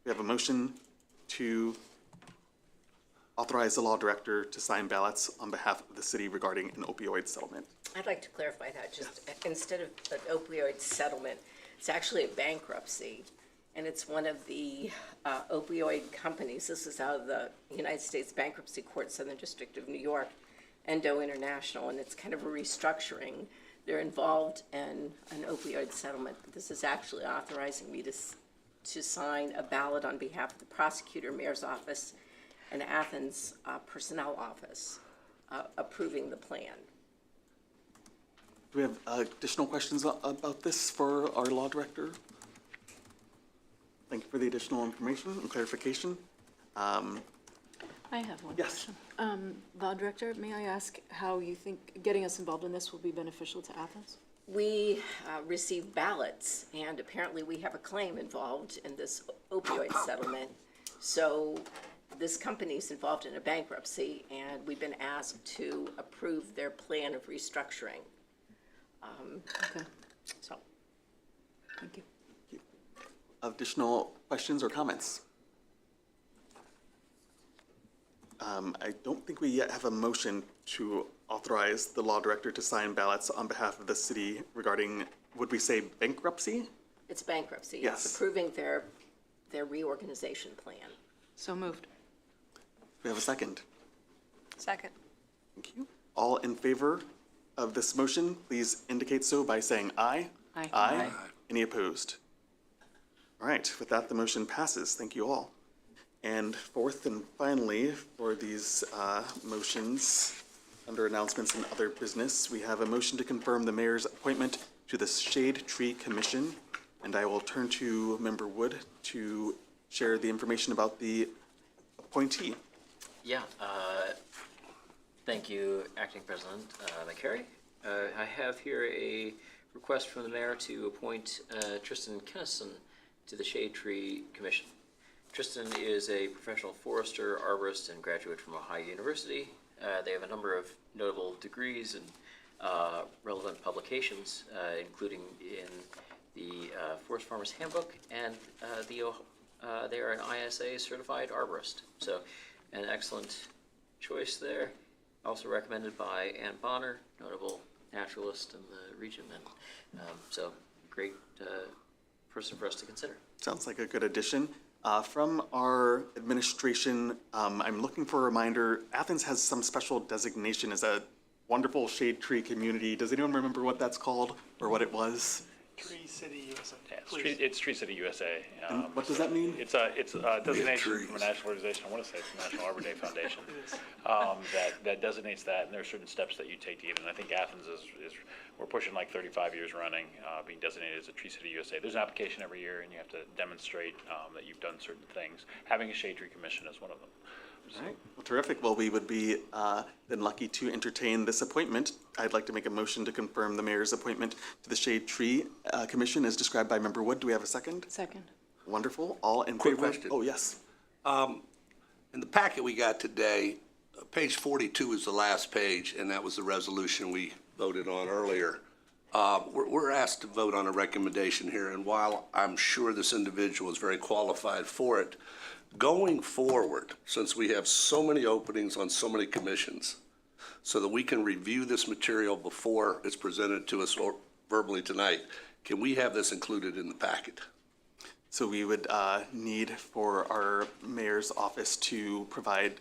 A: We have a motion to authorize the law director to sign ballots on behalf of the city regarding an opioid settlement.
F: I'd like to clarify that, just instead of an opioid settlement, it's actually a bankruptcy, and it's one of the opioid companies. This is out of the United States Bankruptcy Court, Southern District of New York, Endo International, and it's kind of a restructuring. They're involved in an opioid settlement, but this is actually authorizing me to sign a ballot on behalf of the prosecutor, mayor's office, and Athens personnel office approving the plan.
A: Do we have additional questions about this for our law director? Thank you for the additional information and clarification.
J: I have one
A: Yes.
J: question. Law Director, may I ask how you think getting us involved in this will be beneficial to Athens?
F: We receive ballots, and apparently we have a claim involved in this opioid settlement. So this company's involved in a bankruptcy, and we've been asked to approve their plan of restructuring.
J: Okay.
F: So,
J: thank you.
A: Additional questions or comments? I don't think we yet have a motion to authorize the law director to sign ballots on behalf of the city regarding, would we say bankruptcy?
F: it's bankruptcy.
A: Yes.
F: It's approving their reorganization plan.
J: So moved.
A: We have a second.
C: Second.
A: Thank you. All in favor of this motion, please indicate so by saying aye.
J: Aye.
A: Aye. Any opposed? All right, with that, the motion passes. Thank you all. And fourth and finally, for these motions, under announcements and other business, we have a motion to confirm the mayor's appointment to the Shade Tree Commission. And I will turn to Member Wood to share the information about the appointee.
I: Yeah, thank you, Acting President McCary. I have here a request from the mayor to appoint Tristan Kennison to the Shade Tree Commission. Tristan is a professional forester, arborist, and graduate from Ohio University. They have a number of notable degrees and relevant publications, including in the Forest Farmers Handbook, and they are an ISA certified arborist. So an excellent choice there. Also recommended by Ann Bonner, notable naturalist in the region, and so great person for us to consider.
A: Sounds like a good addition. From our administration, I'm looking for a reminder, Athens has some special designation as a wonderful shade tree community. Does anyone remember what that's called or what it was?
G: Tree City, USA.
W: It's Tree City, USA.
A: And what does that mean?
W: It's a designation from a national organization, I want to say it's the National Arbor Day Foundation, that designates that, and there are certain steps that you take to get it. And I think Athens is we're pushing like 35 years running, being designated as a Tree City, USA. There's an application every year, and you have to demonstrate that you've done certain things. Having a Shade Tree Commission is one of them.
A: All right. Well, terrific. Well, we would be then lucky to entertain this appointment. I'd like to make a motion to confirm the mayor's appointment to the Shade Tree Commission as described by Member Wood. Do we have a second?
J: Second.
A: Wonderful. All in
X: Quick
A: favor?
X: question.
A: Oh, yes.
X: In the packet we got today, page 42 is the last page, and that was the resolution we voted on earlier. We're asked to vote on a recommendation here, and while I'm sure this individual is very qualified for it, going forward, since we have so many openings on so many commissions, so that we can review this material before it's presented to us or verbally tonight, can we have this included in the packet?
A: So we would need for our mayor's office to provide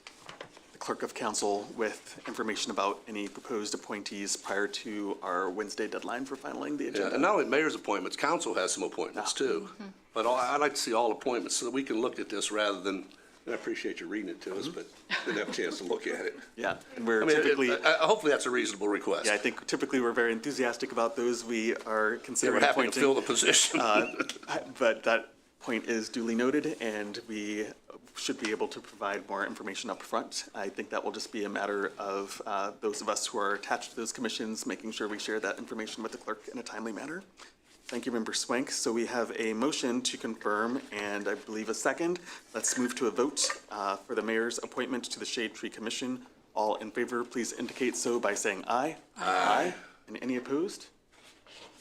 A: the clerk of council with information about any proposed appointees prior to our Wednesday deadline for filing the agenda.
X: Yeah, and not only mayor's appointments, council has some appointments too. But I'd like to see all appointments so that we can look at this rather than, and I appreciate you reading it to us, but didn't have a chance to look at it.
A: Yeah, and we're
X: I mean,
A: typically,
X: hopefully that's a reasonable request.
A: yeah, I think typically we're very enthusiastic about those we are
X: They were
A: considering
X: happy to
A: appointing.
X: fill the position.
A: But that point is duly noted, and we should be able to provide more information up front. I think that will just be a matter of those of us who are attached to those commissions, making sure we share that information with the clerk in a timely manner. Thank you, Member Swank. So we have a motion to confirm, and I believe a second. Let's move to a vote for the mayor's appointment to the Shade Tree Commission. All in favor, please indicate so by saying aye. Aye. And any opposed?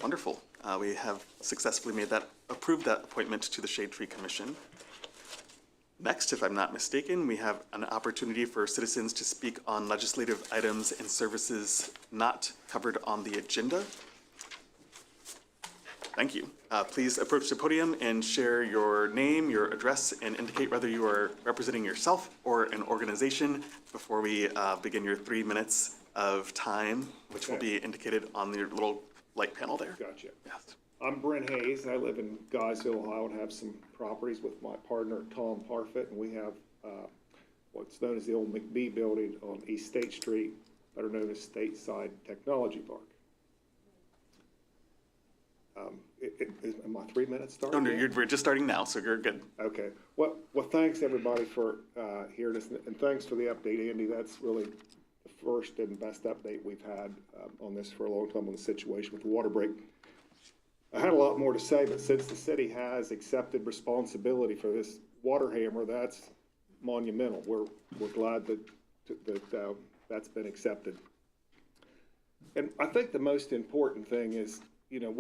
A: Wonderful. We have successfully approved that appointment to the Shade Tree Commission. Next, if I'm not mistaken, we have an opportunity for citizens to speak on legislative items and services not covered on the agenda. Thank you. Please approach the podium and share your name, your address, and indicate whether you are representing yourself or an organization before we begin your 3 minutes of time, which will be indicated on your little light panel there.
K: Gotcha.
A: Yes.
K: I'm Brent Hayes. I live in Guysville, Ohio, and have some properties with my partner, Tom Harfett, and we have what's known as the old McBee building on East State Street, better known as Stateside Technology Park. am I 3 minutes
A: Oh,
K: starting?
A: no,
K: yet?
A: we're just starting now, so you're good.
K: Okay. Well, thanks everybody for hearing us, and thanks for the update, Andy. That's really the first and best update we've had on this for a long time on the situation with the water break. I had a lot more to say, but since the city has accepted responsibility for this water hammer, that's monumental. We're glad that that's been accepted. And I think the most important thing is, you know,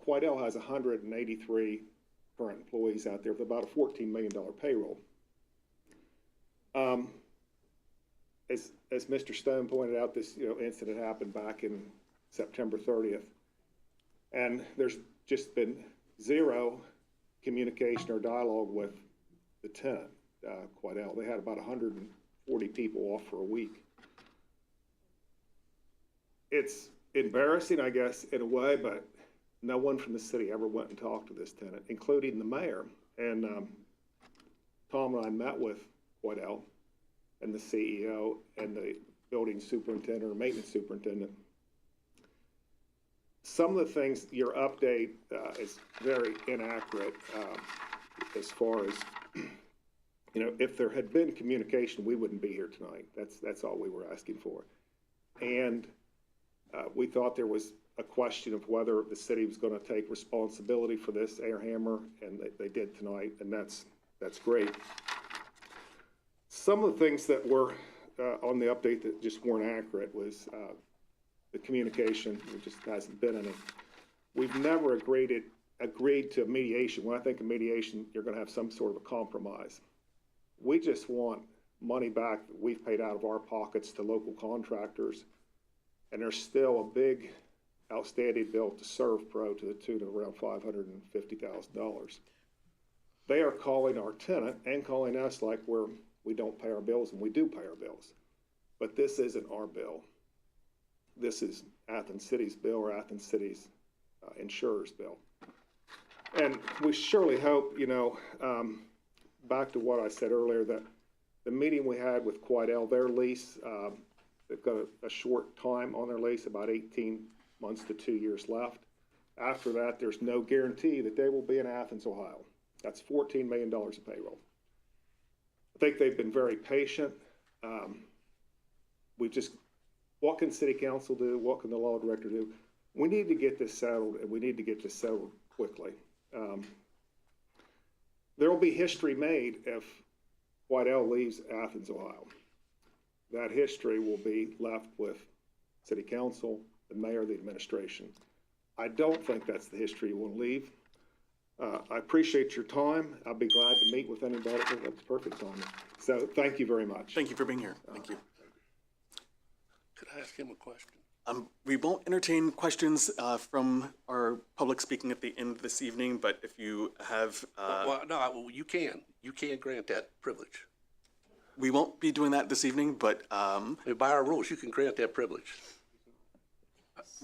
K: Quidel has 183 current employees out there with about a $14 million payroll. As Mr. Stone pointed out, this incident happened back in September 30th, and there's just been zero communication or dialogue with the tenant, Quidel. They had about 140 people off for a week. It's embarrassing, I guess, in a way, but no one from the city ever went and talked to this tenant, including the mayor. And Tom and I met with Quidel and the CEO and the building superintendent or maintenance superintendent. Some of the things, your update is very inaccurate as far as, if there had been communication, we wouldn't be here tonight. That's all we were asking for. And we thought there was a question of whether the city was going to take responsibility for this air hammer, and they did tonight, and that's great. Some of the things that were on the update that just weren't accurate was the communication. There just hasn't been any. We've never agreed to mediation. When I think of mediation, you're going to have some sort of a compromise. We just want money back that we've paid out of our pockets to local contractors, and there's still a big outstanding bill to Serve Pro to the tune of around $550,000. They are calling our tenant and calling us like we don't pay our bills, and we do pay our bills. But this isn't our bill. This is Athens City's bill, or Athens City's insurer's bill. And we surely hope, back to what I said earlier, that the meeting we had with Quidel, their lease, they've got a short time on their lease, about 18 months to 2 years left. After that, there's no guarantee that they will be in Athens, Ohio. That's $14 million of payroll. I think they've been very patient. What can city council do? What can the law director do? We need to get this settled, and we need to get this settled quickly. There will be history made if Quidel leaves Athens, Ohio. That history will be left with city council, the mayor, the administration. I don't think that's the history you want to leave. I appreciate your time. I'll be glad to meet with anybody. That's perfect timing. So thank you very much.
A: Thank you for being here. Thank you.
X: Could I ask him a question?
A: We won't entertain questions from our public speaking at the end of this evening, but if you have...
X: you can. You can grant that privilege.
A: We won't be doing that this evening, but...
X: By our rules, you can grant that privilege.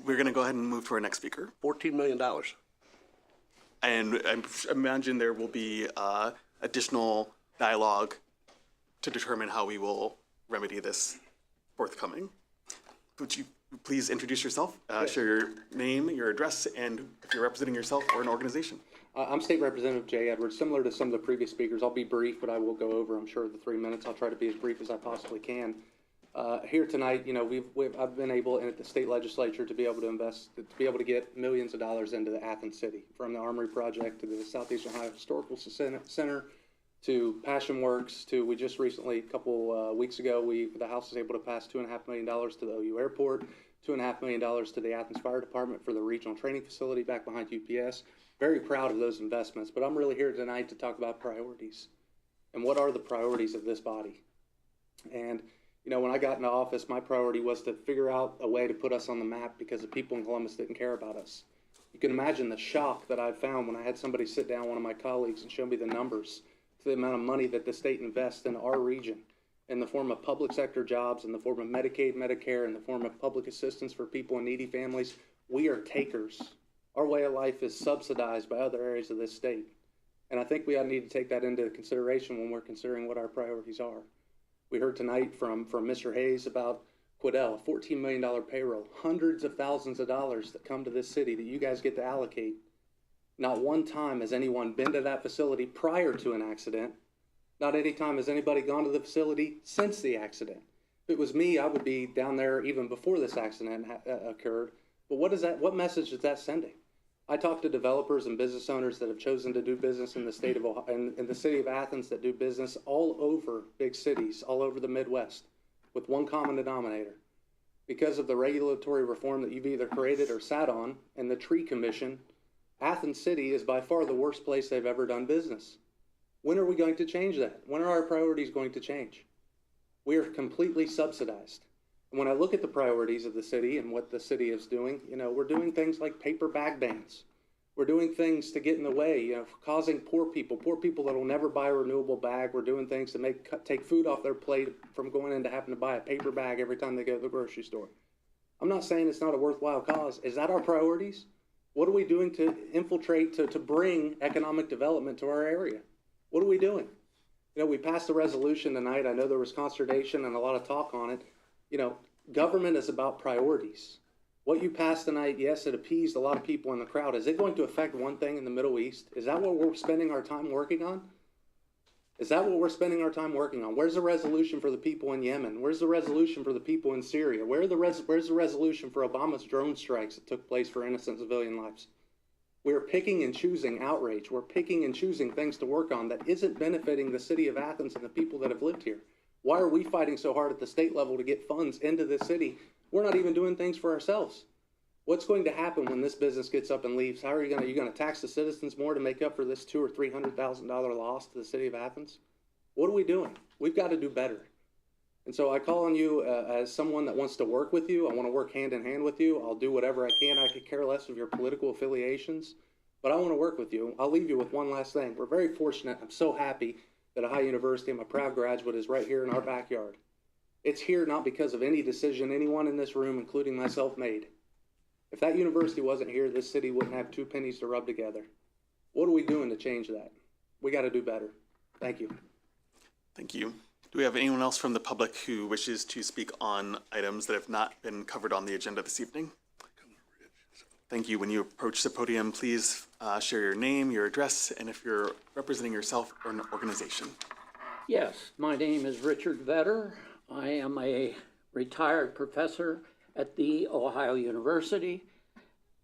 A: We're going to go ahead and move to our next speaker.
X: $14 million.
A: And I imagine there will be additional dialogue to determine how we will remedy this forthcoming. Would you please introduce yourself, share your name, your address, and if you're representing yourself or an organization?
M: I'm State Representative Jay Edwards. Similar to some of the previous speakers, I'll be brief, but I will go over, I'm sure, the 3 minutes. I'll try to be as brief as I possibly can. Here tonight, I've been able at the state legislature to be able to get millions of dollars into the Athens City, from the Armory Project to the Southeast Ohio Historical Center to Passion Works to we just recently, a couple weeks ago, the House was able to pass $2.5 million to the OU Airport, $2.5 million to the Athens Fire Department for the regional training facility back behind UPS. Very proud of those investments, but I'm really here tonight to talk about priorities and what are the priorities of this body. And when I got into office, my priority was to figure out a way to put us on the map because the people in Columbus didn't care about us. You can imagine the shock that I found when I had somebody sit down, one of my colleagues, and show me the numbers to the amount of money that the state invests in our region in the form of public sector jobs, in the form of Medicaid, Medicare, in the form of public assistance for people in needy families. We are takers. Our way of life is subsidized by other areas of this state. And I think we ought to need to take that into consideration when we're considering what our priorities are. We heard tonight from Mr. Hayes about Quidel, a $14 million payroll, hundreds of thousands of dollars that come to this city that you guys get to allocate. Not one time has anyone been to that facility prior to an accident. Not any time has anybody gone to the facility since the accident. If it was me, I would be down there even before this accident occurred. But what message is that sending? I talk to developers and business owners that have chosen to do business in the state of Ohio, in the city of Athens, that do business all over big cities, all over the Midwest, with one common denominator. Because of the regulatory reform that you've either created or sat on, and the Tree Commission, Athens City is by far the worst place they've ever done business. When are we going to change that? When are our priorities going to change? We are completely subsidized. And when I look at the priorities of the city and what the city is doing, we're doing things like paper bag bans. We're doing things to get in the way, causing poor people that will never buy a renewable bag. We're doing things to take food off their plate from going into having to buy a paper bag every time they go to the grocery store. I'm not saying it's not a worthwhile cause. Is that our priorities? What are we doing to infiltrate, to bring economic development to our area? What are we doing? We passed a resolution tonight. I know there was consternation and a lot of talk on it. Government is about priorities. What you passed tonight, yes, it appeased a lot of people in the crowd. Is it going to affect one thing in the Middle East? Is that what we're spending our time working on? Is that what we're spending our time working on? Where's the resolution for the people in Yemen? Where's the resolution for the people in Syria? Where's the resolution for Obama's drone strikes that took place for innocent civilian lives? We're picking and choosing outrage. We're picking and choosing things to work on that isn't benefiting the city of Athens and the people that have lived here. Why are we fighting so hard at the state level to get funds into this city? We're not even doing things for ourselves. What's going to happen when this business gets up and leaves? How are you going to tax the citizens more to make up for this $200,000 or $300,000 loss to the city of Athens? What are we doing? We've got to do better. And so I call on you as someone that wants to work with you. I want to work hand in hand with you. I'll do whatever I can. I could care less of your political affiliations, but I want to work with you. I'll leave you with one last thing. We're very fortunate. I'm so happy that Ohio University, I'm a proud graduate, is right here in our backyard. It's here not because of any decision anyone in this room, including myself, made. If that university wasn't here, this city wouldn't have two pennies to rub together. What are we doing to change that? We got to do better. Thank you.
A: Thank you. Do we have anyone else from the public who wishes to speak on items that have not been covered on the agenda this evening? Thank you. When you approach the podium, please share your name, your address, and if you're representing yourself or an organization.
N: Yes, my name is Richard Vetter. I am a retired professor at the Ohio University,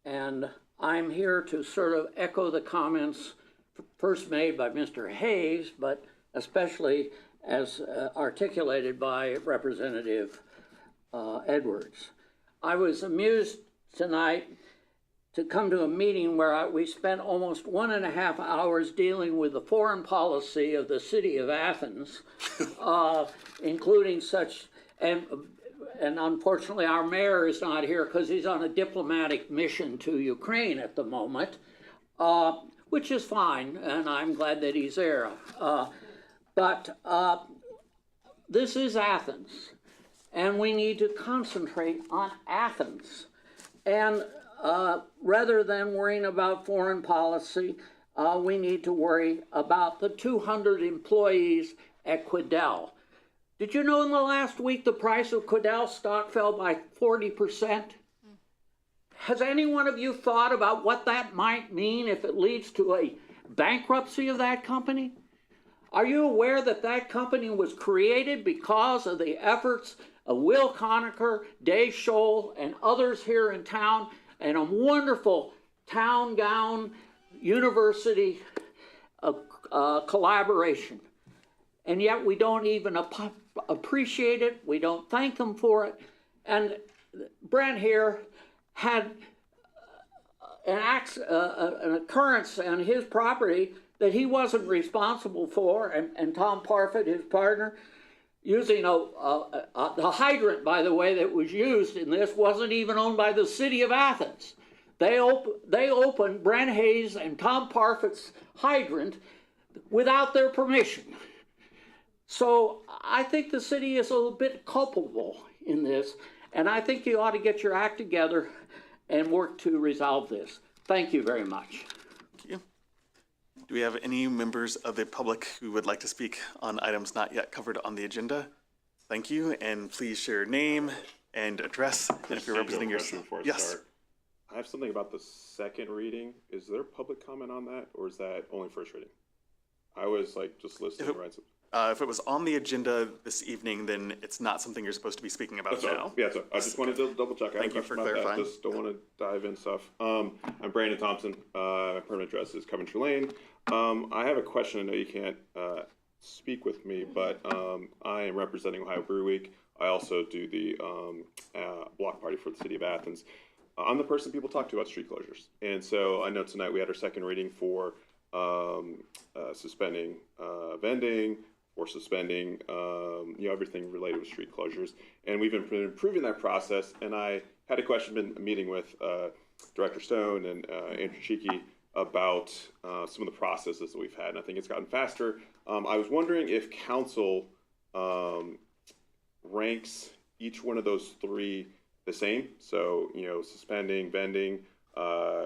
N: and I'm here to sort of echo the comments first made by Mr. Hayes, but especially as articulated by Representative Edwards. I was amused tonight to come to a meeting where we spent almost 1.5 hours dealing with the foreign policy of the city of Athens, including such, and unfortunately our mayor is not here because he's on a diplomatic mission to Ukraine at the moment, which is fine, and I'm glad that he's there. But this is Athens, and we need to concentrate on Athens. And rather than worrying about foreign policy, we need to worry about the 200 employees at Quiddell. Did you know in the last week the price of Quiddell stock fell by 40%? Has any one of you thought about what that might mean if it leads to a bankruptcy of that company? Are you aware that that company was created because of the efforts of Will Conacher, Dave Scholl, and others here in town, and a wonderful town gown university collaboration? And yet we don't even appreciate it. We don't thank them for it. And Brent here had an occurrence on his property that he wasn't responsible for, and Tom Parfit, his partner, using the hydrant, by the way, that was used in this wasn't even owned by the city of Athens. They opened Brent Hayes and Tom Parfit's hydrant without their permission. So I think the city is a little bit culpable in this, and I think you ought to get your act together and work to resolve this. Thank you very much.
A: Thank you. Do we have any members of the public who would like to speak on items not yet covered on the agenda? Thank you, and please share your name and address, and if you're representing yourself. Yes.
O: I have something about the second reading. Is there public comment on that, or is that only first reading? I was like just listening.
A: If it was on the agenda this evening, then it's not something you're supposed to be speaking about now.
O: Yeah, so I just wanted to double check.
A: Thank you for clarifying.
O: Just don't want to dive in stuff. I'm Brandon Thompson. My permanent address is Coventry Lane. I have a question. I know you can't speak with me, but I am representing Ohio Brew Week. I also do the block party for the city of Athens. I'm the person people talk to about street closures. And so I know tonight we had our second reading for suspending vending, or suspending everything related with street closures. And we've been improving that process. And I had a question, been meeting with Director Stone and Andrew Cheeky about some of the processes that we've had. And I think it's gotten faster. I was wondering if council ranks each one of those three the same. So, suspending vending,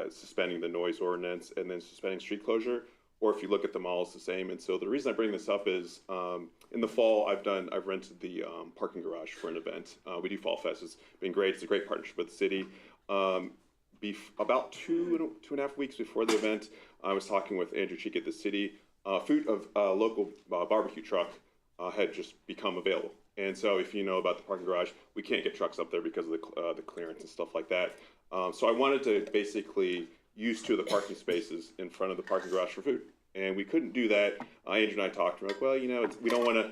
O: suspending the noise ordinance, and then suspending street closure, or if you look at them all, it's the same. And so the reason I bring this up is in the fall, I've rented the parking garage for an event. We do Fall Fest. It's been great. It's a great partnership with the city. About two and a half weeks before the event, I was talking with Andrew Cheek at the city. Local barbecue truck had just become available. And so if you know about the parking garage, we can't get trucks up there because of the clearance and stuff like that. So I wanted to basically use 2 of the parking spaces in front of the parking garage for food. And we couldn't do that. Andrew and I talked. We're like, well, we don't want to,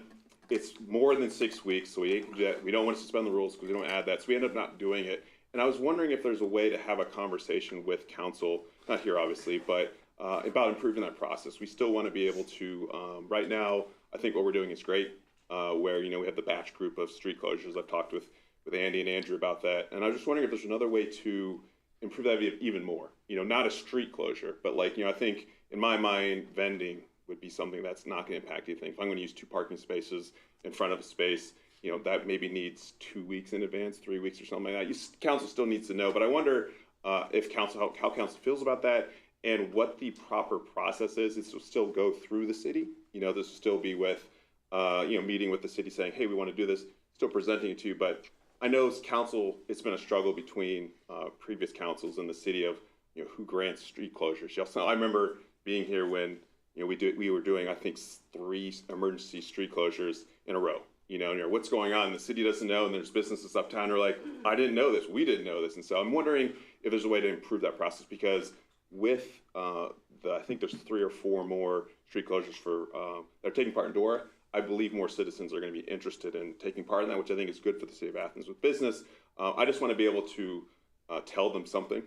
O: it's more than 6 weeks, so we don't want to suspend the rules because we don't add that. So we ended up not doing it. And I was wondering if there's a way to have a conversation with council, not here obviously, but about improving that process. We still want to be able to, right now, I think what we're doing is great, where, we have the batch group of street closures. I've talked with Andy and Andrew about that. And I was just wondering if there's another way to improve that even more. Not a street closure, but I think in my mind, vending would be something that's not going to impact anything. If I'm going to use 2 parking spaces in front of a space, that maybe needs 2 weeks in advance, 3 weeks or something like that. Council still needs to know, but I wonder if how council feels about that and what the proper process is. This will still go through the city. This will still be with, meeting with the city saying, hey, we want to do this, still presenting it to you. But I know as council, it's been a struggle between previous councils in the city of, who grants street closures. I remember being here when, we were doing, I think, 3 emergency street closures in a row. What's going on? The city doesn't know, and there's businesses uptown who are like, I didn't know this, we didn't know this. And so I'm wondering if there's a way to improve that process, because with I think there's 3 or 4 more street closures for that are taking part in DORA. I believe more citizens are going to be interested in taking part in that, which I think is good for the city of Athens with business. I just want to be able to tell them something,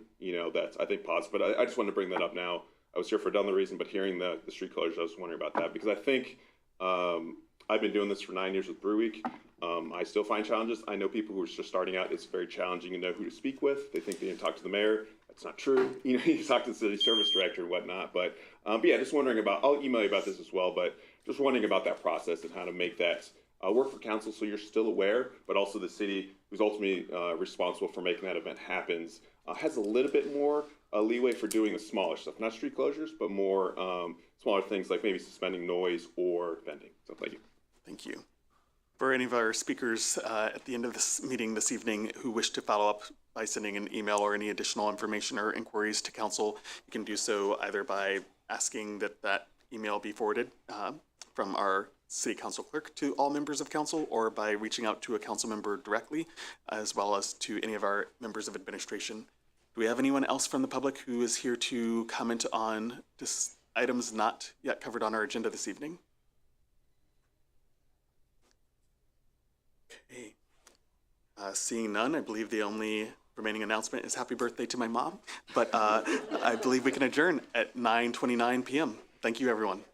O: that's, I think, positive. But I just wanted to bring that up now. I was here for another reason, but hearing the street closures, I was wondering about that, because I think I've been doing this for 9 years with Brew Week. I still find challenges. I know people who are just starting out, it's very challenging to know who to speak with. They think they can talk to the mayor. That's not true. You talk to the city service director and whatnot. But yeah, just wondering about, I'll email you about this as well, but just wondering about that process and how to make that work for council so you're still aware, but also the city, who's ultimately responsible for making that event happens, has a little bit more leeway for doing the smaller stuff, not street closures, but more smaller things like maybe suspending noise or vending. So thank you.
A: Thank you. For any of our speakers at the end of this meeting this evening who wish to follow up by sending an email or any additional information or inquiries to council, you can do so either by asking that email be forwarded from our city council clerk to all members of council, or by reaching out to a council member directly, as well as to any of our members of administration. Do we have anyone else from the public who is here to comment on items not yet covered on our agenda this evening? Okay. Seeing none, I believe the only remaining announcement is happy birthday to my mom, but I believe we can adjourn at 9:29 p.m. Thank you, everyone.